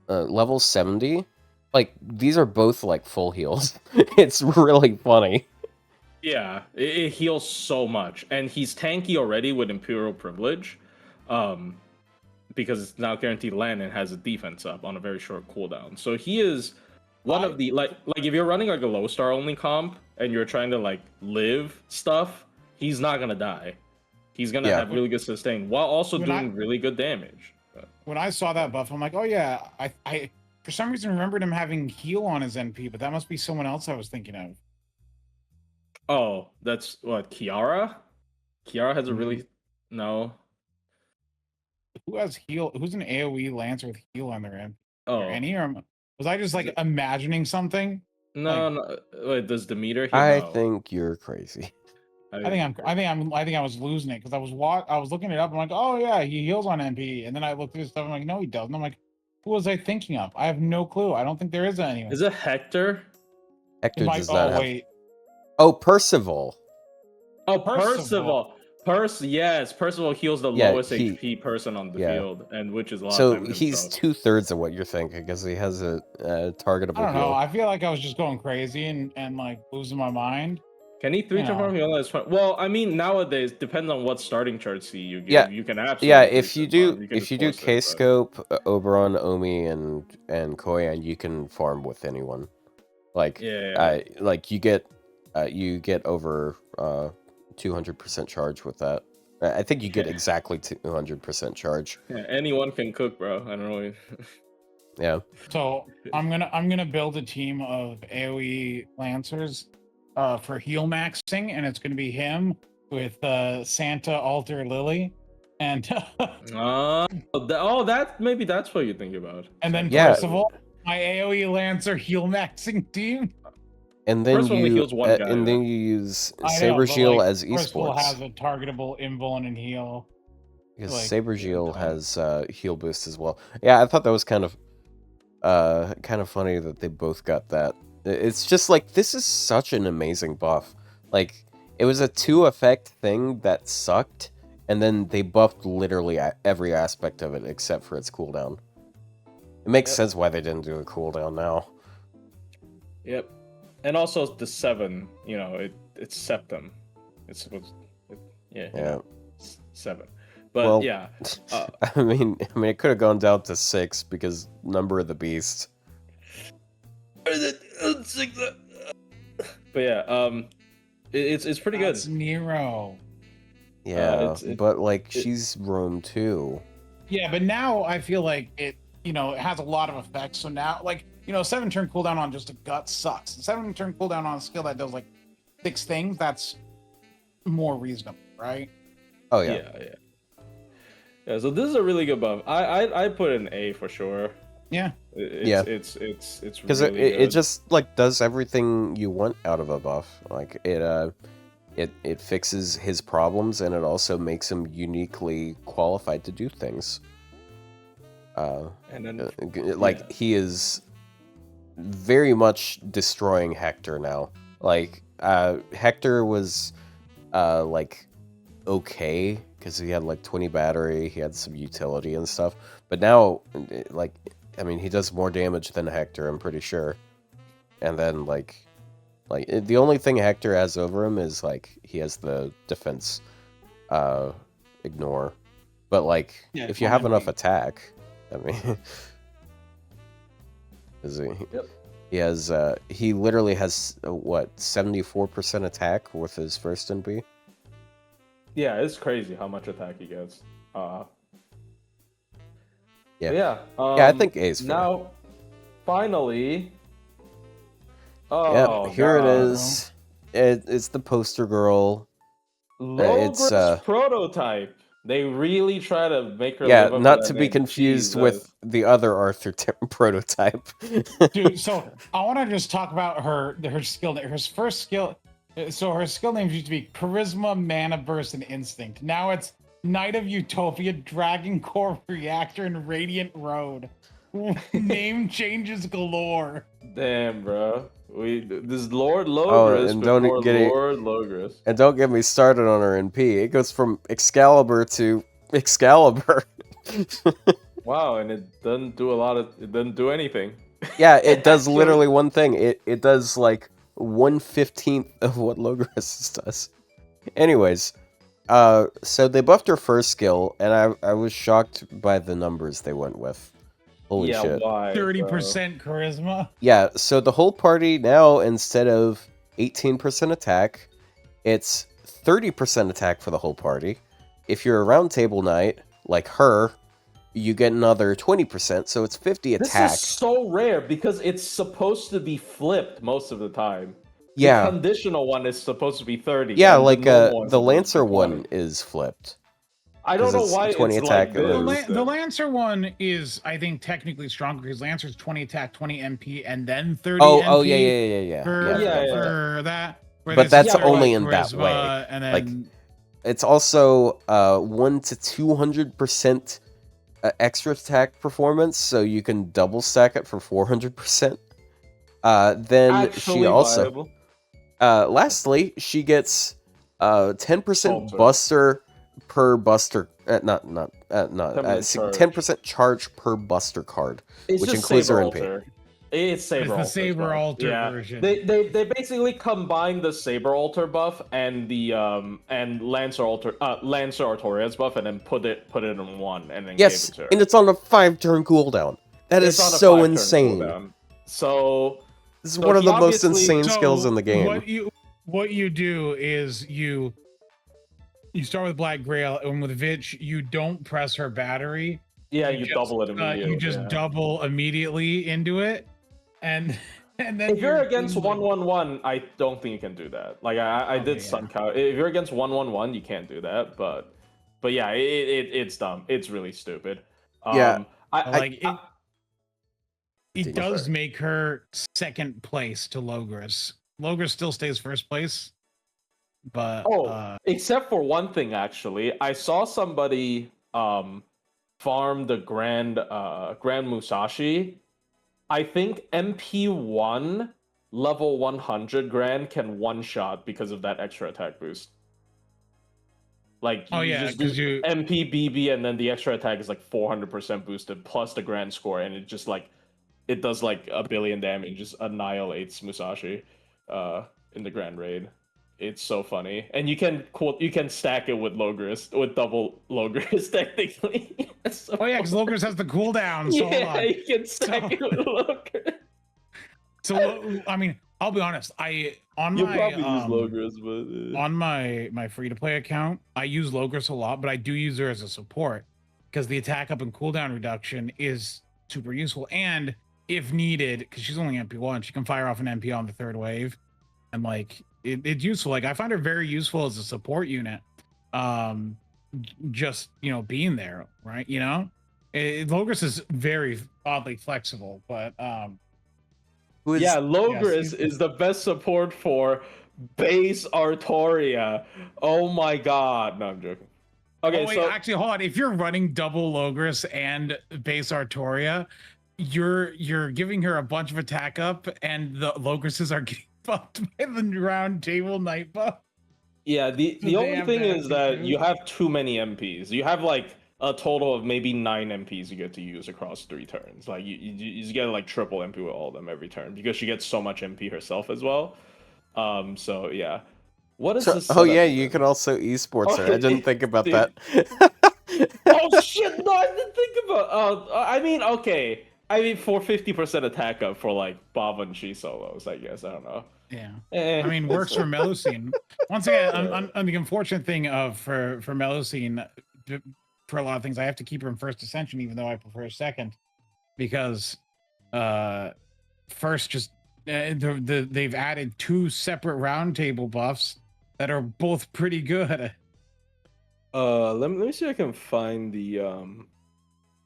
level 70, like these are both like full heals. It's really funny. Yeah, it heals so much, and he's tanky already with Imperial privilege, because it's now guaranteed land and has a defense up on a very short cooldown. So he is one of the like if you're running like a low star only comp and you're trying to like live stuff, he's not gonna die. He's gonna have really good sustain while also doing really good damage. When I saw that buff, I'm like, oh yeah, I for some reason remembered him having heal on his NP, but that must be someone else I was thinking of. Oh, that's what, Kiara? Kiara has a really no. Who has heal? Who's an AoE Lancer with heal on their NP? Oh, any or was I just like imagining something? No, no. Wait, does Demeter? I think you're crazy. I think I was losing it because I was looking it up. I'm like, oh yeah, he heals on NP, and then I looked at his stuff. I'm like, no, he doesn't. I'm like, who was I thinking of? I have no clue. I don't think there is anyone. Is it Hector? Hector does not have. Wait. Oh, Percival. Oh, Percival. Yes, Percival heals the lowest HP person on the field, and which is a lot. So he's 2/3 of what you're thinking because he has a targetable. I don't know. I feel like I was just going crazy and like losing my mind. Can he 3-to-farm heal as fun? Well, I mean, nowadays depends on what starting chart C you give. You can absolutely. If you do K-Scope, Oberon, Omi, and Koyan, you can farm with anyone. Like you get over 200% charge with that. I think you get exactly 200% charge. Yeah, anyone can cook, bro. I don't know. Yeah. So I'm gonna build a team of AoE Lancers for heal maxing, and it's gonna be him with Santa, Alter, Lily, and maybe that's what you think about. And then Percival, my AoE Lancer heal maxing team. And then you use Saber Gilles as esports. Percival has a targetable invuln and heal. Because Saber Gilles has heal boost as well. Yeah, I thought that was kind of funny that they both got that. It's just like, this is such an amazing buff. Like, it was a 2-effect thing that sucked, and then they buffed literally every aspect of it except for its cooldown. It makes sense why they didn't do a cooldown now. Yep. And also the 7, it's Septum. It's supposed, 7. But I mean, it could have gone down to 6 because number of the beast. But yeah, it's pretty good. It's Nero. Yeah, but like she's Rome too. Yeah, but now I feel like it has a lot of effects. So now, like, 7-turn cooldown on just a gut sucks. 7-turn cooldown on a skill that does like 6 things, that's more reasonable, right? Oh yeah. Yeah, so this is a really good buff. I put an A for sure. Yeah. It's because really it just like does everything you want out of a buff. Like it fixes his problems, and it also makes him uniquely qualified to do things. And then he is very much destroying Hector now. Like Hector was like okay because he had like 20 battery, he had some utility and stuff, but now he does more damage than Hector, I'm pretty sure. And then like the only thing Hector has over him is like he has the defense ignore, but like if you have enough attack, I mean he literally has 74% attack with his first NP. Yeah, it's crazy how much attack he gets. Yeah. Yeah. Yeah, I think A's fair. Now, finally. Yep, Oh, here it God. is. It's the poster girl. Logris prototype. They really try to make her Yeah, live up not to to that be name. confused Jesus. with the other Arthur prototype. Dude, so I want to just talk about her skill. Her first skill. So her skill names used to be Charisma, Mana Burst, and Instinct. Now it's Knight of Utopia, Dragon Core Reactor, and Radiant Road. Name changes galore. Damn, bro. This Lord Oh, Logris and before don't get it. Lord Logris. And don't get me started on her NP. It goes from Excalibur to Excalibur. Wow, and it doesn't do a lot of. It doesn't do anything. Yeah, it does Actually- literally one thing. It does like 1/15 of what Logris does. Anyways, so they buffed her first skill, and I was shocked by the numbers they went with. Holy yeah, shit. why? 30% charisma. Yeah, so the whole party now, instead of 18% attack, it's 30% attack for the whole party. If you're a round table knight, like her, you get another 20%, so it's 50 attack. This is so rare because it's supposed to be flipped most of the time. Yeah. The conditional one is supposed to be 30. Yeah, and like normal one's the supposed to be Lancer 20. one is flipped. I don't 'cause know it's why 20 it's attack like and then- this. The Lancer one is, I think, technically stronger because Lancer's 20 attack, 20 MP, and then 30 Oh, MP. oh yeah. For that. Where But this that's is more only like in that charisma, way. And then, Like, it's also 1 to 200% extra attack performance, so you can double stack it for 400%. Then Actually she also, viable. lastly, she gets 10% Alter. buster per buster. 10% charge per buster card, It's which just includes her Saber NP. Alter. It's Saber it's the Alter. Saber Alter yeah. version. They basically combined the Saber Alter buff and the and Lancer Artoria's buff and then put it in one and then Yes, gave it to her. and it's on a 5-turn cooldown. That is It's on a so 5-turn insane. cooldown. So This is So one of he the most obviously- insane skills in the game. What you do is you start with Black Grail, and with Vitch, you don't press her battery. yeah, You you just, double it immediately. You just yeah. double immediately into it, and then If you're against like- 1-1-1, I don't think you can do that. Like I Okay, did yeah. Sun Cow. If you're against 1-1-1, you can't do that. But yeah, it's dumb. It's really stupid. Yeah. It does make her second place to Logris. Logris still stays first place, but except for one thing actually, I saw somebody farm the Grand Musashi. I think MP1 level 100 Grand can one shot because of that extra attack boost. Like just do you MP BB and then the extra attack is like 400% boosted plus the Grand score, and it just like it does like 1 billion damage, just annihilates Musashi in the Grand Raid. It's so funny, and you can stack it with Logris, with double Logris technically. So because Logris has the cooldown. So hold on. you can stack it with Logris. So I mean, I'll be honest. You probably use Logris, but on my free to play account, I use Logris a lot, but I do use her as a support because the attack up and cooldown reduction is super useful, and if needed, because she's only MP1, she can fire off an MP on the third wave, and like it's useful. Like I find her very useful as a support unit. Just being there, right? Logris is very oddly flexible, but Logris is the best support for base Artoria. Oh my god. No, I'm joking. Okay, wait, actually, hold on. If you're running double Logris and base Artoria, you're giving her a bunch of attack up, and the Logrises are getting buffed by the round table night buff. Yeah, the only thing is that you have too many MPs. You have like a total of maybe 9 MPs you get to use across 3 turns. Like you get like triple MP with all of them every turn because she gets so much MP herself as well. So yeah. What is this? Oh yeah, you can also esports her. I didn't think about that. Oh shit! No, I didn't think about. I mean, okay. I mean, for 50% attack up for like Bava and She solos, I guess. I don't know. Yeah, I mean, works for Melusine. Once again, on the unfortunate thing for Melusine, for a lot of things. I have to keep her in first ascension, even though I prefer second, because first just they've added 2 separate round table buffs that are both pretty good. Let me see if I can find the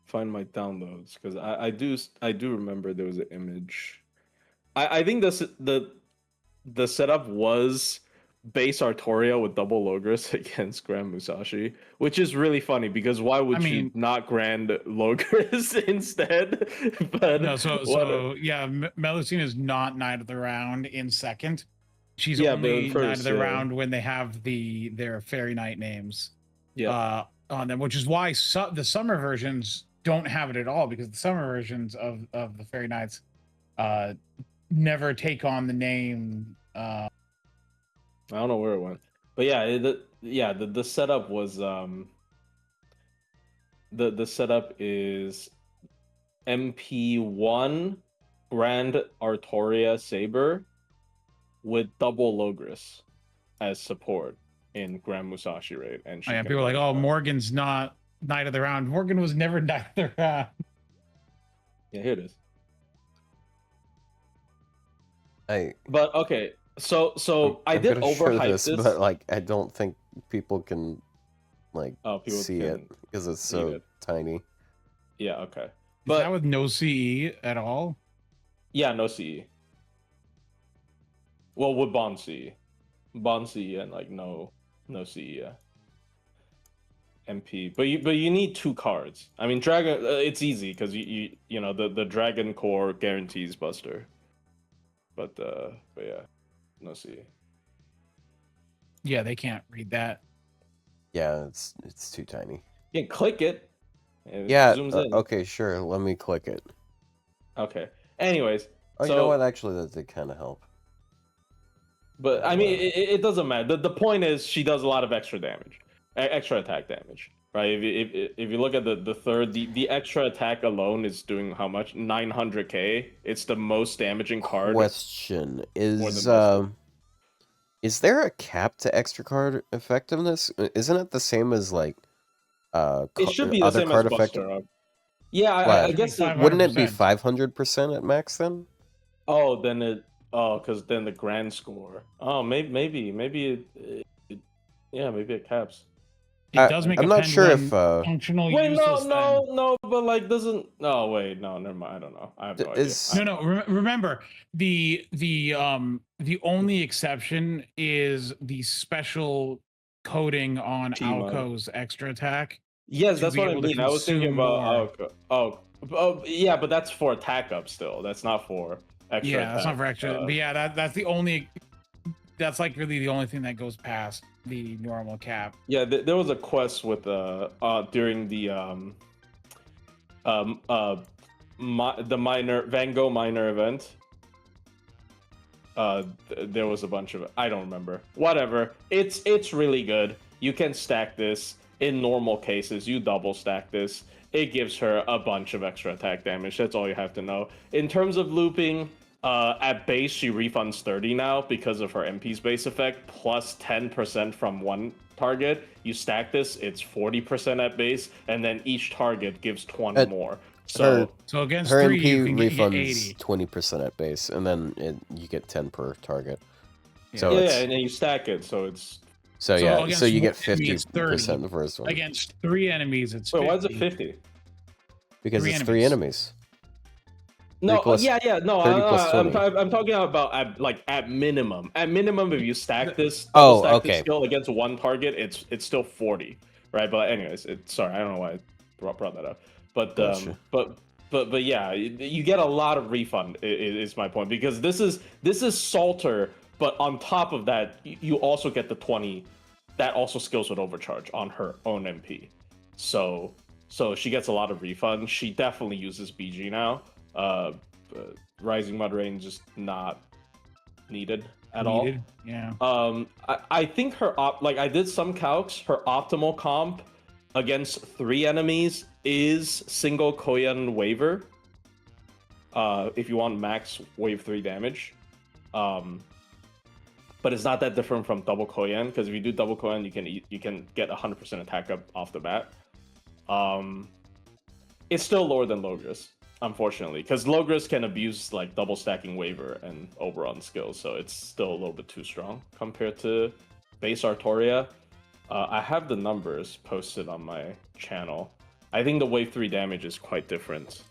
find my downloads, because I do remember there was an image. I think the setup was base Artoria with double Logris against Grand Musashi, which is really funny because why would you not Grand Logris instead? But no, so yeah, Melusine is not Knight of the Round in second. She's Yeah, only but first, Knight of the yeah. Round when they have their Fairy Knight names on them, which is why the summer versions don't have it at all, because the summer versions of the Fairy Knights never take on the name. I don't know where it went, but yeah, the setup was the setup is MP1 Grand Artoria Saber with double Logris as support in Grand Musashi raid, and People are like, oh, Morgan's not Knight of the Round. Morgan was never Knight of the Round. Yeah, here it is. But okay, so I did overhype this, but like I don't think people can people see it because it's so tiny. Yeah, okay. But is that with no CE at all? Yeah, no CE. Well, with Bond CE, and like no CE. Yeah. MP, but you need 2 cards. I mean, Dragon. It's easy because you know the Dragon Core guarantees Buster. But yeah, no CE. Yeah, they can't read that. Yeah, it's too tiny. You can click it. Yeah. Okay, sure. Let me click it. Okay. Anyways. Oh, you know what? Actually, that did kind of help. But I mean, it doesn't matter. The point is, she does a lot of extra damage, extra attack damage, right? If you look at the third, the extra attack alone is doing how much? 900k. It's the most damaging card. Question is there a cap to extra card effectiveness? Isn't it the same as like it should be the other same card as Buster. Yeah, I guess wouldn't it be 500% at max then? Oh, then because then the grand score. Oh, maybe it caps. It does make. I'm not sure if functional. Wait, no, but like doesn't. No, wait, no, never mind. I don't know. I have no idea. No. Remember, the only exception is the special coding on Alco's extra attack. Yes, that's what I mean. I was thinking about Alco. Oh, yeah, but that's for attack up still. That's not for extra. Yeah, that's not for extra. But yeah, that's the only. That's like really the only thing that goes past the normal cap. Yeah, there was a quest with during the minor Van Gogh minor event. There was a bunch of, I don't remember. Whatever. It's really good. You can stack this in normal cases. You double stack this. It gives her a bunch of extra attack damage. That's all you have to know. In terms of looping, at base she refunds 30 now because of her MP's base effect, plus 10% from one target. You stack this, it's 40% at base, and then each target gives 20 more. So against her 3, MP you can refunds 20% at base, and then you get 10 per target. Yeah. So yeah, and then you stack it, so it's so you get 50% the first one. Against 3 enemies, it's 50. Wait, why is it 50? Because it's 3 enemies. No, no. I'm talking about at minimum. At minimum, if you stack this, this skill against one target, it's still 40, right? But anyways, sorry, I don't know why I brought that up. But but yeah, you get a lot of refund. Is my point, because this is Salter, but on top of that, you also get the 20. That also skills with overcharge on her own MP. So she gets a lot of refund. She definitely uses BG now. Rising Mud Rain just not needed at all. Yeah. I think her I did some calcs. Her optimal comp against 3 enemies is single Koyan Waver. If you want max wave 3 damage. But it's not that different from double Koyan, because if you do double Koyan, you can get 100% attack up off the bat. It's still lower than Logris, unfortunately, because Logris can abuse like double stacking Waver and Oberon skills, so it's still a little bit too strong compared to base Artoria. I have the numbers posted on my channel. I think the wave 3 damage is quite different.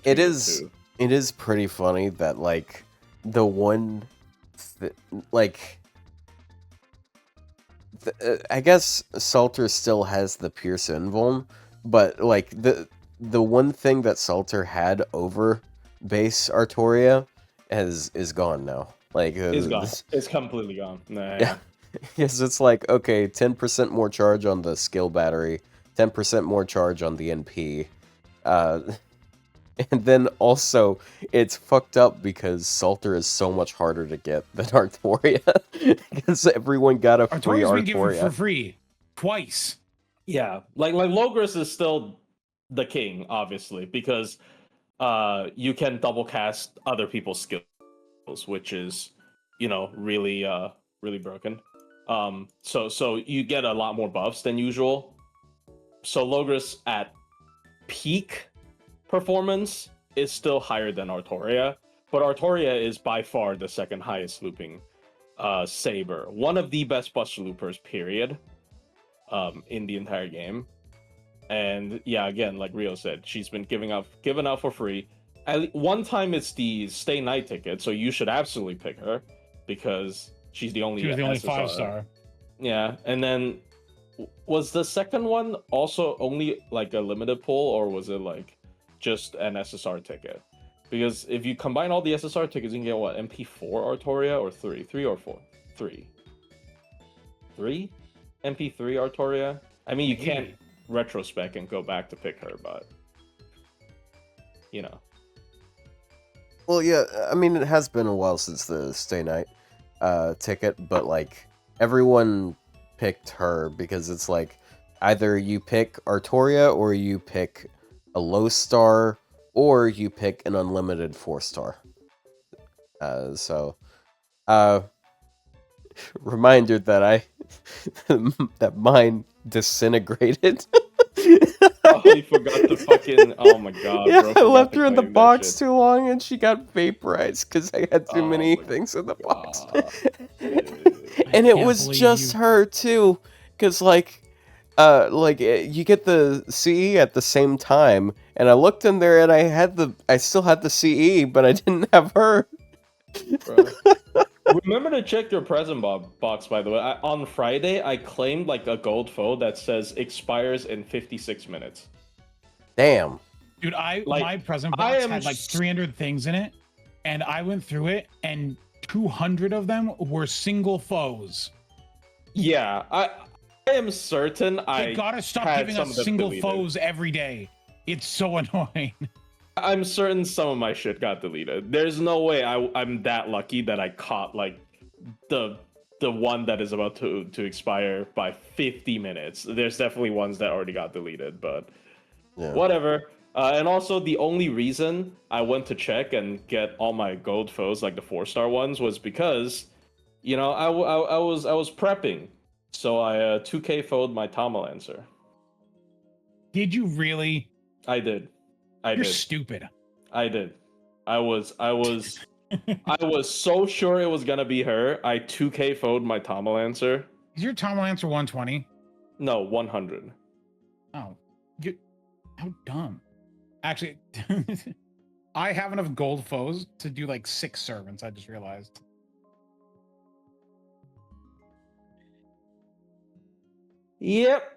It is. It is pretty funny that like the one, I guess Salter still has the Pierce Invuln, but like the one thing that Salter had over base Artoria is gone now. Like it's gone. It's completely gone. Nah. Yeah. Yes, it's like, okay, 10% more charge on the skill battery, 10% more charge on the NP. And then also, it's fucked up because Salter is so much harder to get than Artoria. Because everyone got a free Artoria's been given Artoria. for free twice. Yeah, like Logris is still the king, obviously, because you can double cast other people's skills, which is, really really broken. So you get a lot more buffs than usual. So Logris at peak performance is still higher than Artoria, but Artoria is by far the second highest looping Saber. One of the best Buster Loopers, period, in the entire game. And yeah, again, like Rio said, she's been given out for free. One time it's the Stay Night ticket, so you should absolutely pick her because she's the only. She was the only SSR. 5-star. Yeah, and then was the second one also only like a limited pull, or was it like just an SSR ticket? Because if you combine all the SSR tickets, you can get what, MP4 Artoria or 3 or 4? 3 MP3 Artoria. I mean, you can't retrospect and go back to pick her, but Well, yeah, I mean, it has been a while since the Stay Night ticket, but like everyone picked her because it's like either you pick Artoria or you pick a low star or you pick an unlimited 4-star. Reminder that that mine disintegrated. Oh, you forgot to fucking. Oh my god. Yeah, bro, I left to her in the claim that box shit. too long and she got vaporized because I had too Oh many my things in the box. dude. And it can't was believe just you- her too, because you get the CE at the same time, and I looked in there and I still had the CE, but I didn't have her. Bro. Remember to check your present box, by the way. On Friday, I claimed like a gold foe that says expires in 56 minutes. Damn. Dude, Like, my present I box am had like 300 things in it, and I went through it, and 200 of them were single foes. Yeah, I am certain They gotta stop had giving some of us them single deleted. foes every day. It's so annoying. I'm certain some of my shit got deleted. There's no way I'm that lucky that I caught like the one that is about to expire by 50 minutes. There's definitely ones that already got deleted, but Yeah. whatever. And also the only reason I went to check and get all my gold foes, like the 4-star ones, was because I was prepping, so I 2K foed my Tomalancer. Did you really? I did. You're stupid. I did. I was I was so sure it was gonna be her. I 2K foed my Tomalancer. Is your Tomalancer 120? No, 100. Oh, how dumb. Actually, I have enough gold foes to do like 6 servants. I just realized. Yep.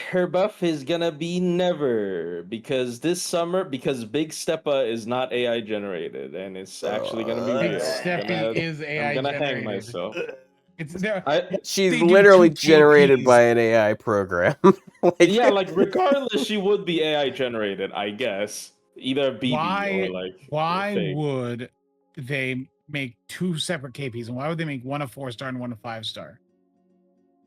Her buff is gonna be never, because this summer, because Big Steppa is not AI generated, and it's actually gonna be Big real. Steppy is AI I'm gonna hang generated. myself. It's there. She's They do literally 2 generated KPs. by an AI program. Yeah, like regardless, she would be AI generated, I guess. Either BB or like why fake. would they make 2 separate KPs, and why would they make one a 4-star and one a 5-star?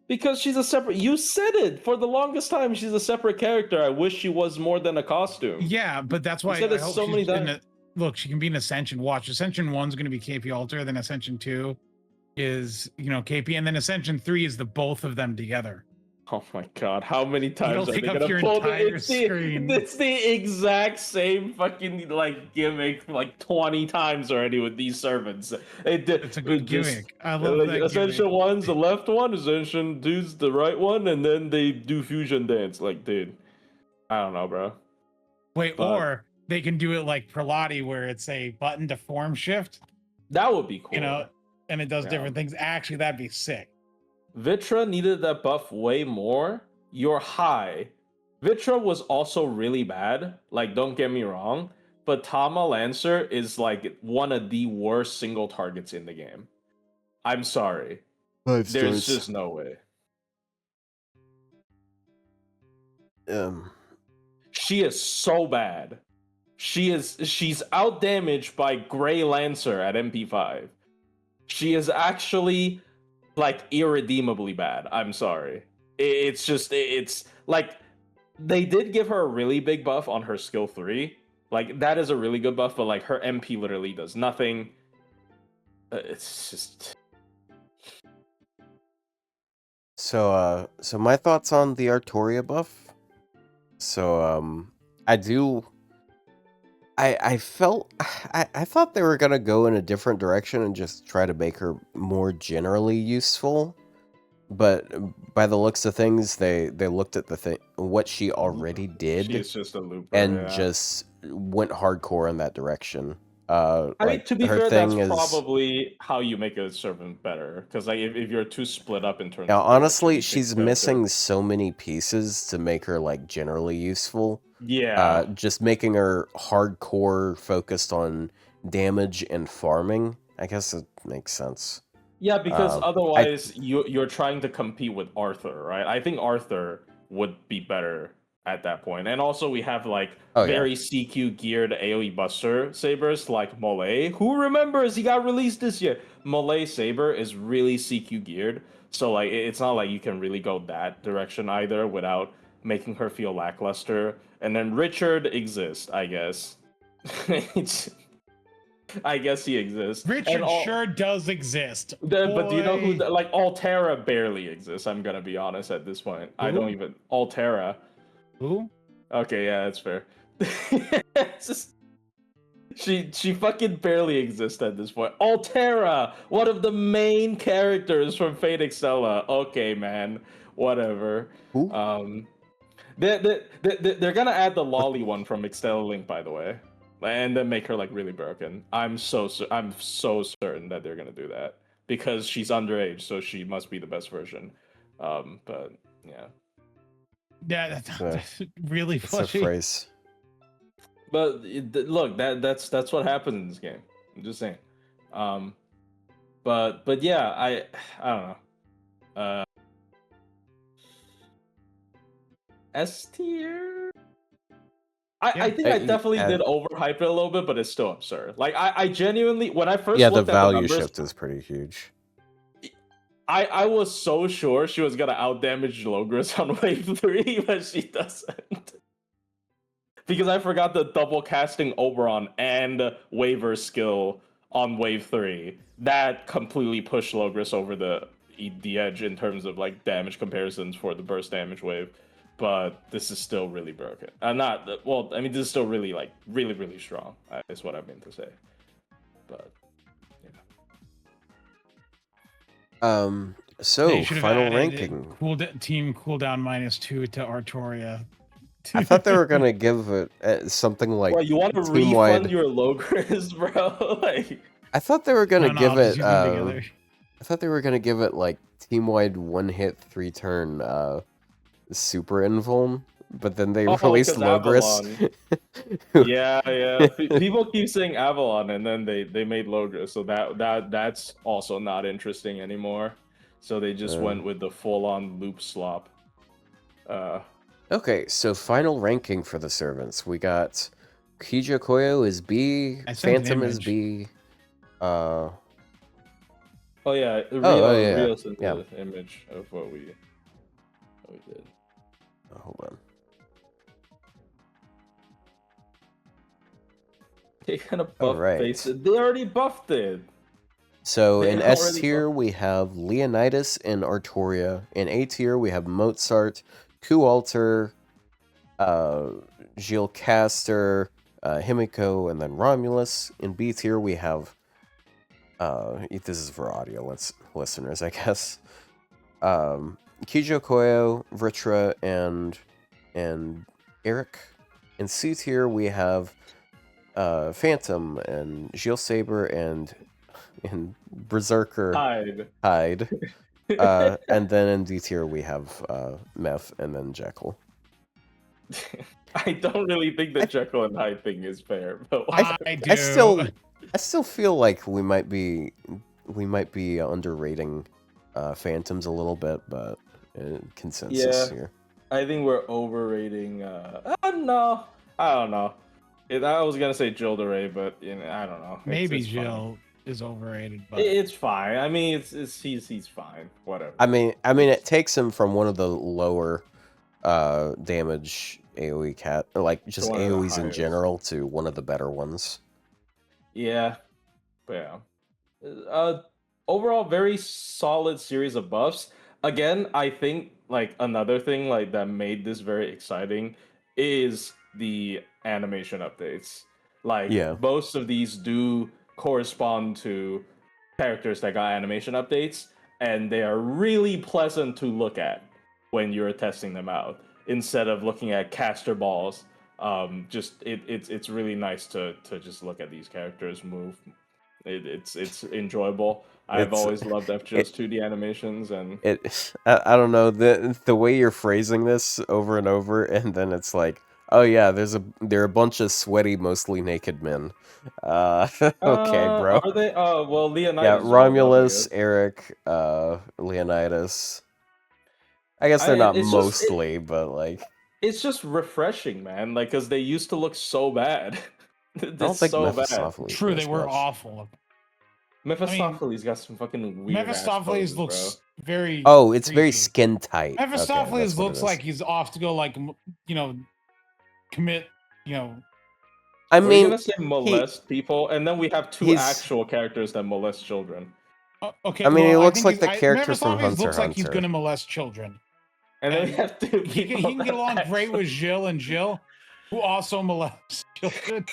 Because she's a separate. You said it for the longest time. She's a separate character. I wish she was more than a costume. Yeah, but that's why said I it hope so many she's in times. look, she can be an Ascension. Watch, Ascension 1's going to be KP Alter, then Ascension 2 is KP, and then Ascension 3 is the both of them together. Oh my god, how many times It'll are they take up gonna your pull entire it? screen. It's the exact same fucking like gimmick like 20 times already with these servants. It's a good just gimmick. I love like that Ascension gimmick. one's the left one, Ascension dude's the right one, and then they do fusion dance. Like, dude, I don't know, bro. Wait, But or they can do it like Prelati, where it's a button to form shift, that would be cool. you know, and it does Yeah. different things. Actually, that'd be sick. Vritra needed that buff way more. You're high. Vritra was also really bad. Like, don't get me wrong, but Tama Lancer is like one of the worst single targets in the game. I'm sorry. 5 There's stars. just no way. She is so bad. She's out damaged by Grey Lancer at MP5. She is actually like irredeemably bad. I'm sorry. It's like they did give her a really big buff on her skill 3. Like that is a really good buff, but like her MP literally does nothing. It's just So my thoughts on the Artoria buff. So I felt I thought they were gonna go in a different direction and just try to make her more generally useful. But by the looks of things, they looked at what she already did she's just a looper. and Yeah. just went hardcore in that direction. I mean, Like to be her fair, that's thing is probably how you make a servant better. Because like if you're too split up in terms now of honestly, direction, you pick she's the character. missing so many pieces to make her like generally useful. Yeah. Just making her hardcore focused on damage and farming. I guess it makes sense. Yeah, because I otherwise you're trying to compete with Arthur, right? I think Arthur would be better at that point. And also we have like Oh, yeah. very CQ geared AoE buster sabers like Molay. Who remembers he got released this year? Molay Saber is really CQ geared. So like it's not like you can really go that direction either without making her feel lackluster. And then Richard exists, I guess. I guess he exists. Richard sure does exist. But do you know who? Boy. Like Altera barely exists. I'm gonna be honest at this point. I don't even Altera. Who? Okay, yeah, that's fair. It's just she fucking barely exists at this point. Altera, one of the main characters from Fate Extella. Okay, man, whatever. Who? They're gonna add the lolly one from Extella Link, by the way, and then make her like really broken. I'm so certain that they're gonna do that because she's underage, so she must be the best version. But yeah. Yeah, that's really It's a funny. phrase. But look, that's what happens in this game. I'm just saying. But yeah, I don't know. S tier. I think I definitely did overhype it a little bit, but it's still absurd. Like I genuinely, when I first looked the at value the numbers, shift is pretty huge. I was so sure she was gonna outdamage Logris on wave 3, but she doesn't. Because I forgot the double casting Oberon and Waver skill on wave 3. That completely pushed Logris over the edge in terms of like damage comparisons for the burst damage wave. But this is still really broken. This is still really like really strong. Is what I meant to say. But yeah. So final ranking. Team cooldown -2 to Artoria. I thought they were gonna give it something like. Well, you want to refund your Logris, bro? Like, I thought they were gonna give it. I thought they were gonna give it like team-wide 1-hit 3-turn super invuln, but then they released Logris. yeah. People keep saying Avalon, and then they made Logris, so that's also not interesting anymore. So they just went with the full-on loop slop. Okay, so final ranking for the servants. We got Kijyo Koyo is B, Phantom is B. Oh yeah, Rio sent the image of what we did. Oh, hold on. They kind of buffed faces. They already buffed it. So They in S already tier we have Leonidas and Artoria. In A tier we have Mozart, Chulainn, Gilles Castor, Himiko, and then Romulus. In B tier we have this is for audio listeners, I guess. Kijyo Koyo, Vritra, and Eric. In C tier we have Phantom and Gilles Saber and Berserker Hyde. And then in D tier we have Meth and then Jekyll. I don't really think the Jekyll and Hyde thing is fair, but I do. I still feel like we might be underrating Phantoms a little bit, but consensus here. I think we're overrating. No, I don't know. I was gonna say Jill DeRay, but I don't know. Maybe it's Jill is overrated, but it's fine. I mean, he's fine. Whatever. I mean, it takes him from one of the lower damage AoE cat, or like just AoEs in general, to one of the better ones. Yeah, but yeah. Overall, very solid series of buffs. Again, I think like another thing like that made this very exciting is the animation updates. Like most of these do correspond to characters that got animation updates, and they are really pleasant to look at when you're testing them out instead of looking at caster balls. It's really nice to just look at these characters move. It's enjoyable. I've always loved FGO's 2D animations, and I don't know, the way you're phrasing this over and over, and then it's like, oh yeah, there are a bunch of sweaty, mostly naked men. Okay, bro. Are they? Well, Leonidas. Yeah, Romulus, Eric, Leonidas. I guess they're not mostly, but like, it's just refreshing, man. Like, cause they used to look so bad. I don't think so Mephistopheles. True, they were awful. Mephistopheles got some fucking weird. Mephistopheles looks very. Oh, it's creepy. very skin tight. Mephistopheles looks like he's off to go, like, commit. I mean, we're gonna say molest people, and then we have two actual characters that molest children. Okay. I mean, he looks like the character from Hunter looks like he's Hunter. gonna molest children. And then we have two people. He can get along great with Gilles, who also molests children.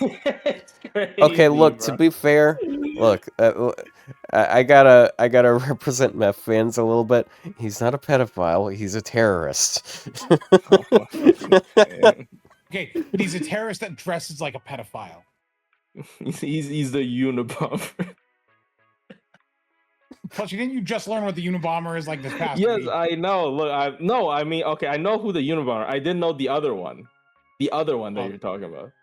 Okay, look, to be fair, look, I gotta represent Meph fans a little bit. He's not a pedophile, he's a terrorist. Okay, but he's a terrorist that dresses like a pedophile. He's the Unabomber. Plus, didn't you just learn what the Unabomber is like this past week? Yes, I know. Look, I mean, okay, I know who the Unabomber. I didn't know the other one. The other one that you're talking about.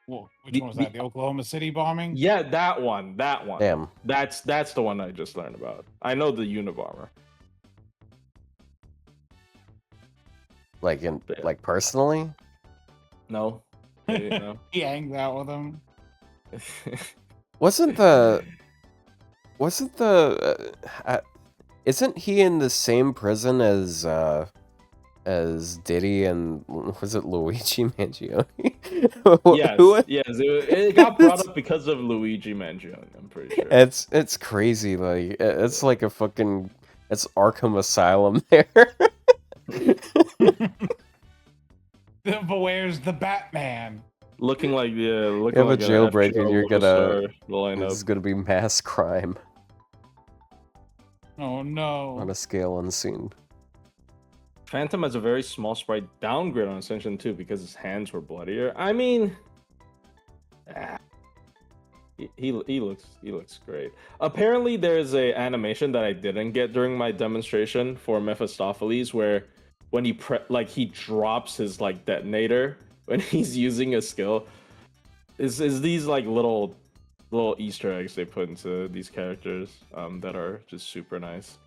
Well, which one was that? The Oklahoma City bombing? Yeah, that one. Damn. That's the one I just learned about. I know the Unabomber. Like personally? No. He hangs out with him. Isn't he in the same prison as Diddy and was it Luigi Mangione? Yes. It got brought up because of Luigi Mangione. I'm pretty sure. It's crazy. Like it's like a fucking Arkham Asylum there. But where's the Batman? Looking like you have a jailbreak and you're it's gonna be mass crime. Oh no! On a scale unseen. Phantom has a very small sprite downgrade on Ascension 2 because his hands were bloodier. I mean, he looks great. Apparently, there's a animation that I didn't get during my demonstration for Mephistopheles where when he drops his like detonator when he's using a skill. Is these like little Easter eggs they put into these characters that are just super nice.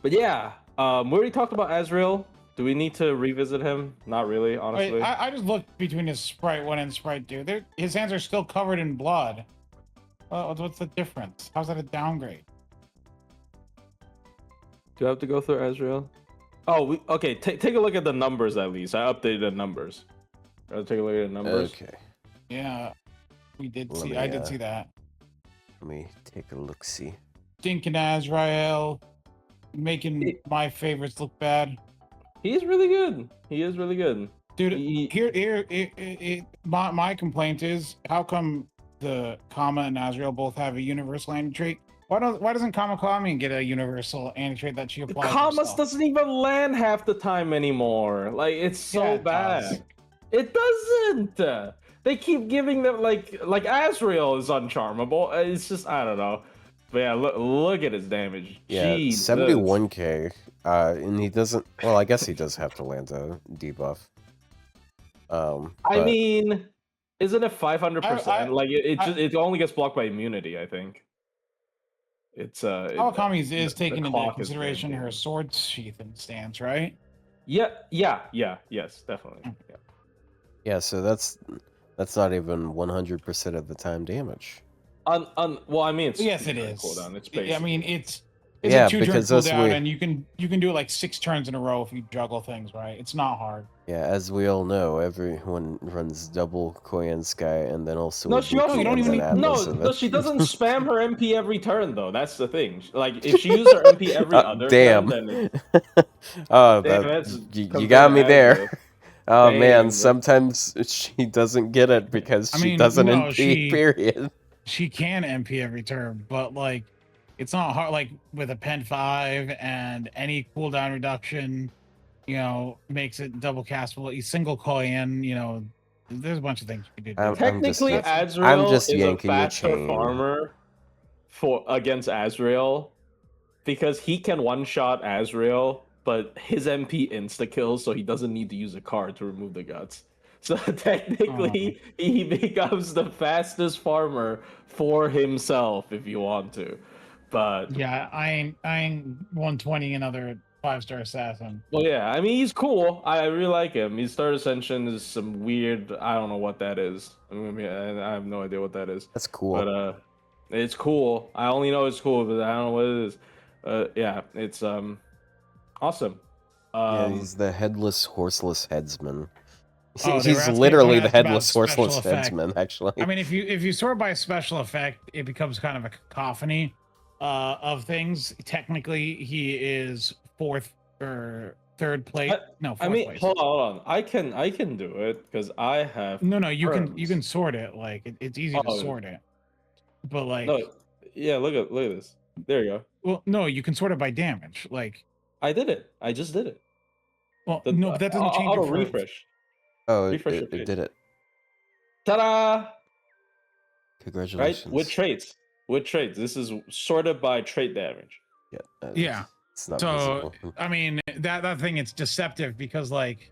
But yeah, we already talked about Azrael. Do we need to revisit him? Not really, honestly. Wait, I just looked between his Sprite 1 and Sprite 2. His hands are still covered in blood. What's the difference? How's that a downgrade? Do I have to go through Azrael? Oh, okay. Take a look at the numbers at least. I updated the numbers. Take a look at the numbers. Okay. Yeah, we did see. I did see that. Let me take a look-see. Stinking Azrael, making my favorites look bad. He's really good. He is really good. Dude, my complaint is, how come the Kama and Azrael both have a universal anti-trait? Why doesn't Kami get a universal anti-trait that she applies? Kamas doesn't even land half the time anymore. Like, it's so bad. It doesn't. They keep giving them like Azrael is uncharmable. It's just, I don't know. But yeah, look at his damage. Yeah, Jesus. 71k. And he doesn't. Well, I guess he does have to land a debuff. I mean, isn't it 500%? Like it only gets blocked by immunity, I think. It's Kami is taking into consideration her sword sheath and stance, right? Yes, definitely. Yeah, so that's not even 100% of the time damage. Well, I mean, yes, it is. Cooldown. It's basic. I mean, it's a 2-turn cooldown, and you can do like 6 turns in a row if you juggle things right. It's not hard. Yeah, as we all know, everyone runs double Koyan Sky and then also. No, she doesn't spam her MP every turn though. That's the thing. Like if she used her MP every other turn, then you got me there. Oh man, sometimes she doesn't get it because she doesn't MP. Period. She can MP every turn, but like it's not hard. Like with a Pen 5 and any cooldown reduction, makes it double castable. You single Koyan, there's a bunch of things you can do. Technically, Azrael is a faster farmer against Azrael because he can one-shot Azrael, but his MP insta-kills, so he doesn't need to use a card to remove the guts. So technically, he becomes the fastest farmer for himself if you want to. But yeah, I ain't 120 another 5-star assassin. Well, yeah, I mean he's cool. I really like him. His third ascension is some weird. I don't know what that is. I mean, I have no idea what that is. That's cool. But it's cool. I only know it's cool, but I don't know what it is. Yeah, it's awesome. Yeah, he's the headless, horseless headsman. He's literally the headless, horseless headsman. Actually, I mean, if you sort by special effect, it becomes kind of a cacophony of things. Technically, he is 4th or 3rd place. No, 4th place. Hold on. I can do it because I have. No, you can sort it. Like it's easy to sort it, but like. No, yeah, look at this. There you go. Well, no, you can sort it by damage. Like I did it. I just did it. Well, no, but that doesn't change. Auto refresh. Oh, it did it. Ta-da! Congratulations. Right? With traits. This is sorted by trait damage. Yeah. It's not so visible. I mean that thing, it's deceptive because like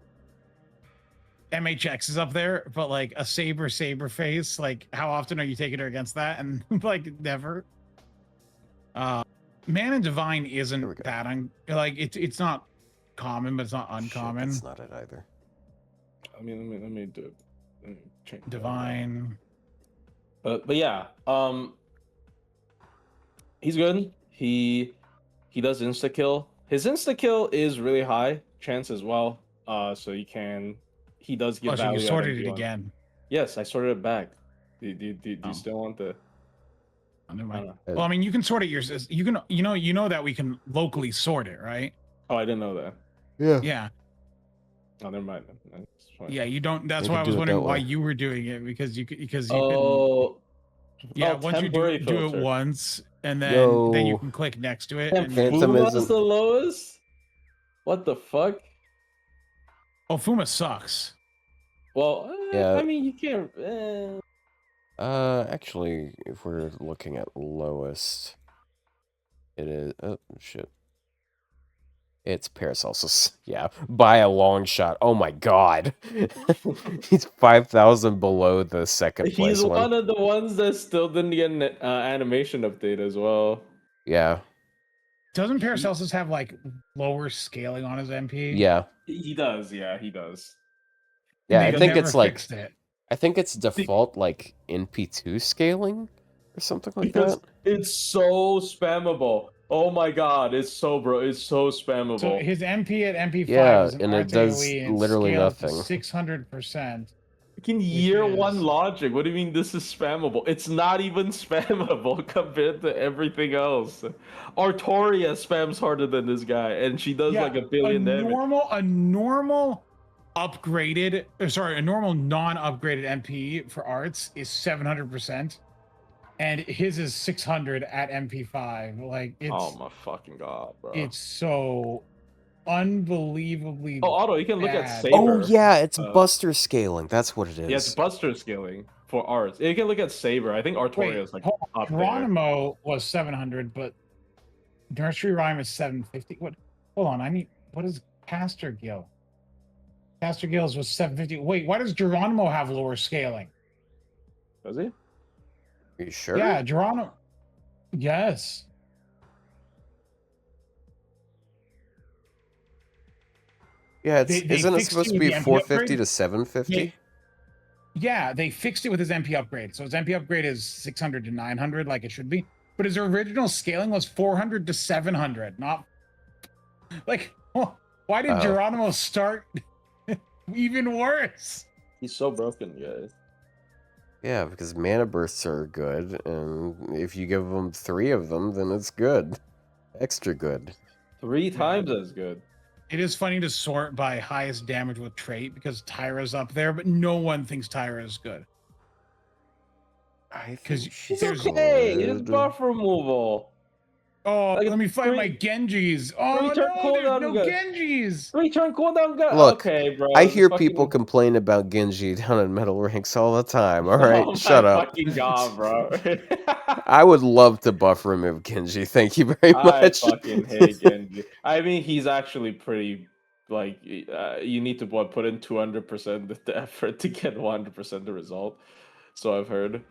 MHX is up there, but like a saber face, like how often are you taking her against that? And like never. Man and Divine isn't that it's not common, but it's not uncommon. It's not it either. I mean, let me do it. Let me change Divine. But yeah, he's good. He does insta kill. His insta kill is really high chance as well. So he does give value. You sorted it again. Yes, I sorted it back. Do you still want the? Never mind. Well, I mean, you can sort it yourself. You can, you know that we can locally sort it, right? Oh, I didn't know that. Yeah. Yeah. Oh, never mind. Yeah, you don't. That's why I was wondering why you were doing it because you Oh. Yeah, once you do it once, and then you can click next to it. And Fuma's the lowest? What the fuck? Oh, Fuma sucks. Well, yeah. I mean, you can't. Actually, if we're looking at lowest, it is. Oh shit. It's Paracelsus. Yeah, by a long shot. Oh my god. He's 5,000 below the second place. He's one of the ones that still didn't get an animation update as well. Yeah. Doesn't Paracelsus have like lower scaling on his MP? Yeah. He does. Yeah, he does. Yeah, I think it's like. I think it's default like NP2 scaling or something like that. It's so spammable. Oh my god, it's so spammable. So his MP at MP5 yeah, is an and it does literally nothing. 600%. Fucking year one is- logic. What do you mean this is spammable? It's not even spammable compared to everything else. Artoria spams harder than this guy, and she does like a billion damage. a normal upgraded, a normal non-upgraded MP for arts is 700%, and his is 600 at MP5. Like Oh my fucking god, bro. it's so unbelievably. Oh, Otto, you can look at bad. Saber. Oh yeah, it's Buster scaling. That's what it is. Yeah, it's Buster scaling for arts. You can look at Saber. I think Artoria is like hold on. up there. Geronimo was 700, but Nursery Rhyme is 750. What? Hold on, what is Caster Gill? Caster Gills was 750. Wait, why does Geronimo have lower scaling? Does he? Are you sure? Yeah, Geronimo. Yes. Yeah, They isn't it fixed supposed it to with be the MP 450 upgrade? to 750? Yeah, they fixed it with his MP upgrade. So his MP upgrade is 600 to 900, like it should be. But his original scaling was 400 to 700. Not like, why did Geronimo start even worse? He's so broken, guys. Yeah, because mana bursts are good, and if you give them 3 of them, then it's good. Extra good. 3 times as good. It is funny to sort by highest damage with trait because Tyra's up there, but no one thinks Tyra is good. Because She's okay. It's buff removal. Oh, Like, let me find my three- Genjis. Oh, turn no, cooldown there's no gun. Genjis. 3 turn cooldown gun. Look, Okay, bro. I hear fucking- people complain about Genji down in metal ranks all the time. All right, Oh shut my up. fucking god, bro. I would love to buff remove Genji. Thank you very I much. fucking hate Genji. I mean, he's actually pretty. Like, you need to put in 200% the effort to get 100% the result. So I've heard.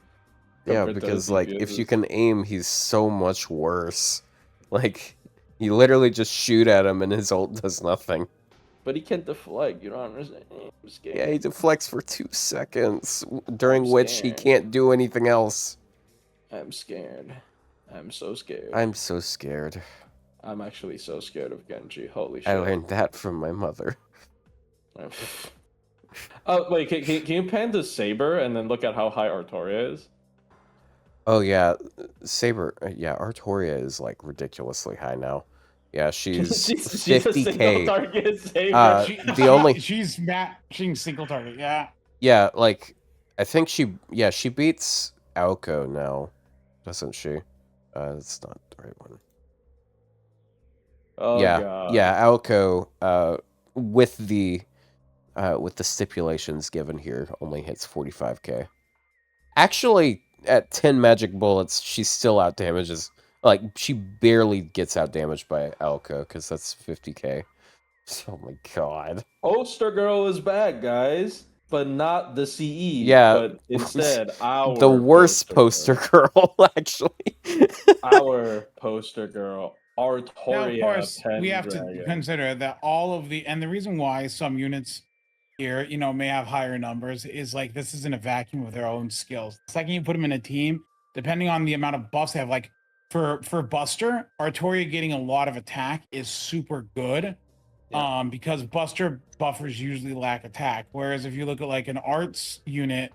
Yeah, compared to because other like if you DPSs. can aim, he's so much worse. Like you literally just shoot at him and his ult does nothing. But he can't deflect. You don't understand. I'm scared. Yeah, he deflects for 2 seconds, during I'm which he scared. can't do anything else. I'm scared. I'm so scared. I'm so scared. I'm actually so scared of Genji. Holy shit. I learned that from my mother. Wait, can you pan to Saber and then look at how high Artoria is? Oh yeah, Saber. Yeah, Artoria is like ridiculously high now. Yeah, she's she's a single 50k. target Saber. The only She's matching single target. Yeah. Yeah, like I think she beats Aoko now, doesn't she? It's not the right one. Oh yeah, god. yeah, Aoko with the stipulations given here only hits 45k. Actually, at 10 magic bullets, she still out damages. Like she barely gets out damaged by Aoko because that's 50k. Oh my god. Poster Girl is back, guys, but not the CE. Yeah, but instead our the worst poster girl, actually. Our poster girl, Artoria. Now, of course, we have to Pendragon. consider that the reason why some units here, may have higher numbers is like this isn't a vacuum of their own skills. The second you put them in a team, depending on the amount of buffs they have, like for Buster, Artoria getting a lot of attack is super good. Yeah. Because Buster buffers usually lack attack. Whereas if you look at like an arts unit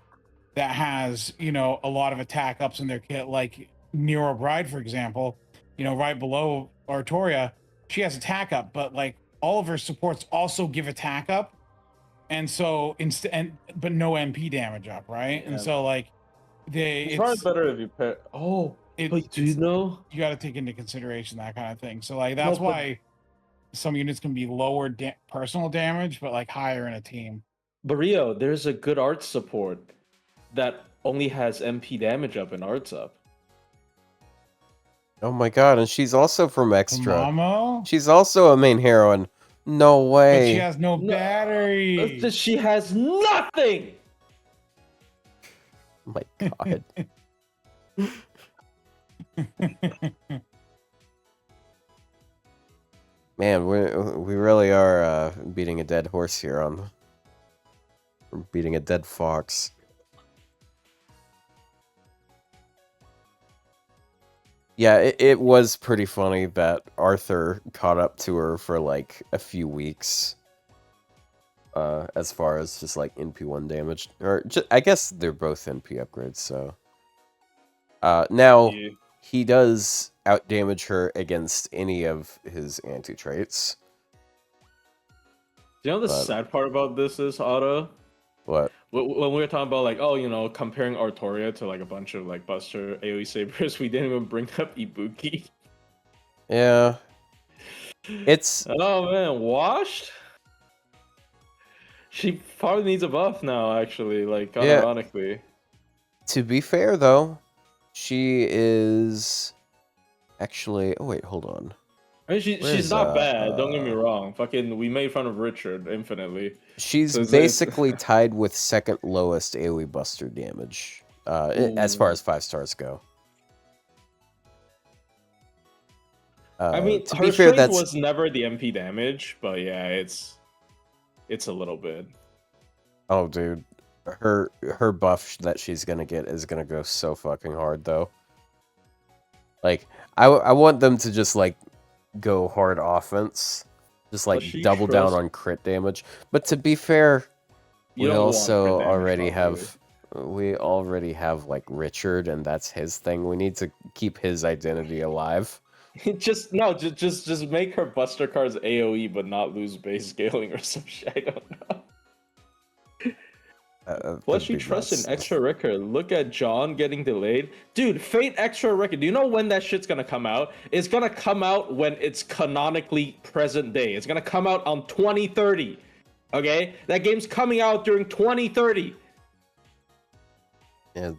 that has, a lot of attack ups in their kit, like Nero Bride, for example, right below Artoria, she has attack up, but like all of her supports also give attack up. And so but no MP damage up, right? Yeah. And so like It's probably better if you pair. Oh, but do you know? You got to take into consideration that kind of thing. So like that's why some units can be lower personal damage, but like higher in a team. But Rio, there's a good art support that only has MP damage up and arts up. Oh my god, and she's also from Extra. Mamo? She's also a main heroine. No way. But she has no battery. She has nothing. Oh my god. Man, we really are beating a dead horse here we're beating a dead fox. Yeah, it was pretty funny that Arthur caught up to her for like a few weeks. as far as just like NP1 damage, or I guess they're both NP upgrades. So now Yeah. he does outdamage her against any of his anti-traits. You know the But- sad part about this is, Otto? What? When we were talking about like, oh, you know, comparing Artoria to like a bunch of like Buster AoE Sabers, we didn't even bring up Ibuki. Yeah. It's Oh man, washed? She probably needs a buff now, actually, like Yeah. unironically. To be fair though, she is actually. Oh wait, hold on. I mean, she's Where's, not bad. Don't get me wrong. Fucking, we made fun of Richard infinitely. She's So it's- basically tied with second lowest AoE Buster damage, as far Ooh. as 5 stars go. I mean, to her be fair, strength that's was never the MP damage, but yeah, it's a little bit. oh, dude, her buff that she's gonna get is gonna go so fucking hard though. Like, I want them to just like go hard offense, just like she double down trust- on crit damage. But to be fair, You we don't want also crit damage, already probably. have like Richard, and that's his thing. We need to keep his identity alive. just make her Buster cards AoE, but not lose base scaling or some shit. I don't know. Plus, she trusts in extra record. Look at John getting delayed. Dude, Fate extra record. Do you know when that shit's gonna come out? It's gonna come out when it's canonically present day. It's gonna come out on 2030. Okay? That game's coming out during 2030. Yeah,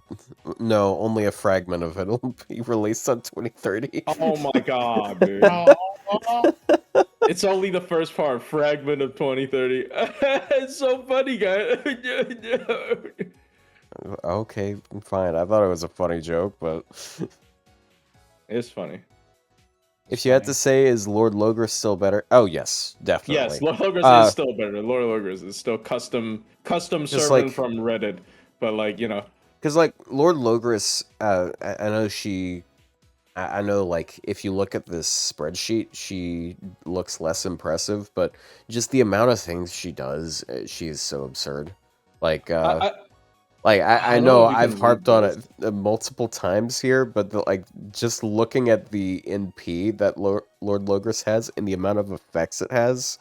no, only a fragment of it will be released on 2030. Oh my god, dude. Oh, It's only the first part, fragment of 2030. It's so funny, guys. Okay, fine. I thought it was a funny joke, but It's funny. if you had to say, is Lord Logris still better? Oh yes, definitely. Yes, Lord Logris is still better. Lord Logris is still custom servant like- from Reddit. But like, you know, Because like Lord Logris, I know she, I know like if you look at this spreadsheet, she looks less impressive, but just the amount of things she does, she is so absurd. Like, I don't know know if you I've can harped read on this. it multiple times here, but like just looking at the NP that Lord Logris has and the amount of effects it has,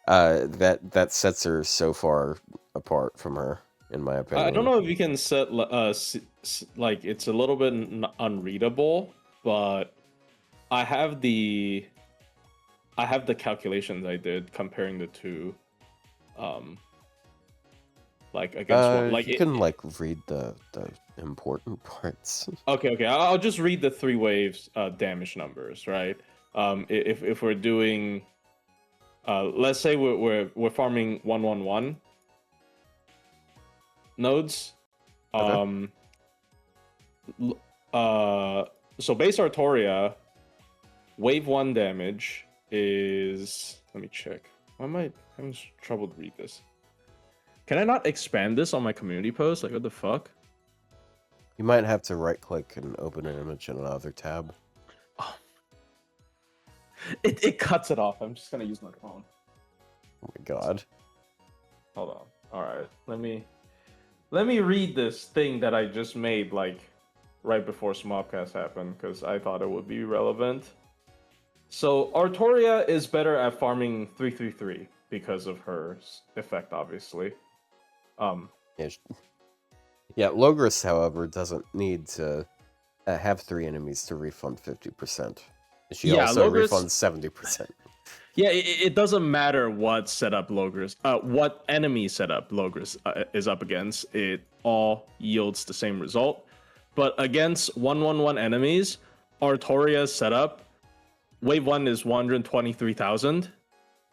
that sets her so far apart from her, in my opinion. I don't know if you can set like it's a little bit unreadable, but I have the calculations I did comparing the two, like against one. Like you can like read the important parts. Okay. I'll just read the 3 waves damage numbers, right? If we're doing, let's say we're farming 111 nodes. Okay. So base Artoria, wave 1 damage is. Let me check. Why am I having trouble to read this? Can I not expand this on my community post? Like, what the fuck? You might have to right click and open an image in another tab. It cuts it off. I'm just gonna use my phone. Oh my god. Hold on. All right. Let me read this thing that I just made like right before smobcast happened because I thought it would be relevant. So Artoria is better at farming 333 because of her effect, obviously. Yeah, Logris, however, doesn't need to have 3 enemies to refund 50%. She Yeah, also Logris- refunds 70%. Yeah, it doesn't matter what setup Logris, what enemy setup Logris is up against. It all yields the same result. But against 111 enemies, Artoria's setup, wave 1 is 123,000,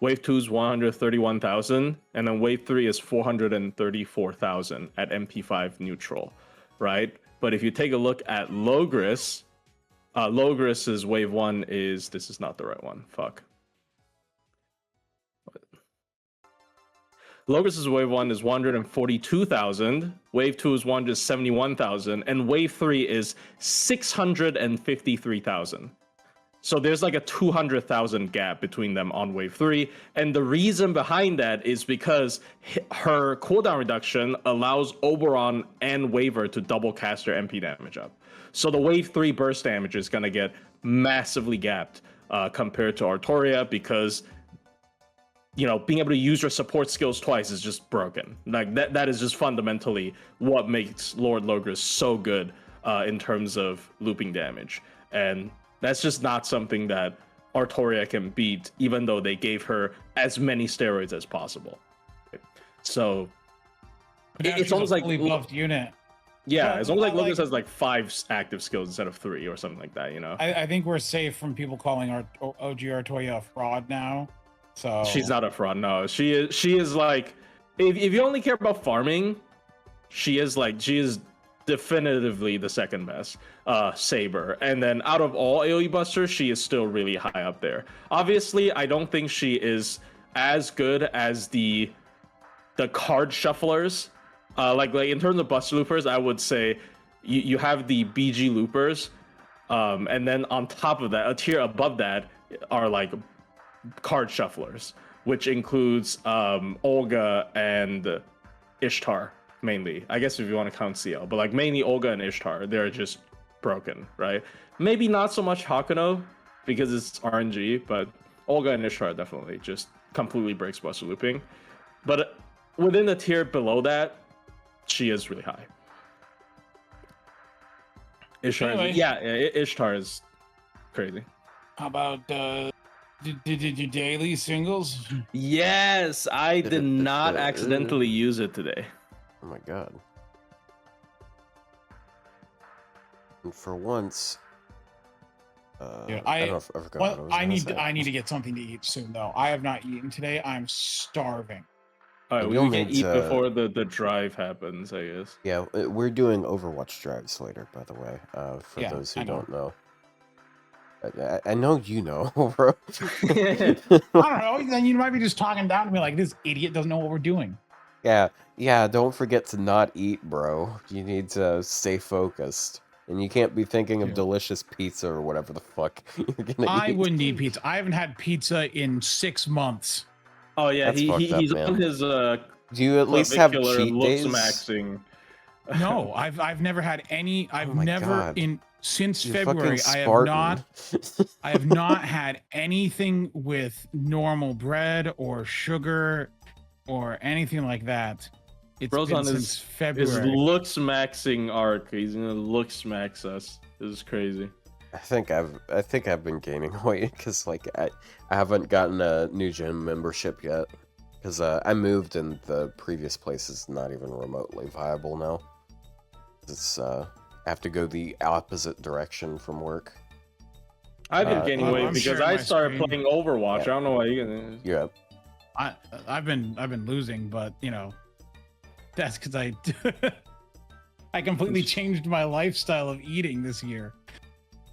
wave 2 is 131,000, and then wave 3 is 434,000 at MP5 neutral, right? But if you take a look at Logris, Logris's wave 1 is, this is not the right one, fuck. Logris's wave 1 is 142,000, wave 2 is 171,000, and wave 3 is 653,000. So there's like a 200,000 gap between them on wave 3. And the reason behind that is because her cooldown reduction allows Oberon and Waver to double cast their MP damage up. So the wave 3 burst damage is going to get massively gapped compared to Artoria, because being able to use your support skills twice is just broken. Like that is just fundamentally what makes Lord Logris so good in terms of looping damage. And that's just not something that Artoria can beat, even though they gave her as many steroids as possible. So it's almost like fully buffed unit. Yeah, But it's almost like not Logris has like 5 active skills instead of 3 or something like that. I think we're safe from people calling our OG Artoria a fraud now. So She's not a fraud. No, she is like, if you only care about farming, she is definitively the second best Saber. And then out of all AoE busters, she is still really high up there. Obviously, I don't think she is as good as the card shufflers. Like in terms of buster loopers, I would say you have the BG loopers, and then on top of that, a tier above that are like card shufflers, which includes Olga and Ishtar mainly. I guess if you want to count CL, but like mainly Olga and Ishtar, they're just broken, right? Maybe not so much Hakuno because it's RNG, but Olga and Ishtar definitely just completely breaks buster looping. But within the tier below that, she is really high. Ishtar, Anyway. Ishtar is crazy. How about did you daily singles? Yes, I did not accidentally use it today. Oh my god. And for once, Yeah, I don't know if I forgot what I was gonna say. I need to get something to eat soon though. I have not eaten today. I'm starving. All right, we You'll can need eat to- before the drive happens, I guess. Yeah, we're doing Overwatch drives later, by the way, for Yeah, those who I know. don't know. I know you know, bro. I don't know. Then you might be just talking down to me like this idiot doesn't know what we're doing. Yeah, don't forget to not eat, bro. You need to stay focused. And you can't be thinking of Yeah. delicious pizza or whatever the fuck you're gonna I eat. wouldn't eat pizza. I haven't had pizza in 6 months. Oh yeah, That's fucked up, he's man. on his Do you at least have clavicular cheat looks days? maxing. No, I've never had any. I've Oh my never God. since You February. fucking I have not had anything with normal bread or sugar or anything like that. It's Bro's been on since his February. looks maxing arc. He's gonna looks max us. This is crazy. I think I've been gaining weight because like I haven't gotten a new gym membership yet because I moved and the previous place is not even remotely viable now. It's I have to go the opposite direction from work. I've been gaining I'm weight because sharing I my started screen. playing Overwatch. Yeah. I don't know why you gonna. Yeah, I've been losing, but that's because I completely changed my lifestyle of eating this year.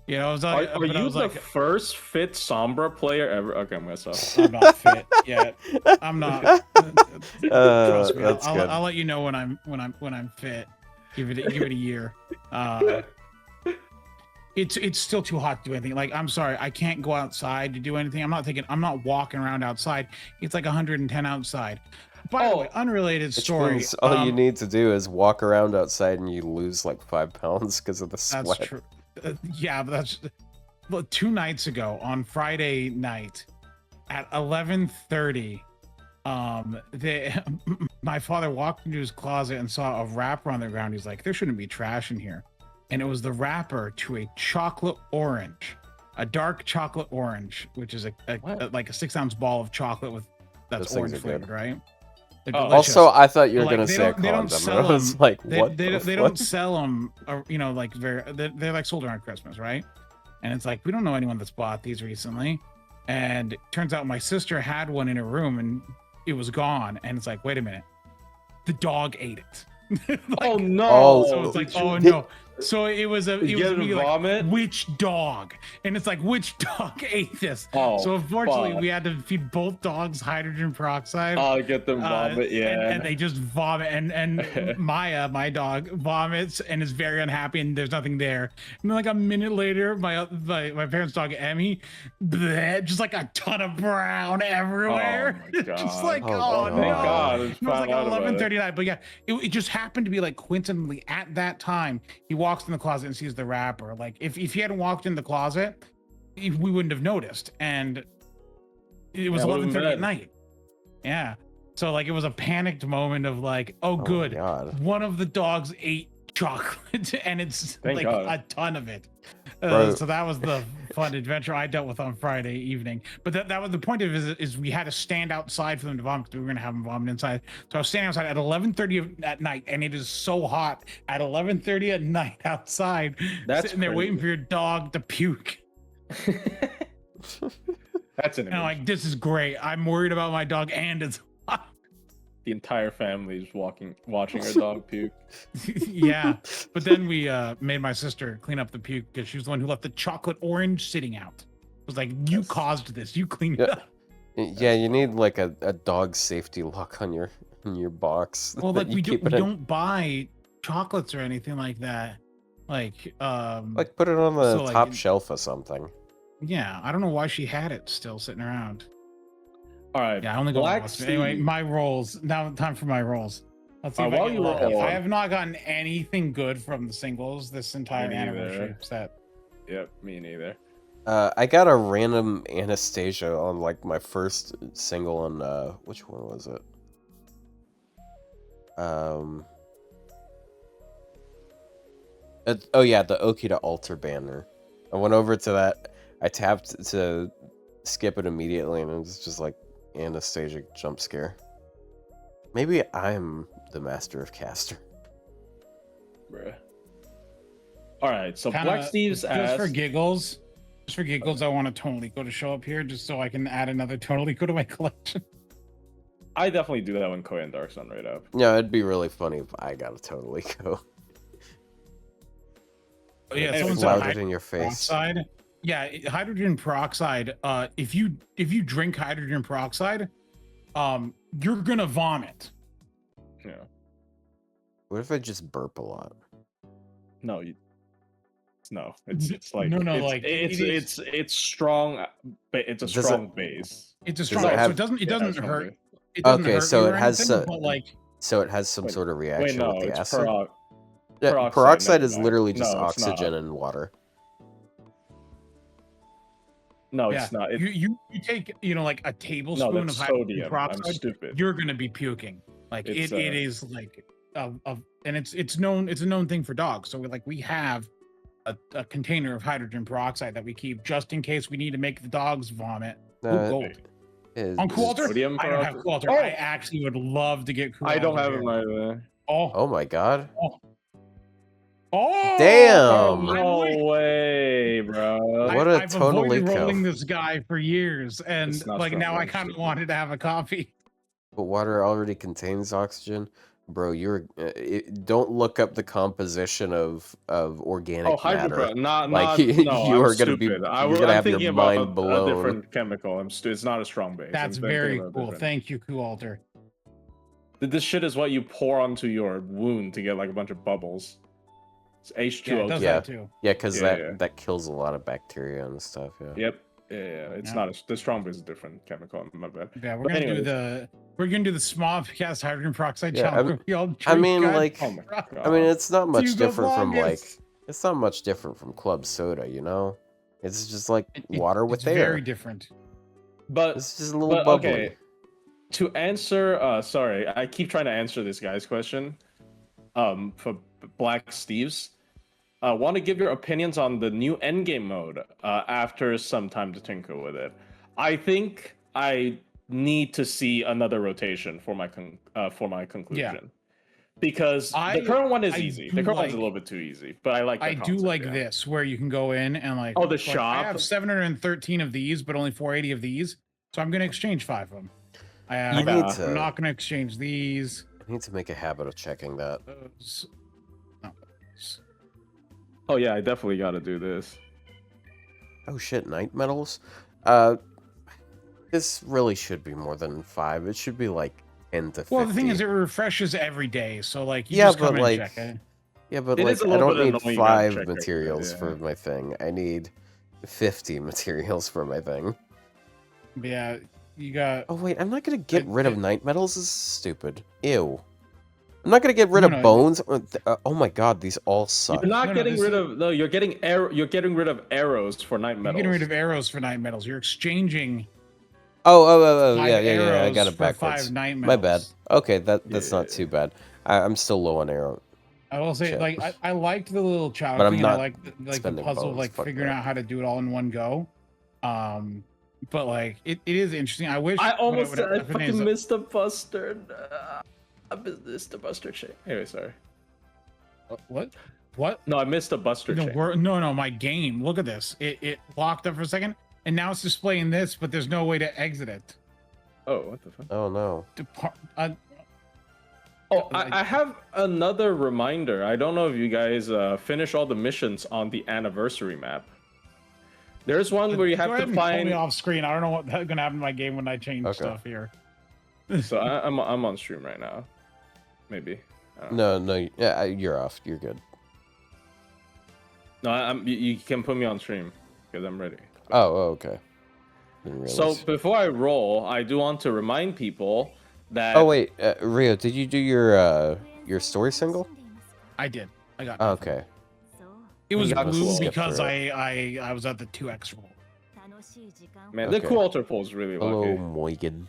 I was like, Are you the first fit Sombra player ever? Okay, I'm gonna stop. I'm not fit yet. I'm not. Trust me, that's good. I'll let you know when I'm fit. Give it a year. It's still too hot to do anything. Like, I'm sorry, I can't go outside to do anything. I'm not walking around outside. It's like 110 outside. By the way, unrelated Which story. means all you need to do is walk around outside and you lose like 5 pounds because of the sweat. That's true. Yeah, but that's 2 nights ago on Friday night at 11:30. My father walked into his closet and saw a wrapper on the ground. He's like, "There shouldn't be trash in here," and it was the wrapper to a chocolate orange, a dark chocolate orange, which is like a 6-ounce ball of chocolate that's Those things orange are good. flavored, right? They're Also, delicious. I thought you were But, like, gonna they say a don't- they don't condom. sell I was them. like, They what? they the don't fuck? sell them, like they're like sold around Christmas, right? And it's like, we don't know anyone that's bought these recently. And it turns out my sister had one in her room and it was gone. And it's like, wait a minute, the dog ate it. Oh no! Oh, So it's like, oh Did- no, So it was Get vomit? like, which dog? And it's like, which dog ate this? Oh, so unfortunately, fuck. we had to feed both dogs hydrogen peroxide. Oh, get them vomit, yeah. And they just vomit. And Maya, my dog, vomits and is very unhappy, and there's nothing there. And then like a minute later, my parents' dog Emmy, bleh, just like a ton of brown everywhere. Oh my God. Just like, Oh, no. Thank God. It was like 11:39. But yeah, it just happened to be like coincidentally at that time he walks in the closet and sees the wrapper. Like if he hadn't walked in the closet, we wouldn't have noticed. And it was 11:30 at night. Yeah. So like it was a panicked moment of like, oh good, God. one of the dogs ate chocolate and it's Thank like God. a ton of it. Bro. So that was the fun adventure I dealt with on Friday evening. But that was the point of it is we had to stand outside for them to vomit because we were going to have them vomit inside. So I was standing outside at 11:30 at night, and it is so hot at 11:30 at night outside, sitting there waiting for your dog to puke. That's an And I'm like, this is great. I'm worried about my dog, and it's hot. The entire family is watching her dog puke. Yeah. But then we made my sister clean up the puke because she was the one who left the chocolate orange sitting out. It was like, you caused this. You cleaned it up. Yeah, you need like a dog safety lock on your box. Well, that like we keep it in. don't buy chocolates or anything like that. Like put it on the so, like, top shelf or something. yeah, I don't know why she had it still sitting around. All right. Yeah, I only go Black once. Anyway, Steve. my rolls. Now time for my rolls. Let's see if I while get you lucky. roll, I have not gotten anything good from the singles this entire Me neither. anniversary set. Yep, me neither. I got a random Anastasia on like my first single on which one was it? Oh yeah, the Oki to Altar banner. I went over to that. I tapped to skip it immediately, and it was just like Anastasia jump scare. Maybe I'm the master of caster. Bruh. All right, so Kinda, Black Steve's just ass. for giggles. Just for giggles, I want a Tonalico to show up here just so I can add another Tonalico to my collection. I definitely do that when Koyo and Dark Sun right up. Yeah, it'd be really funny if I got a totally go. Oh, yeah, Anyway, someone said Loud it hydrogen in your face. peroxide. Yeah, hydrogen peroxide. If you drink hydrogen peroxide, you're gonna vomit. Yeah. What if I just burp a lot? No, it's like No, it's, like, it's strong, but it's a Does strong base. It's a Does strong. it So have- it doesn't strong hurt. base. It doesn't Okay, hurt so you it or has anything, some- but like So it has some Wait, sort of Wait, reaction no, with the it's acid. Yeah, peroxide, peroxide never is mind. literally just No, it's not. oxygen and water. No, yeah, it's not. you take like a No, tablespoon of that's hydrogen sodium. I'm peroxide, stupid. you're gonna be puking. Like It's, it is like and it's known. It's a known thing for dogs. So we have a container of hydrogen peroxide that we keep just in case we need to make the dogs vomit. Ooh, gold. On Coolter? Sodium I don't have Coolter. Oh! I actually would love to get Coolter. I don't have it either. Oh my god. Oh, Damn! No way, bro. What a I've avoided Tonalico. rolling this guy for years, and It's not like strong, now I it's kind of stupid. wanted to have a coffee. But water already contains oxygen. Bro, don't look up the composition of organic Oh, matter. hydropro. Not, Like, no, you I'm are gonna be- stupid. you're I'm gonna have your thinking mind about blown. a different chemical. It's not a strong base. That's I'm very thinking about cool. different. Thank you, Coolter. This shit is what you pour onto your wound to get like a bunch of bubbles. It's Yeah, it H2O. does Yeah. that too. Yeah, because Yeah. that kills a lot of bacteria and stuff. Yeah. Yep. Yeah. It's Yeah. not the strong base is a different chemical. My bad. Yeah, we're But gonna anyways. do the smobcast hydrogen peroxide Yeah, challenge. where we all I drink mean, God- like, Oh my god. I mean, it's not much You go different from like, longest. it's not much different from club soda, you know. It's just like It- water with it's air. very different. but It's just a little But bubbly. okay, to answer, sorry, I keep trying to answer this guy's question. For Black Steve's, want to give your opinions on the new endgame mode after some time to tinker with it. I think I need to see another rotation for my conclusion. Because the current one is I easy. do The current one's a like- little bit too easy, but I like. I the do concept, like yeah. this where you can go in and like. Oh, the like, shop? I have 713 of these, but only 480 of these, so I'm gonna exchange 5 of them. You Okay. need I'm to. not gonna exchange these. I need to make a habit of checking that. Those. Not those. Oh yeah, I definitely got to do this. Oh shit, night medals? This really should be more than 5. It should be like 10 to 50. Well, the thing is, it refreshes every day, so like you Yeah, just come but, in like, and check it. Yeah, but It like is a I little don't bit need annoying you gotta 5 check every day, materials yeah. for my thing. I need 50 materials for my thing. But yeah, you got. Oh wait, I'm not gonna get It- rid of it- night metals. This is stupid. Ew. I'm not gonna get rid No, of no, bones. Oh my god, these all suck. You're not No, getting this rid is- of. No, you're getting You're getting rid of arrows for night You're metals. getting rid of arrows for night metals. You're exchanging Oh, 5 yeah, I arrows got it for backwards. 5 night My bad. metals. Okay, that's not Yeah. too bad. I'm still low on arrow. I will say, Shit. like, I liked the little challenge But I'm thing, and I not like the spending puzzle of bones, like fuck figuring that. out how to do it all in one go. But like it is interesting. I wish I almost what I happened fucking is- missed the bustard. I missed the bustard shit. Anyway, sorry. What? No, I missed the bustard shit. No, my game. Look at this. It locked up for a second, and now it's displaying this, but there's no way to exit it. Oh, what the fuck? Oh no. Oh, I have another reminder. I don't know if you guys finish all the missions on the anniversary map. There's one where you have Go ahead to and pull find. me off screen. I don't know what's gonna happen to my game when I change stuff here. So I'm on stream right now. Maybe. I don't know. No, yeah, you're off. You're good. No, you can put me on stream because I'm ready. Oh, okay. Didn't So realize. before I roll, I do want to remind people that. Oh wait, Rio, did you do your story single? I did. I got. Oh, nothing. okay. It was got blue to because skip I was at the 2x roll. Man, Okay. the quarter pole is really Hello, lucky. Morgan.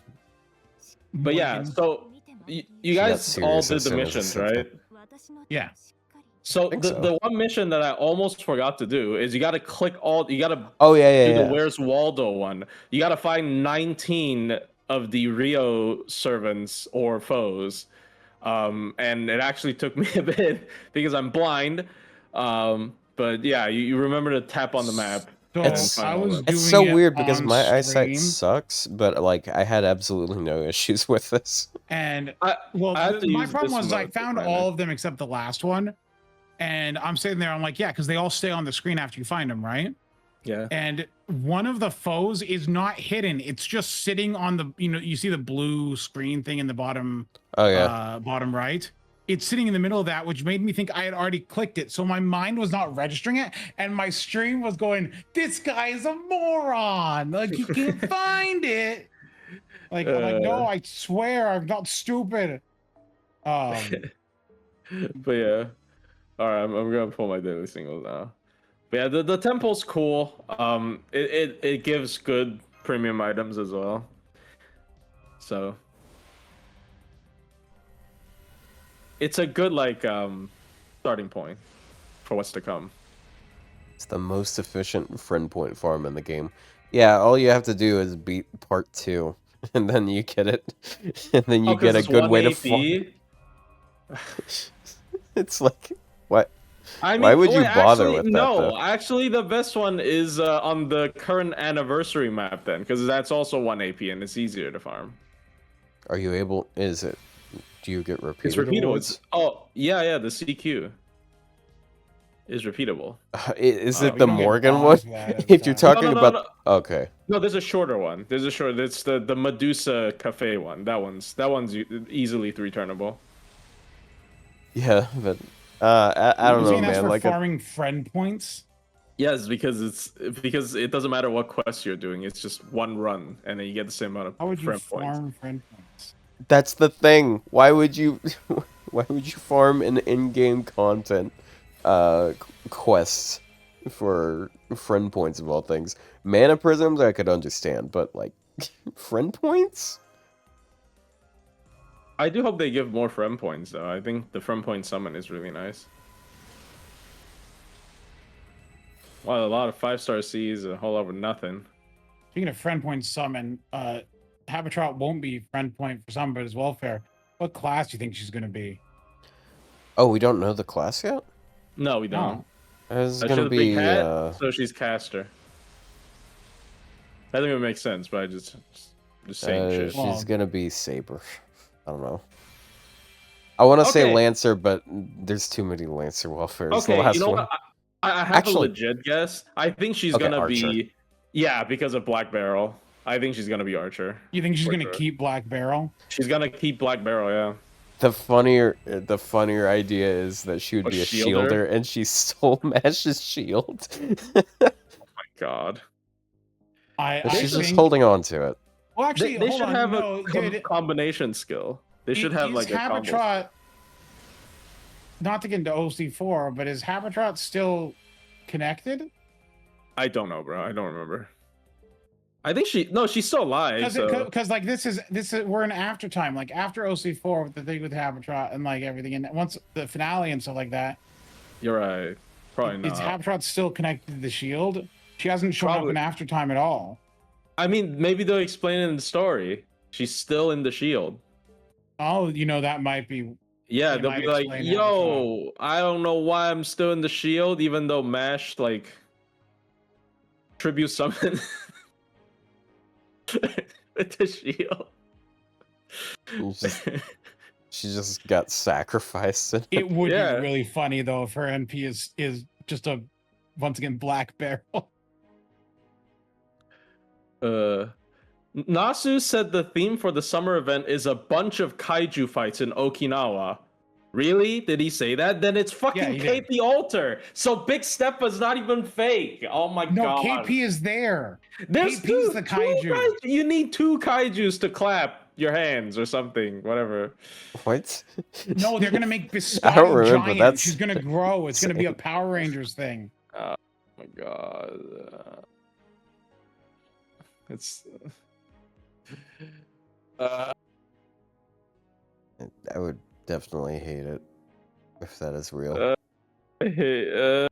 But yeah, Morgan. so you She got guys all serious did as the soon as I missions, said right? Yeah. So think the, so. the one mission that I almost forgot to do is you got to click all. You got to Oh yeah, do the yeah. Where's Waldo one. You got to find 19 of the Rio servants or foes, and it actually took me a bit because I'm blind. But yeah, you remember to tap on the map. So It's- I was It's doing so it weird because on my eyesight stream, sucks, but like I had absolutely no issues with this. and I have to my use problem this was I mode to found find all it. of them except the last one, and I'm sitting there. I'm like, yeah, because they all stay on the screen after you find them, right? Yeah. And one of the foes is not hidden; it's just sitting on the. You see the blue screen thing in the bottom. Oh yeah. Bottom right. It's sitting in the middle of that, which made me think I had already clicked it. So my mind was not registering it, and my stream was going, "This guy is a moron! Like he can't find it." Like I'm like, no, I swear I'm not stupid. But yeah, all right, I'm gonna pull my daily singles now. But yeah, the temple's cool. It gives good premium items as well. So it's a good like starting point for what's to come. It's the most efficient friend point farm in the game. Yeah, all you have to do is beat part 2, and then you get it, and then you get a good way to farm. It's like, what? Why would you bother actually, with that, no, though? actually, the best one is on the current anniversary map then, because that's also 1 AP and it's easier to farm. Are you able? Is it? Do you get repeated? It's repeatable. awards? Yeah, the CQ is repeatable. Is Oh, it we the don't get Morgan bombs one? for that every If you're time. talking No. about, okay. No, there's a shorter one. It's the Medusa Cafe one. That one's easily 3-turnable. Yeah, but I don't You know, saying that's man. for Like, farming friend points? Yes, because it doesn't matter what quest you're doing. It's just one run, and then you get the same amount of How would you friend farm points. friend points? that's the thing. Why would you? Why would you farm an in-game content quests for friend points of all things? Mana prisms I could understand, but like friend points? I do hope they give more friend points, though. I think the friend point summon is really nice. Wow, a lot of 5-star C's, a whole lot of nothing. Speaking of friend point summon, Habitrot won't be friend point for some, but as welfare. What class do you think she's gonna be? Oh, we don't know the class yet. No, we don't. It's She gonna has a be. big hat, so she's caster. That doesn't even make sense, but I just saying shit. Well- She's gonna be Saber. I don't know. I want to say Okay. Lancer, but there's too many Lancer welfares. Okay, the last you know one. what? I have Actually- a legit guess. I think she's Okay, gonna Archer. be, yeah, because of Black Barrel. I think she's gonna be Archer. You think she's For gonna sure. keep Black Barrel? She's gonna keep Black Barrel, yeah. The funnier idea is that she would A be a shielder? shielder, and she stole Mash's shield. My God. She's just think, holding on to it. Well, actually, They hold should on. have No, dude, combination skill. They should have is like a combo. Habitrot, not to get into OC4, but is Habitrot still connected? I don't know, bro. I don't remember. I think she's still alive. Because like this is we're in after time, like after OC4 with the thing with Habitrot and like everything, and once the finale and stuff like that. You're right. Probably not. Is Habitrot still connected to the shield? She hasn't shown up in after time at all. I mean, maybe they'll explain it in the story. She's still in the shield. Oh, that might be. Yeah, They they'll might be like, explain yo, I don't know why I'm still in the shield, even though Mash, like, tribute summon with the shield. She just got sacrificed. It would Yeah. be really funny though if her NP is just a once again Black Barrel. Nasu said the theme for the summer event is a bunch of kaiju fights in Okinawa. Really? Did he say that? Then it's fucking he did. KP Alter. So Big Steppa's not even fake. Oh my No, god. KP is there. There's KP's the kaiju. You need 2 kaijus to clap your hands or something. Whatever. What? No, they're gonna make this I don't remember, giant. that's She's gonna grow. It's gonna be a Power Rangers thing. Oh my god. It's. I would definitely hate it if that is real. Hey,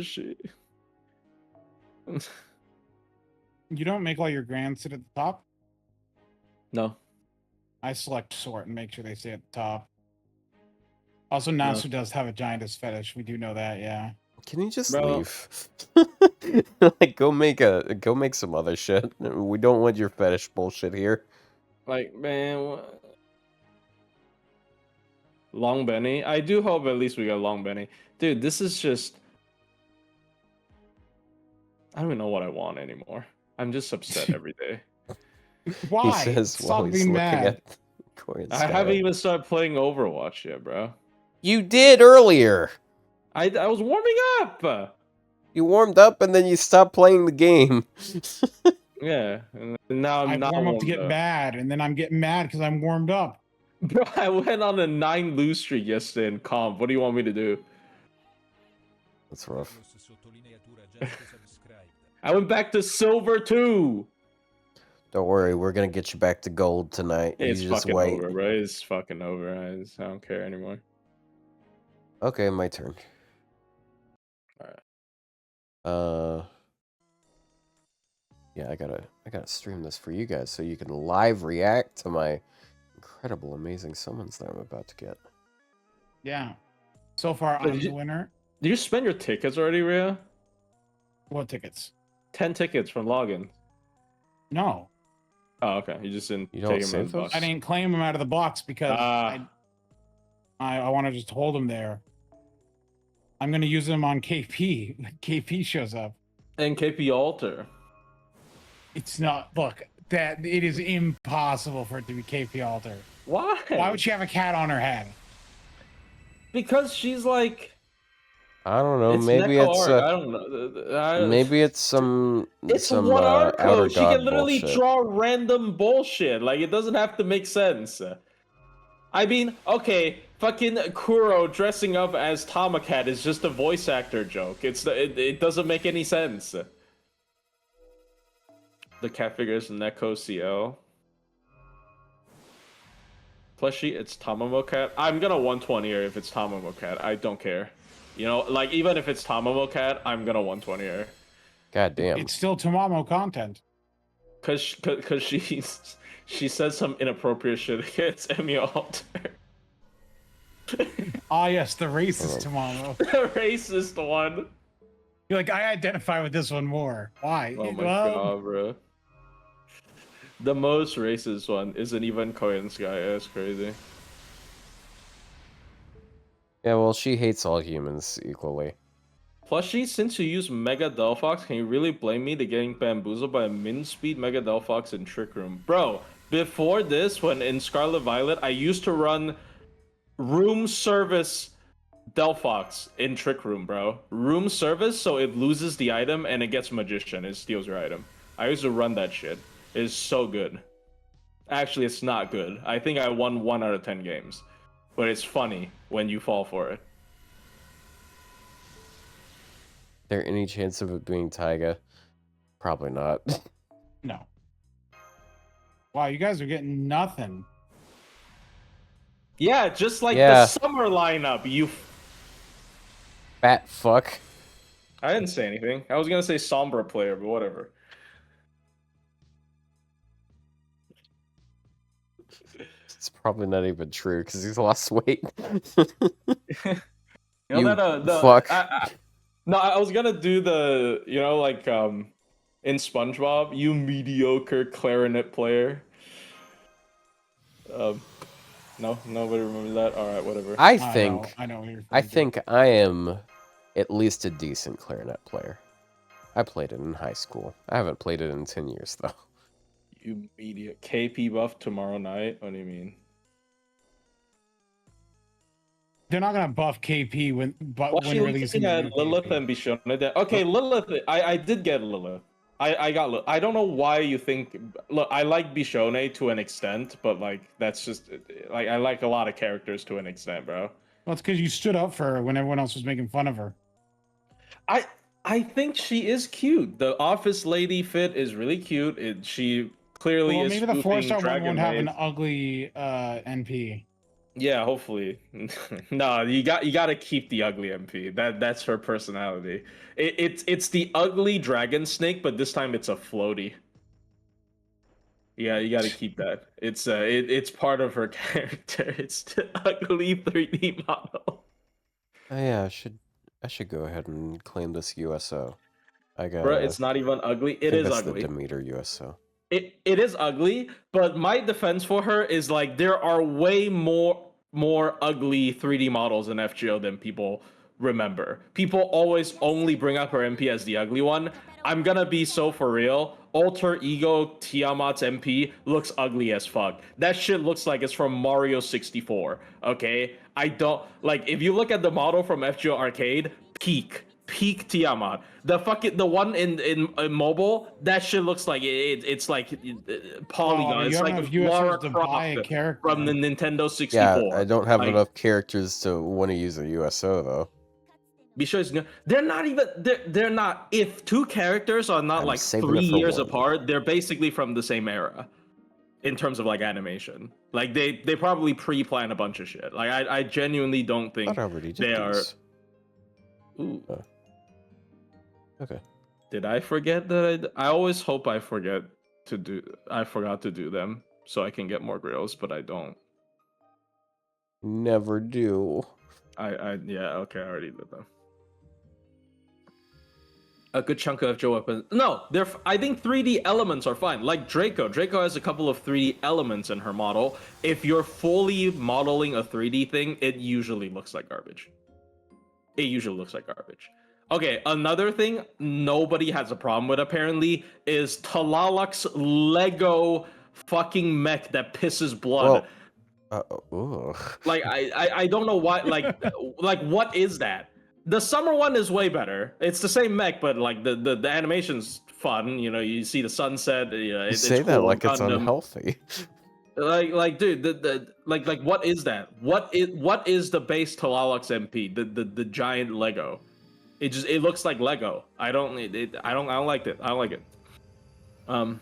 she. You don't make all your grands sit at the top. No. I select sort and make sure they stay at the top. Also, Nasu does have a giantess fetish. We do know that, yeah. Can you just Bro. leave? Like, go make some other shit. We don't want your fetish bullshit here. Like, man. Long Benny. I do hope at least we got Long Benny. Dude, this is just. I don't even know what I want anymore. I'm just upset every day. Why? He says Stop while he's being looking mad. at Korean I Sky. haven't even started playing Overwatch yet, bro. You did earlier. I was warming up. You warmed up and then you stopped playing the game. Yeah, and now I'm I not warm up to warmed get mad, and then I'm getting mad because I'm warmed up. Bro, I went on a 9 lose streak yesterday in comp. What do you want me to do? That's rough. I went back to silver too. Don't worry, we're gonna get you back to gold tonight. It's You just fucking wait. over, bro. It's fucking over. I don't care anymore. Okay, my turn. Alright. Yeah, I gotta stream this for you guys so you can live react to my incredible, amazing summons that I'm about to get. Yeah. So far, Wait, I'm did the you- winner. Did you spend your tickets already, Rhea? What tickets? 10 tickets from login. No, Oh, okay. You just didn't You don't take them save in the those? box. I didn't claim them out of the box because Ah. I want to just hold them there. I'm gonna use them on KP. KP shows up. And KP Alter. It's not. Look, that it is impossible for it to be KP Alter. Why? Why would she have a cat on her head? Because she's like. I don't know. It's Maybe Neko it's art. I don't know. maybe it's some It's some one art outer code. She god can literally bullshit. draw random bullshit. Like it doesn't have to make sense. I mean, okay, fucking Kuro dressing up as Tomacat is just a voice actor joke. It doesn't make any sense. The cat figure is Neko CL. Plushie, it's Tamamo Cat. I'm gonna 120 her if it's Tamamo Cat. I don't care. You know, like even if it's Tamamo Cat, I'm gonna 120 her. God damn. It's still Tamamo content. Cause she says some inappropriate shit against Emmy Alter. Ah, yes, the racist Tamamo. The racist one. You're like, I identify with this one more. Why? Oh my Well, god, bro. The most racist one isn't even Korean Sky. That's crazy. Yeah, well, she hates all humans equally. Plushie, since you use Mega Delphox, can you really blame me to getting bamboozled by a min-speed Mega Delphox in Trick Room? Bro, before this, when in Scarlet Violet, I used to run room service Delphox in Trick Room, bro. Room service, so it loses the item and it gets Magician. It steals your item. I used to run that shit. It is so good. Actually, it's not good. I think I won 1 out of 10 games. But it's funny when you fall for it. There any chance of it being Taiga? Probably not. No. Wow, you guys are getting nothing. Yeah, just like Yeah. the summer lineup, you... Fat fuck. I didn't say anything. I was gonna say somber player, but whatever. It's probably not even true because he's lost weight. You know You fuck. No, I was gonna do the, you know, like in SpongeBob, you mediocre clarinet player. No, nobody remembers that. All right, whatever. I think I know what you're I thinking. think I am at least a decent clarinet player. I played it in high school. I haven't played it in 10 years though. You media KP buff tomorrow night. What do you mean? They're not gonna buff KP when She releasing the new Lilith KP. and Bishona. Okay, Lilith. I did get Lilith. I got Lilith. I don't know why you think. Look, I like Bishone to an extent, but like that's just like I like a lot of characters to an extent, bro. Well, it's because you stood up for her when everyone else was making fun of her. I think she is cute. The office lady fit is really cute. She clearly Well, is. maybe the spoofing 4-star one Dragon won't have an Maid. ugly NP. Yeah, hopefully. No, you got to keep the ugly MP. That's her personality. It's the ugly dragon snake, but this time it's a floaty. Yeah, you got to keep that. It's part of her character. It's the ugly 3D model. Oh yeah, I should go ahead and claim this USO. I got. Bro, it's not even ugly. It is ugly. The Demeter USO. It is ugly, but my defense for her is like there are way more ugly 3D models in FGO than people remember. People always only bring up her MP as the ugly one. I'm gonna be so for real. Alter Ego Tiamat's MP looks ugly as fuck. That shit looks like it's from Mario 64. Okay, I don't like if you look at the model from FGO Arcade, peak Tiamat. The one in mobile, that shit looks like it's like polygon. Oh, it's like Lara Croft from the Nintendo 64. Yeah, I don't have enough characters to want to use a USO though. Be sure they're not even they're not. If two characters are not like 3 years apart, they're basically from the same era in terms of like animation. Like they probably pre-plan a bunch of shit. Like I genuinely don't think they are. Ooh. Okay. Did I forget that I always hope I forgot to do them so I can get more grills, but I don't. Never do. Yeah, okay, I already did them. A good chunk of Joe weapons. No, I think 3D elements are fine. Like Draco. Draco has a couple of 3D elements in her model. If you're fully modeling a 3D thing, it usually looks like garbage. Okay, another thing nobody has a problem with apparently is Talalak's Lego fucking mech that pisses blood. Like I don't know why. Like like what is that? The summer one is way better. It's the same mech, but like the animation's fun. You know, you see the sunset. You say that like it's unhealthy. Like dude, like what is that? What is the base Talalak's MP? The giant Lego. It looks like Lego. I don't like it. I don't like it. So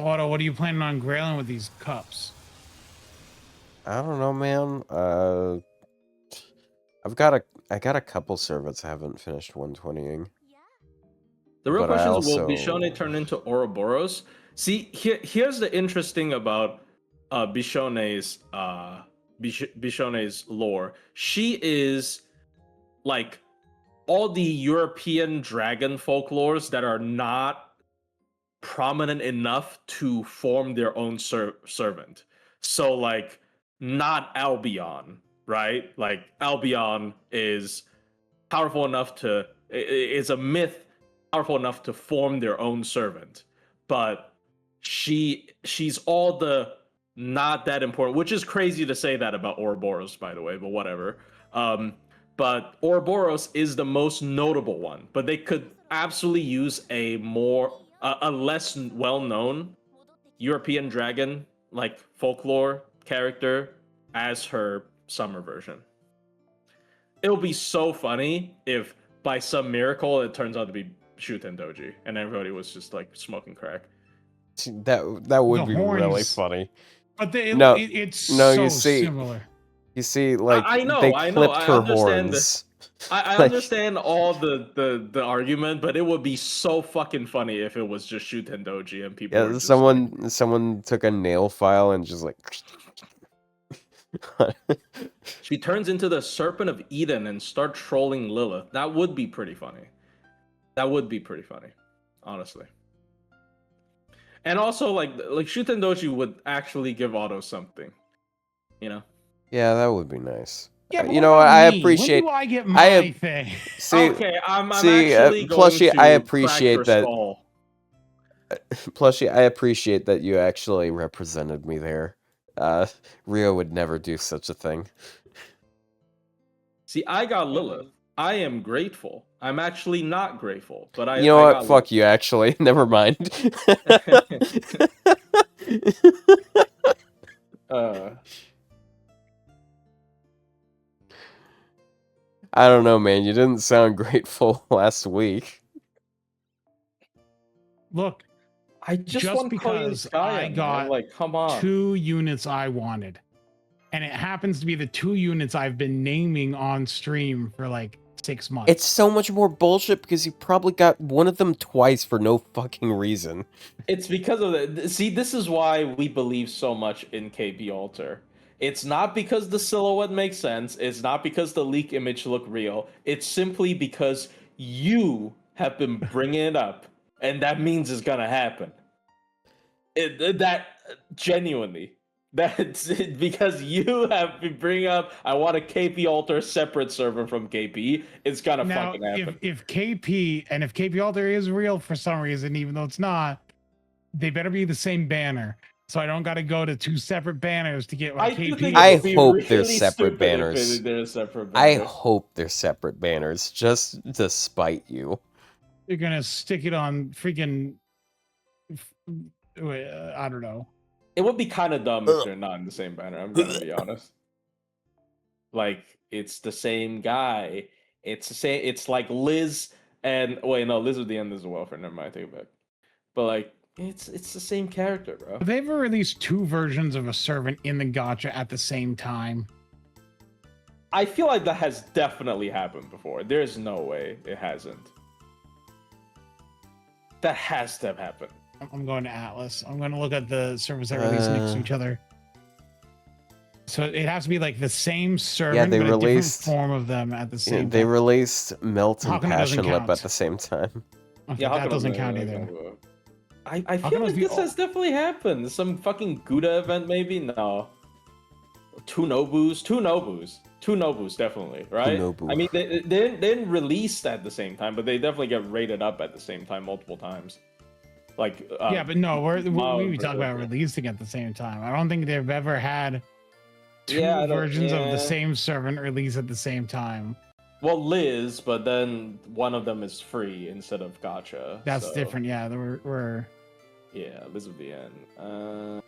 Otto, what are you planning on grailing with these cups? I don't know, man. I got a couple servants I haven't finished 120ing. The real question is, will Bishone turn into Ouroboros? See, here's the interesting about Bishone's lore. She is like all the European dragon folklores that are not prominent enough to form their own servant. So like not Albion, right? Like Albion is powerful enough to is a myth powerful enough to form their own servant, but she's all the not that important, which is crazy to say that about Ouroboros, by the way, but whatever. But Ouroboros is the most notable one, but they could absolutely use a less well-known European dragon like folklore character as her summer version. It'll be so funny if by some miracle it turns out to be Shuten Doji and everybody was just like smoking crack. That would The be really horns- funny. But it's no, so you see- similar. You see, like I know, they I know, clipped I her understand horns. I Like- understand all the argument, but it would be so fucking funny if it was just Shuten Doji and people were Yeah, just someone took a nail file and just like. she turns into the Serpent of Eden and start trolling Lilith. That would be pretty funny. That would be pretty funny, honestly. And also, like Shuten Doji would actually give Otto something, you know. Yeah, that would be nice. Yeah, but you what know, about I me? appreciate. When do I get my thing? See, Okay, I'm see, actually going Plushie, to I crack appreciate your that. skull. Plushie, I appreciate that you actually represented me there. Ryou would never do such a thing. See, I got Lilith. I am grateful. I'm actually not grateful, but I. You know I what? got Fuck you. Actually, never mind. I don't know, man. You didn't sound grateful last week. Look, I just want because I got like, come on. 2 units I wanted, and it happens to be the 2 units I've been naming on stream for like 6 months. It's so much more bullshit because you probably got one of them twice for no fucking reason. It's because of the. See, this is why we believe so much in KP Alter. It's not because the silhouette makes sense. It's not because the leak image look real. It's simply because you have been bringing it up, and that means it's gonna happen. That genuinely. That's it, because you have been bringing up. I want a KP Alter separate server from KP. It's gonna now, fucking happen. if KP Alter is real for some reason, even though it's not, they better be the same banner. So I don't got to go to 2 separate banners to get my KP. I it would be hope really they're separate stupid if banners. they're separate I banners. hope they're separate banners, just to spite you. You're gonna stick it on freaking. I don't know. It would be kind of dumb if they're not in the same banner. I'm gonna be honest. Like, it's the same guy. It's the same. It's like Liz and wait, no, Liz at the end is a welfare. Never mind, I take it back. But like, it's the same character, bro. Have they ever released 2 versions of a servant in the gacha at the same time? I feel like that has definitely happened before. There's no way it hasn't. That has to have happened. I'm going to Atlas. I'm going to look at the servers that release next to each other. So it has to be like the same servant, they but a different released- form of them at the same They time. released Melt and How come it doesn't Passion Lip count? at the same time. Okay, Yeah, how that come doesn't it- count either. I How feel come like it be this has definitely happened. Some fucking Gouda event, maybe? No. 2 Nobus? 2 Nobus. 2 Nobus, definitely, right? Nobu. I mean, they didn't release at the same time, but they definitely get rated up at the same time multiple times. Like, Yeah, but no, we Mao- talk about releasing at the same time. I don't think they've ever had 2 Yeah, I don't- versions of yeah. the same servant release at the same time. Well, Liz, but then one of them is free instead of gacha. That's so, different. Yeah, we're Yeah, Liz at the end.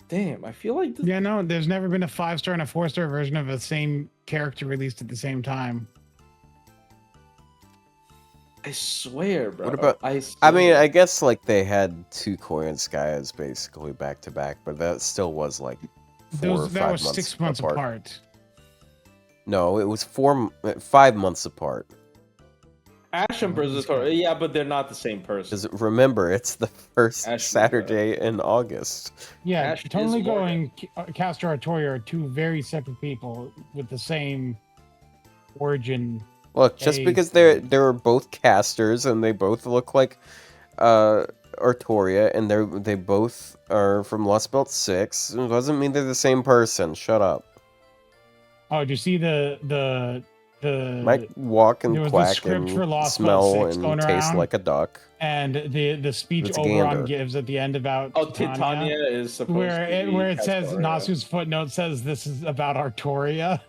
Damn, I feel like this. yeah, no, there's never been a 5-star and a 4-star version of the same character released at the same time. I swear, bro. What about- I swear. mean, I guess like they had 2 Korean skies basically back to back, but that still was like 4 or 5 That was months 6 months apart. No, it was 5 months apart. Ash and Berserker, yeah, but they're not the same person. Because remember, it's the first Ash- Saturday in August. Yeah, Ash totally is Morgan. going. Castor Artoria are 2 very separate people with the same origin. Look, just Hey. because they were both casters and they both look like Artoria, and they both are from Lost Belt 6. It doesn't mean they're the same person. Shut up. Oh, do you see the Might walk and there was the quack script and for Lost smell Belt 6 and going taste around? like a duck. And the speech It's a Oberon gander. gives at the end about Titania is supposed where to be where it says Castoria. Nasu's footnote says this is about Artoria,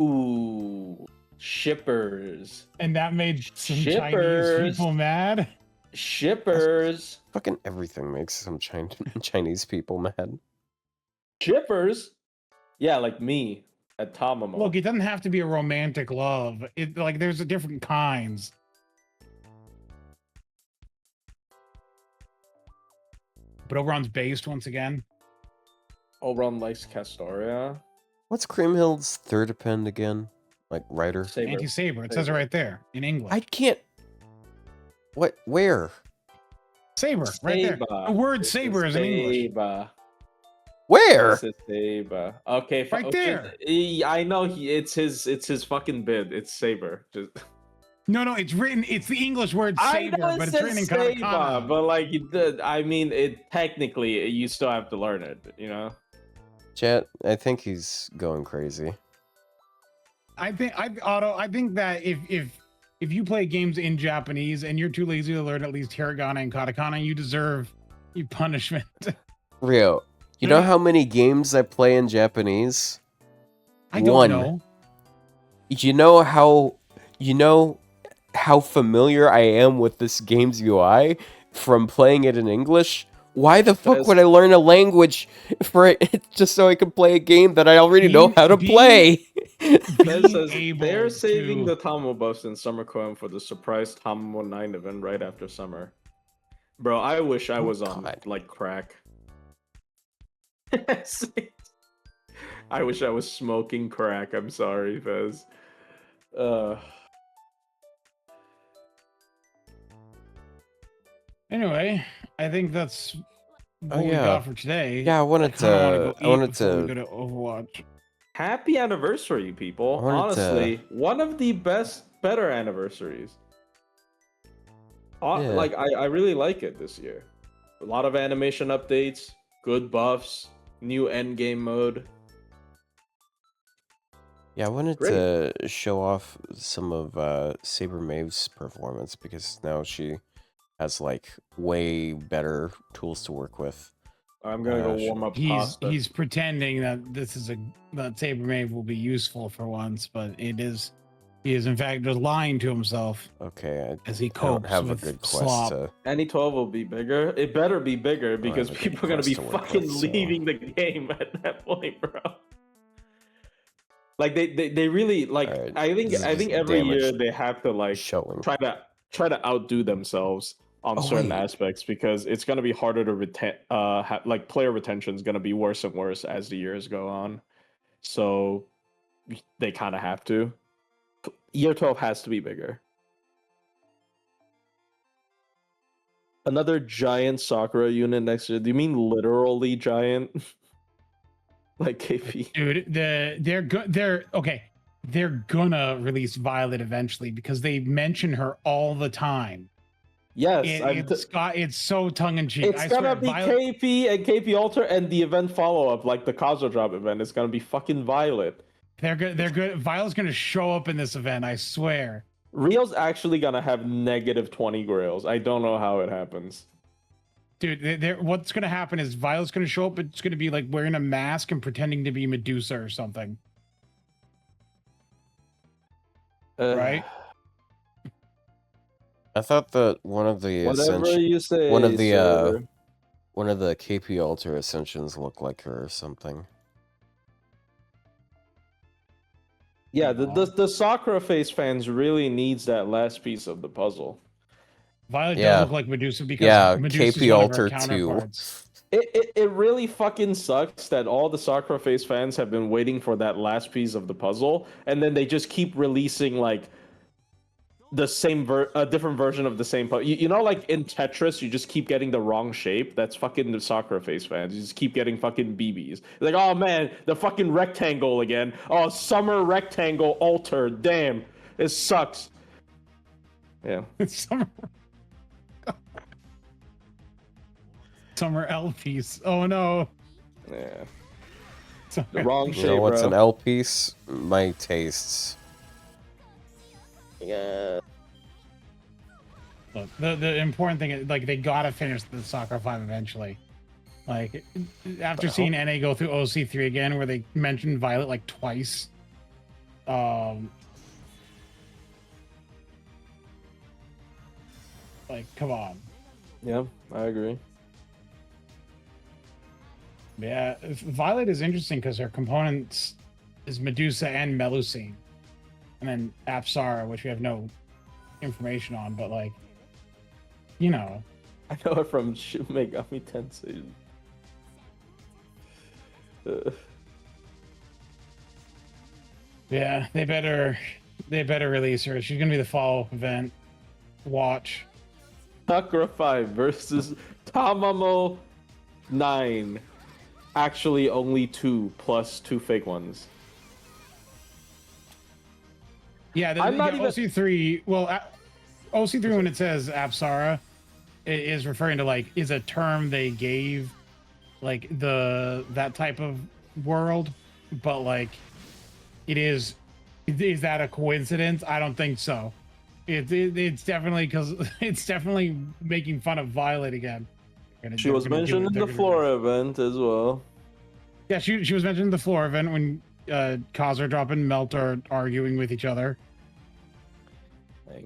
Ooh, shippers. and that made some Chinese Shippers. people mad. Shippers. Fucking everything makes some Chinese people mad. Shippers? Yeah, like me at Tamamo. Look, it doesn't have to be a romantic love. It like there's different kinds. But Oberon's based once again. Oberon likes Castoria. What's Creamhill's third append again? Like, writer? Saber. Anti-Saber. It says it right there in English. I can't... What? Where? Saber, right there. Saber. The word This saber is in English. Saber. Where? This is Saber. Okay, Right there. I know it's his fucking bid. It's Saber. Just... No, it's written. It's the English word I saber, know it but it's says written in Saber, katakana. but like, I mean, it technically you still have to learn it. You know. Chat, I think he's going crazy. I think that if you play games in Japanese and you're too lazy to learn at least hiragana and katakana, you deserve your punishment. Ryou, you know how many games I play in Japanese? I don't One. know. You know how familiar I am with this game's UI from playing it in English? Why the fuck would I learn a language for it just so I can play a game that I already know how to play? They're saving the Tamamo buffs in Summer Koem for the surprise Tamamo 9 event right after summer. Bro, I wish I was on like crack. I wish I was smoking crack. I'm sorry, Fez. Anyway, I think that's what we got for today. Yeah, I wanted to go to Overwatch. Happy anniversary, people. Honestly, one of the better anniversaries. Like, I really like it this year. A lot of animation updates, good buffs, new endgame mode. Yeah, I wanted to show off some of Saber Maeve's performance because now she has like way better tools to work with. I'm gonna go warm up pasta. He's pretending that that Saber Maeve will be useful for once, but he is in fact just lying to himself. Okay, as he I don't copes have with a good quest slop. to... Any 12 will be bigger. It better be bigger because people are gonna be fucking leaving the game at that point, bro. Like they really like. Right. I think every year they have to like try to outdo themselves on certain aspects because it's gonna be harder to retain. Like player retention is gonna be worse and worse as the years go on. So they kind of have to. Year 12 has to be bigger. Another giant Sakura unit next year. Do you mean literally giant? Like KP. Dude, they're gonna release Violet eventually because they mention her all the time. Yes, it's so tongue in cheek. It's gonna be Violet... KP and KP Alter and the event follow up, like the Kazo Drop event. It's gonna be fucking Violet. They're good. Violet's gonna show up in this event. I swear. Rio's actually gonna have negative 20 grails. I don't know how it happens. Dude, what's gonna happen is Violet's gonna show up. It's gonna be like wearing a mask and pretending to be Medusa or something. Right? I thought that one of the one of the KP Alter Ascensions looked like her or something. Yeah, the Sakura face fans really needs that last piece of the puzzle. Violet does look like Medusa because Medusa's KP one Alter of her counterparts. It really fucking sucks that all the Sakura face fans have been waiting for that last piece of the puzzle, and then they just keep releasing like the same a different version of the same puzzle. You know, like in Tetris, you just keep getting the wrong shape. That's fucking the Sakura face fans. You just keep getting fucking BBs. Like, oh man, the fucking rectangle again. Oh, summer rectangle alter. Damn, it sucks. Yeah. Summer. Summer L piece. Oh no. Yeah. Summer The wrong You shape, know what's bro. an L piece? My tastes. Yeah. Look, the important thing is, like, they gotta finish the Sakura 5 eventually. Like, after seeing NA go through OC3 again, where they mentioned Violet like twice. Like, come on. Yeah, I agree. Yeah, Violet is interesting because her components is Medusa and Melusine, and then Apsara, which we have no information on, but like, you know, I know it from Shin Megami Tensei. yeah, they better release her. She's gonna be the fall event. Watch. Sakura 5 versus Tamamo 9. Actually, only 2 plus 2 fake ones. Yeah, I'm not even- OC3. Well, OC3 when it says Apsara, it is referring to like is a term they gave, like that type of world, but like it is that a coincidence? I don't think so. It's definitely because it's definitely making fun of Violet again. She was mentioned in the Flora event as well. Yeah, she was mentioned in the Flora event when Kazuha Drop and Melt are arguing with each other. Like,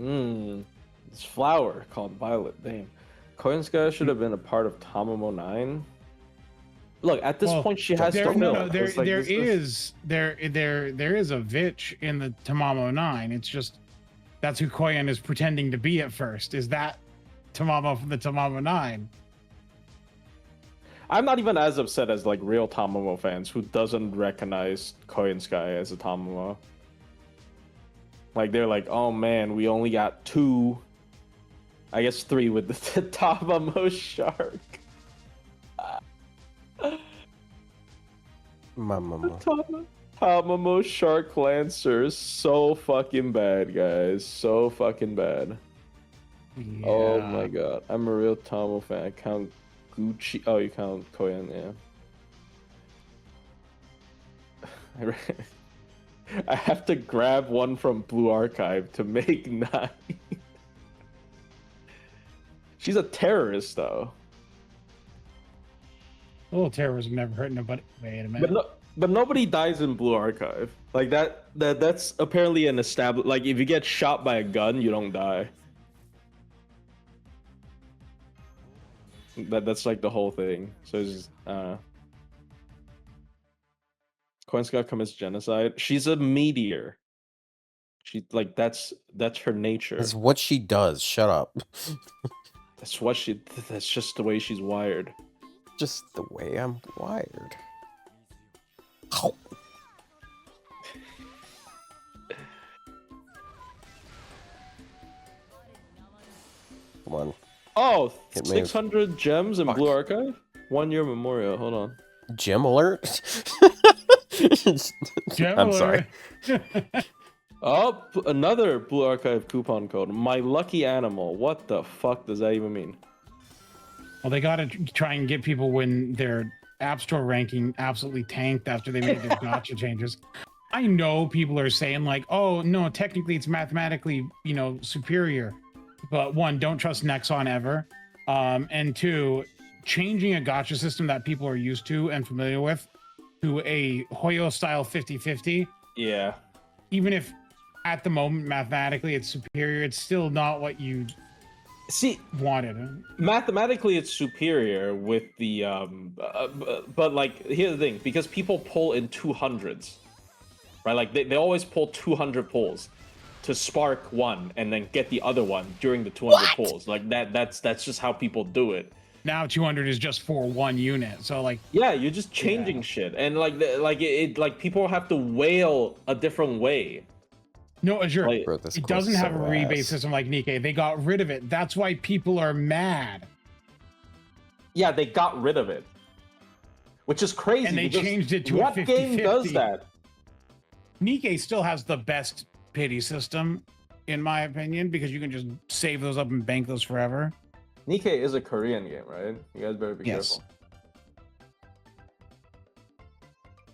this flower called Violet. Damn. Koyanska should have been a part of Tamamo 9. Look, at this point, she has to there fill. is a Vitch in the Tamamo 9. It's just that's who Koyan is pretending to be at first. Is that Tamamo from the Tamamo 9? I'm not even as upset as like real Tamamo fans who doesn't recognize Koyan Sky as a Tamamo. Like they're like, oh man, we only got 2, I guess 3 with the Tamamo shark. Mama. Tamamo shark lancer is so fucking bad, guys. So fucking bad. Yeah. Oh my god, I'm a real Tamo fan. I count Gucci. Oh, you count Koyan, yeah. I have to grab one from Blue Archive to make 9. She's a terrorist, though. A little terrorism never hurt nobody. Wait a minute. But nobody dies in Blue Archive. Like that's apparently an established. Like if you get shot by a gun, you don't die. That's like the whole thing. So it's just, Koyanska commits genocide. She's a meteor. She like that's her nature. That's what she does. Shut up. That's just the way she's wired. Just the way I'm wired. Ow. Come on. Oh, Hit me. 600 gems in Fuck. Blue Archive? 1 year memorial. Hold on. Gem alert? Gem I'm sorry. Oh, another Blue Archive coupon code. My lucky animal. What the fuck does that even mean? Well, they gotta try and get people when their App Store ranking absolutely tanked after they made their gotcha changes. I know people are saying like, oh no, technically it's mathematically, superior. But 1, don't trust Nexon ever. And 2, changing a gotcha system that people are used to and familiar with to a Hoyo style 50-50. Yeah. Even if at the moment mathematically it's superior, it's still not what you wanted. Mathematically it's superior with the but like here's the thing, because people pull in 200s, right? Like they always pull 200 pulls to spark one and then get the other one during the 200 pulls. Like that's just how people do it. Now 200 is just for 1 unit, so like yeah, you're just changing shit, and like people have to whale a different way. No, Azure, Like, it doesn't have a rebate system like Nikkei. They got rid of it. That's why people are mad. Yeah, they got rid of it, which is crazy. And they changed it to what a 50-50. game does that? Nikkei still has the best pity system, in my opinion, because you can just save those up and bank those forever. Nikkei is a Korean game, right? You guys better be Yes.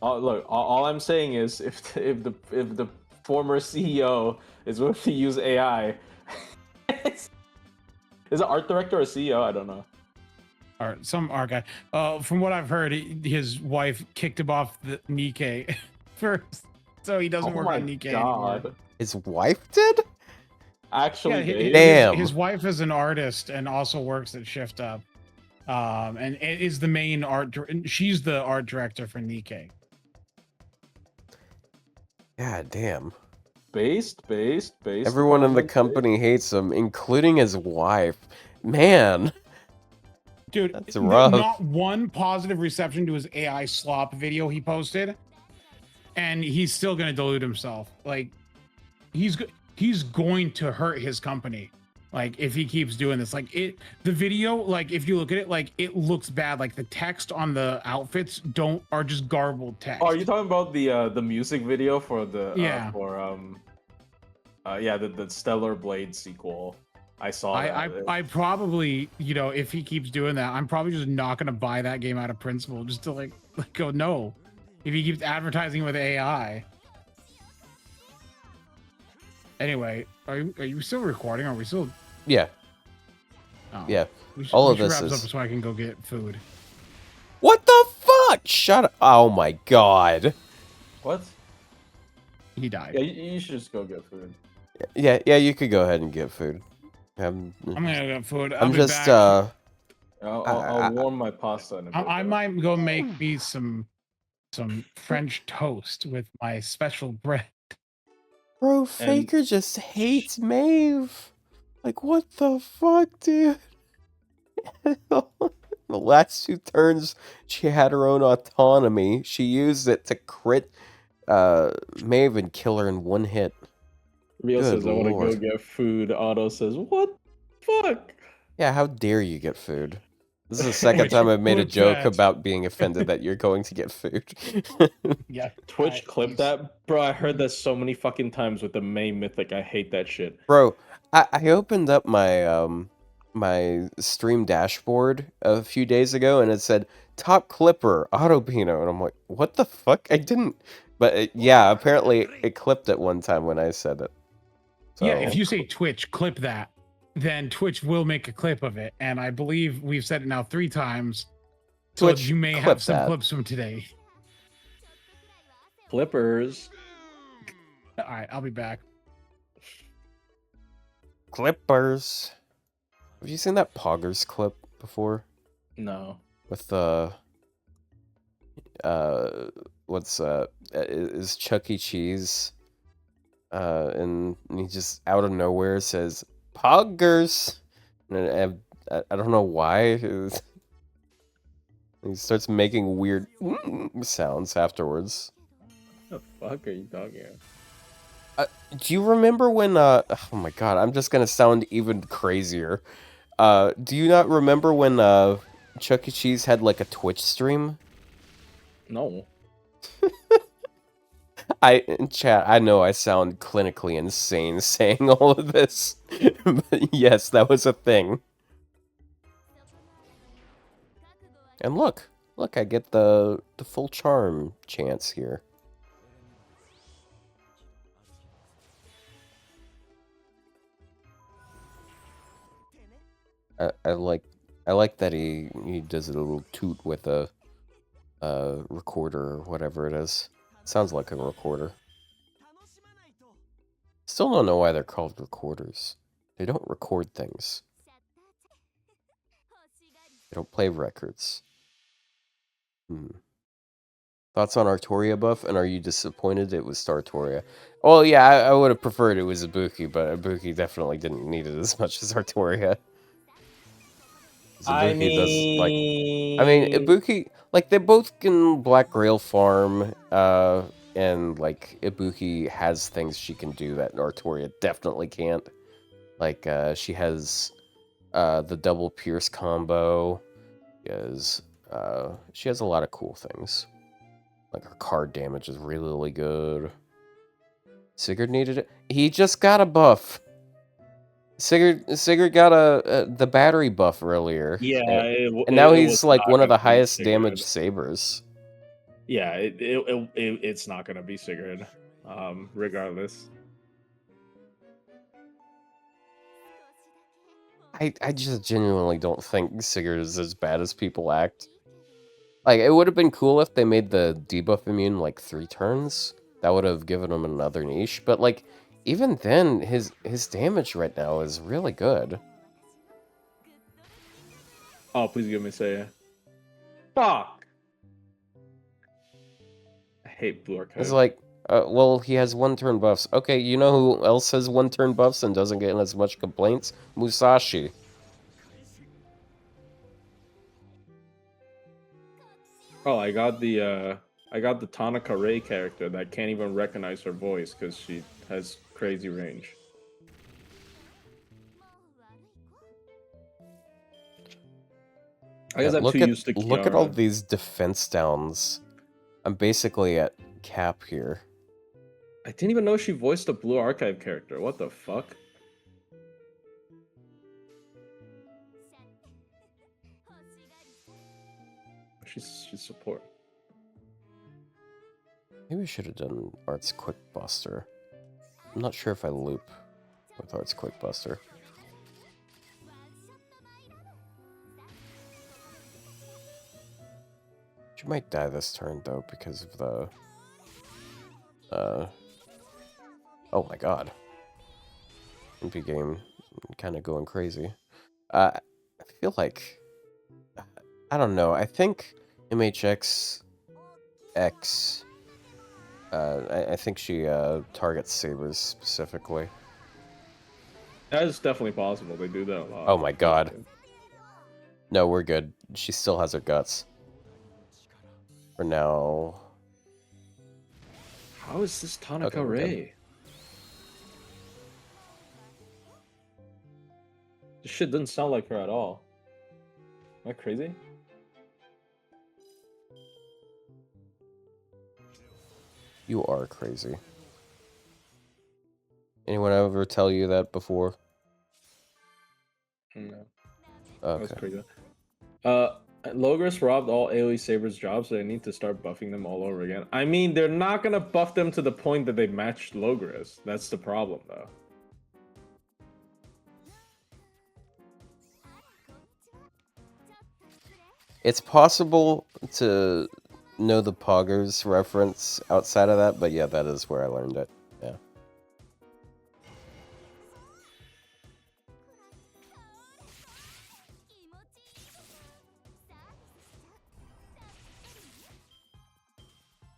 careful. Look, all I'm saying is if the former CEO is willing to use AI, is it art director or CEO? I don't know. Or some art guy. From what I've heard, his wife kicked him off the Nikkei first, so he doesn't work on Nikkei anymore. His wife did? Actually, Yeah, Damn. his wife is an artist and also works at Shift Up, and is the main she's the art director for Nikkei. God damn. Based. Everyone in the company hates him, including his wife. Man. Dude, That's rough. Not one positive reception to his AI slop video he posted, and he's still gonna delude himself. Like, he's going to hurt his company. Like, if he keeps doing this, like the video, like if you look at it, like it looks bad. Like the text on the outfits are just garbled text. Oh, are you talking about the music video for the the Stellar Blade sequel? I saw that. I probably, if he keeps doing that, I'm probably just not gonna buy that game out of principle, just to like go no. If he keeps advertising with AI. Anyway, are you still recording? Are we still? Yeah. Oh. Yeah. All of this wrap is up so I can go get food. What the fuck? Shut up. Oh my god. What? He died. Yeah, you should just go get food. Yeah, you could go ahead and get food. I'm gonna get food. I'm just I'll warm my pasta in a bit. I might go make me some French toast with my special bread. Bro, Faker just hates Maeve. Like, what the fuck, dude? The last 2 turns, she had her own autonomy. She used it to crit Maeve and kill her in 1 hit. Rio says, I want to go get food. Otto says, what the fuck? Yeah, how dare you get food? This is the second time I've made a joke about being offended that you're going to get food. Yeah. Twitch clip that? Bro, I heard that so many fucking times with the May Mythic. I hate that shit. Bro, I opened up my my stream dashboard a few days ago and it said top clipper Autopino and I'm like, what the fuck? I didn't. But yeah, apparently it clipped it one time when I said it. So, yeah, if you say Twitch, clip that, then Twitch will make a clip of it. And I believe we've said it now 3 times. Twitch, so you may have some clips from today. Clippers. All right, I'll be back. Clippers. Have you seen that Poggers clip before? No. With is Chuck E. Cheese, and he just out of nowhere says Poggers, and I don't know why. He starts making weird sounds afterwards. What the fuck are you talking about? Do you remember when oh my god, I'm just gonna sound even crazier. Do you not remember when Chuck E. Cheese had like a Twitch stream? No. In chat, I know I sound clinically insane saying all of this, but yes, that was a thing. And look, I get the full charm chance here. I like that he does a little toot with a recorder or whatever it is. Sounds like a recorder. Still don't know why they're called recorders. They don't record things. They don't play records. Thoughts on Artoria buff, and are you disappointed it was Artoria? Well, yeah, I would have preferred it was Ibuki, but Ibuki definitely didn't need it as much as Artoria. Ibuki, like, they both can Black Grail farm, and, like, Ibuki has things she can do that Artoria definitely can't. Like, she has, the double pierce combo, she has a lot of cool things. Like, her card damage is really, really good. Sigurd needed it. He just got a buff. Sigurd got the battery buff earlier. Yeah, and now it he's was like not one of the gonna be highest Sigurd. damage sabers. Yeah, it's not gonna be Sigurd, regardless. I just genuinely don't think Sigurd is as bad as people act. Like, it would have been cool if they made the debuff immune like 3 turns. That would have given him another niche. But like, even then, his damage right now is really good. Oh, please give me say. Fuck! I hate Blue Archive. It's like, well, he has 1-turn buffs. Okay, you know who else has 1-turn buffs and doesn't get as much complaints? Musashi. Oh, I got the Tanaka Rei character that can't even recognize her voice because she has crazy range. I guess I'm too used to Kiara. Look at all these defense downs. I'm basically at cap here. I didn't even know she voiced a Blue Archive character. What the fuck? She's support. Maybe we should have done Art's Quick Buster. I'm not sure if I loop with Art's Quick Buster. She might die this turn though because of the oh my god. NP game kind of going crazy. I feel like I don't know. I think MHX X I think she targets sabers specifically. That is definitely possible. They do that a lot. Oh my god. No, we're good. She still has her guts. For now. How is this Tanaka Okay, Rei? This shit doesn't sound like her at all. Am I crazy? You are crazy. Anyone ever tell you that before? No. Okay. That's crazy. Logris robbed all AoE Sabers jobs, so they need to start buffing them all over again. I mean, they're not gonna buff them to the point that they matched Logris. That's the problem, though. It's possible to know the Poggers reference outside of that, but yeah, that is where I learned it. Yeah.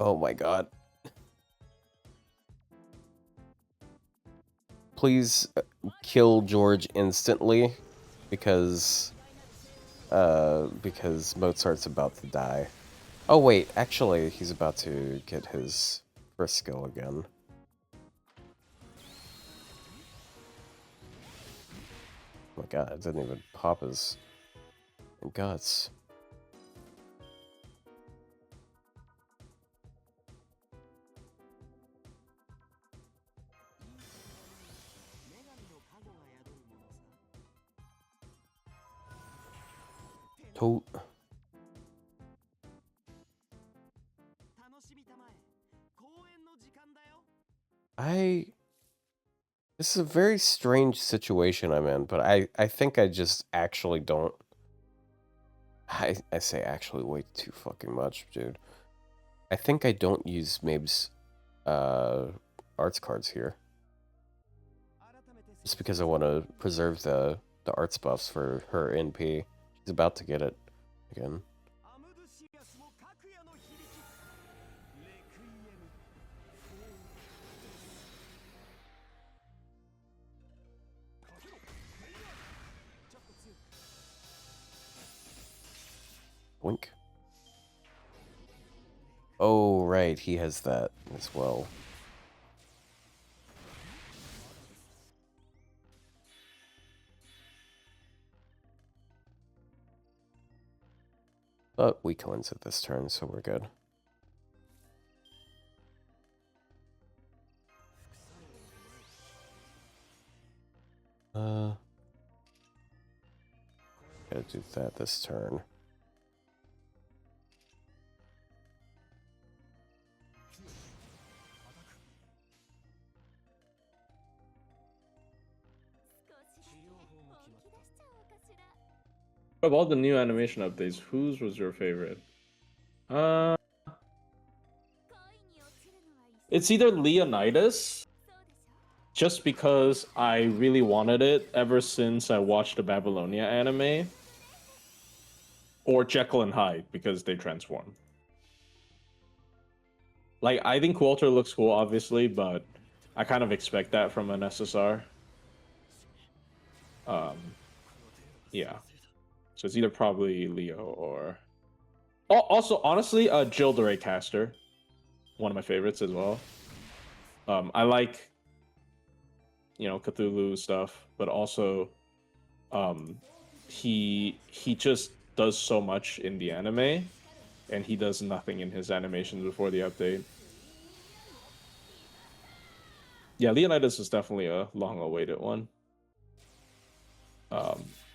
Oh my god. Please kill George instantly because Mozart's about to die. Oh wait, actually he's about to get his first skill again. Oh my god, it didn't even pop his guts. Tote. This is a very strange situation I'm in, but I think I just actually don't. I say actually way too fucking much, dude. I think I don't use Mabe's arts cards here. Just because I want to preserve the arts buffs for her NP. She's about to get it again. Wink. Oh, right, he has that as well. But we cleanse it this turn, so we're good. to do that this turn. Of all the new animation updates, whose was your favorite? It's either Leonidas, just because I really wanted it ever since I watched the Babylonia anime, or Jekyll and Hyde because they transform. Like, I think Walter looks cool, obviously, but I kind of expect that from an SSR. Yeah. So it's either probably Leo or... Oh, also, honestly, Gilles the Raycaster. One of my favorites as well. I like, you know, Cthulhu stuff, but also he just does so much in the anime, and he does nothing in his animations before the update. Yeah, Leonidas is definitely a long-awaited one.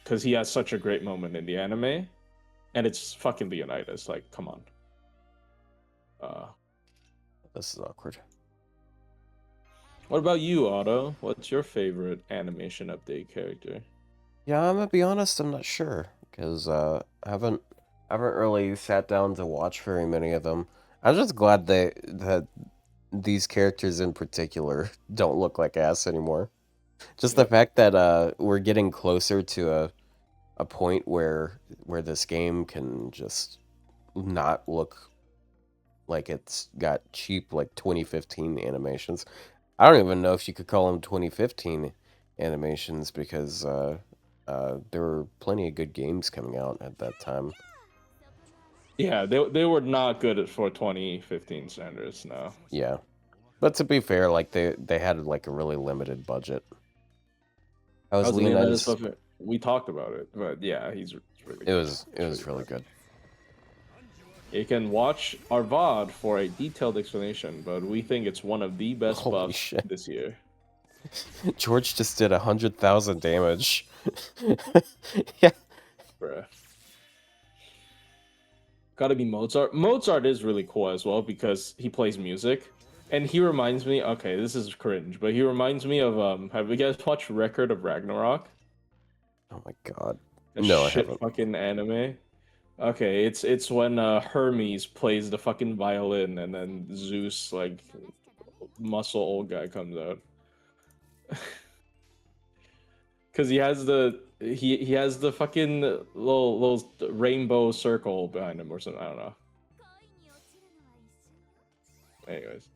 Because he has such a great moment in the anime, and it's fucking Leonidas. Like, come on. This is awkward. What about you, Otto? What's your favorite animation update character? Yeah, I'm gonna be honest. I'm not sure because I haven't really sat down to watch very many of them. I'm just glad that these characters in particular don't look like ass anymore. Just the fact that we're getting closer to a point where this game can just not look like it's got cheap like 2015 animations. I don't even know if you could call them 2015 animations because there were plenty of good games coming out at that time. Yeah, they were not good for 2015 standards, no. Yeah. But to be fair, like they had like a really limited budget. How's Leonidas? We talked about it, but yeah, he's really good. It was really good. You can watch our VOD for a detailed explanation, but we think it's one of the best buffs this year. George just did 100,000 damage. Yeah. Bruh. Gotta be Mozart. Mozart is really cool as well because he plays music. And he reminds me, okay, this is cringe, but he reminds me of, have you guys watched Record of Ragnarok? Oh my god. No, I haven't. Fucking anime. Okay, it's when Hermes plays the fucking violin and then Zeus, like, muscle old guy comes out. Cause he has the fucking little rainbow circle behind him or something. I don't know. Anyways.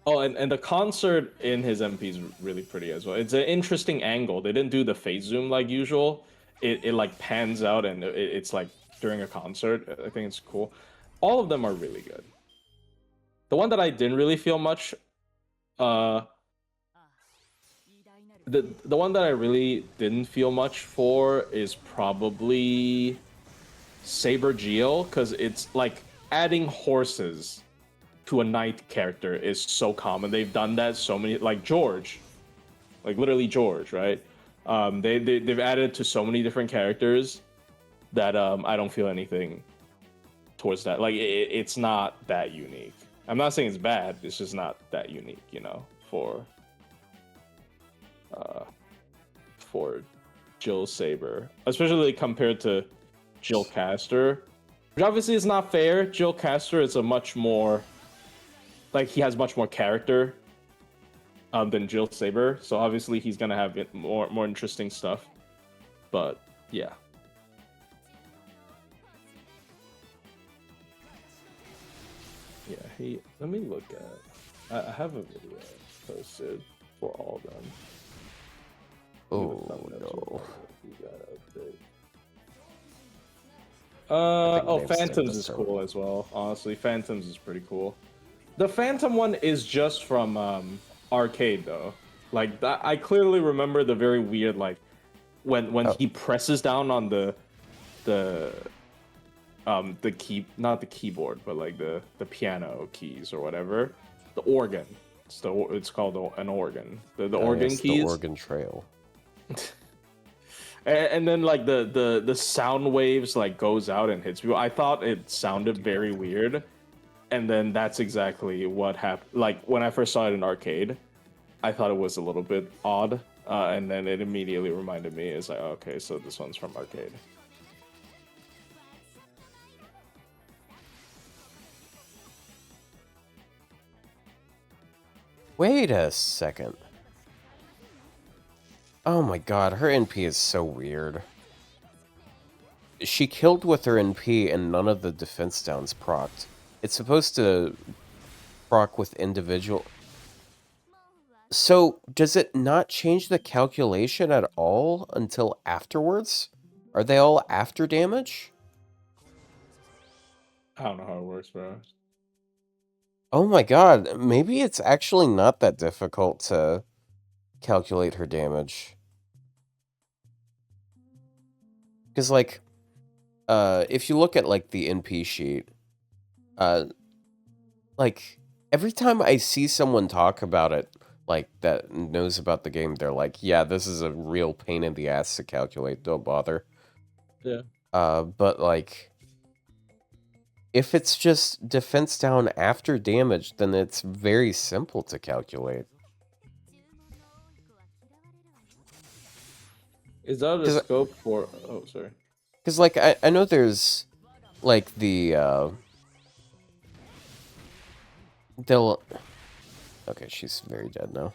Oh, and the concert in his MP is really pretty as well. It's an interesting angle. They didn't do the phase zoom like usual. It like pans out and it's like during a concert. I think it's cool. All of them are really good. The one that I didn't really feel much, the one that I really didn't feel much for is probably Saber Gilles, because it's like adding horses to a knight character is so common. They've done that so many, like George, like literally George, right? They've added to so many different characters that I don't feel anything towards that. Like it's not that unique. I'm not saying it's bad. It's just not that unique, you know, for Jill Saber, especially compared to Jill Caster, which obviously is not fair. Jill Caster is a much more, like, he has much more character than Jill Saber, so obviously he's gonna have more interesting stuff. But yeah. Yeah, let me look at. I have a video posted for all of them. Oh no. Phantoms is cool as well. Honestly, Phantoms is pretty cool. The Phantom one is just from Arcade though. Like that, I clearly remember the very weird, like when he presses down on the key, not the keyboard, but like the piano keys or whatever, the organ. It's called an organ. The organ keys. The organ trail. And then like the sound waves like goes out and hits people. I thought it sounded very weird, and then that's exactly what happened. Like when I first saw it in arcade, I thought it was a little bit odd, and then it immediately reminded me. It's like, okay, so this one's from arcade. Wait a second. Oh my god, her NP is so weird. She killed with her NP and none of the defense downs procced. It's supposed to proc with individual... So, does it not change the calculation at all until afterwards? Are they all after damage? I don't know how it works, bro. Oh my god, maybe it's actually not that difficult to calculate her damage. Because, like, if you look at, like, the NP sheet, like, every time I see someone talk about it, like, that knows about the game, they're like, yeah, this is a real pain in the ass to calculate, don't bother. Yeah. But, like, if it's just defense down after damage, then it's very simple to calculate. Is that a scope for... Oh, sorry. Because, like, I know there's, like, they'll... Okay, she's very dead now.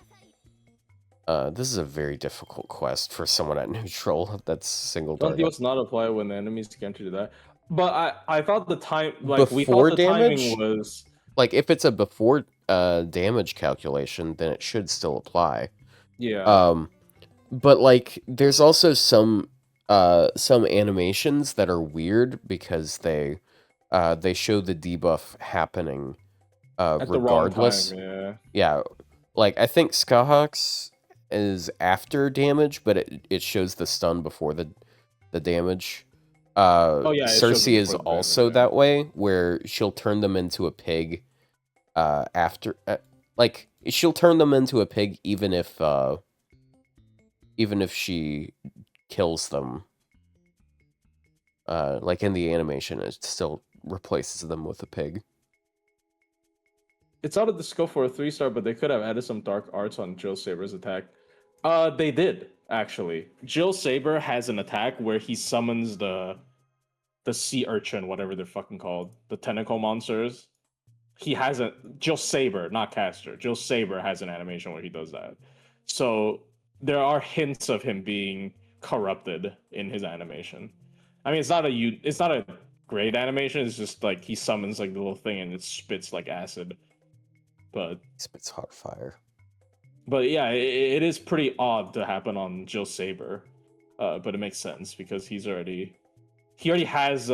This is a very difficult quest for someone at neutral that's single target. Don't must not apply when the enemies can do that. But I thought the time... Like, we Before thought the damage? timing was... Like, if it's a before damage calculation, then it should still apply. Yeah. But, like, there's also some animations that are weird because they show the debuff happening At regardless. the wrong time, Yeah, like, I think Skahawks is after damage, but it shows the stun before the damage. Oh, yeah, it shows it Cersei is before the also damage, that way, where she'll turn them into a pig after... like, she'll turn them into a pig even if she kills them. Like, in the animation, it still replaces them with a pig. It's out of the scope for a 3-star, but they could have added some dark arts on Jill Saber's attack. They did, actually. Jill Saber has an attack where he summons the sea urchin, whatever they're fucking called, the tentacle monsters. He has a... Jill Saber, not Caster. Jill Saber has an animation where he does that. So there are hints of him being corrupted in his animation. I mean, it's not a great animation. It's just like he summons like the little thing and it spits like acid. But Spits hot fire. But yeah, it is pretty odd to happen on Jill Saber, but it makes sense because he already has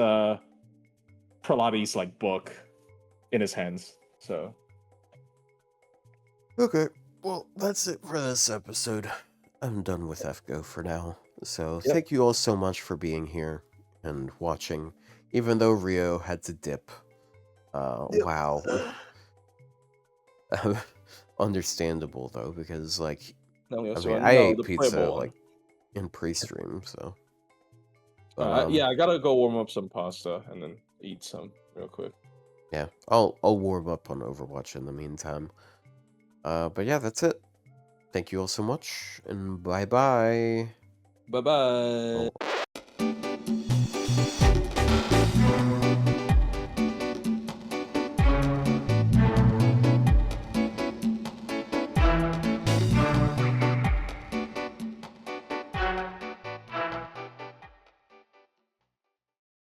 Prelati's like book in his hands. So okay, well that's it for this episode. I'm done with FGO for now. So Thank you all so much for being here and watching, even though Ryou had to dip. Wow. Understandable though, because like I ate pizza like in pre-stream, so yeah, I gotta go warm up some pasta and then eat some real quick. Yeah, I'll warm up on Overwatch in the meantime. But yeah, that's it. Thank you all so much, and bye bye. Bye bye. Oh.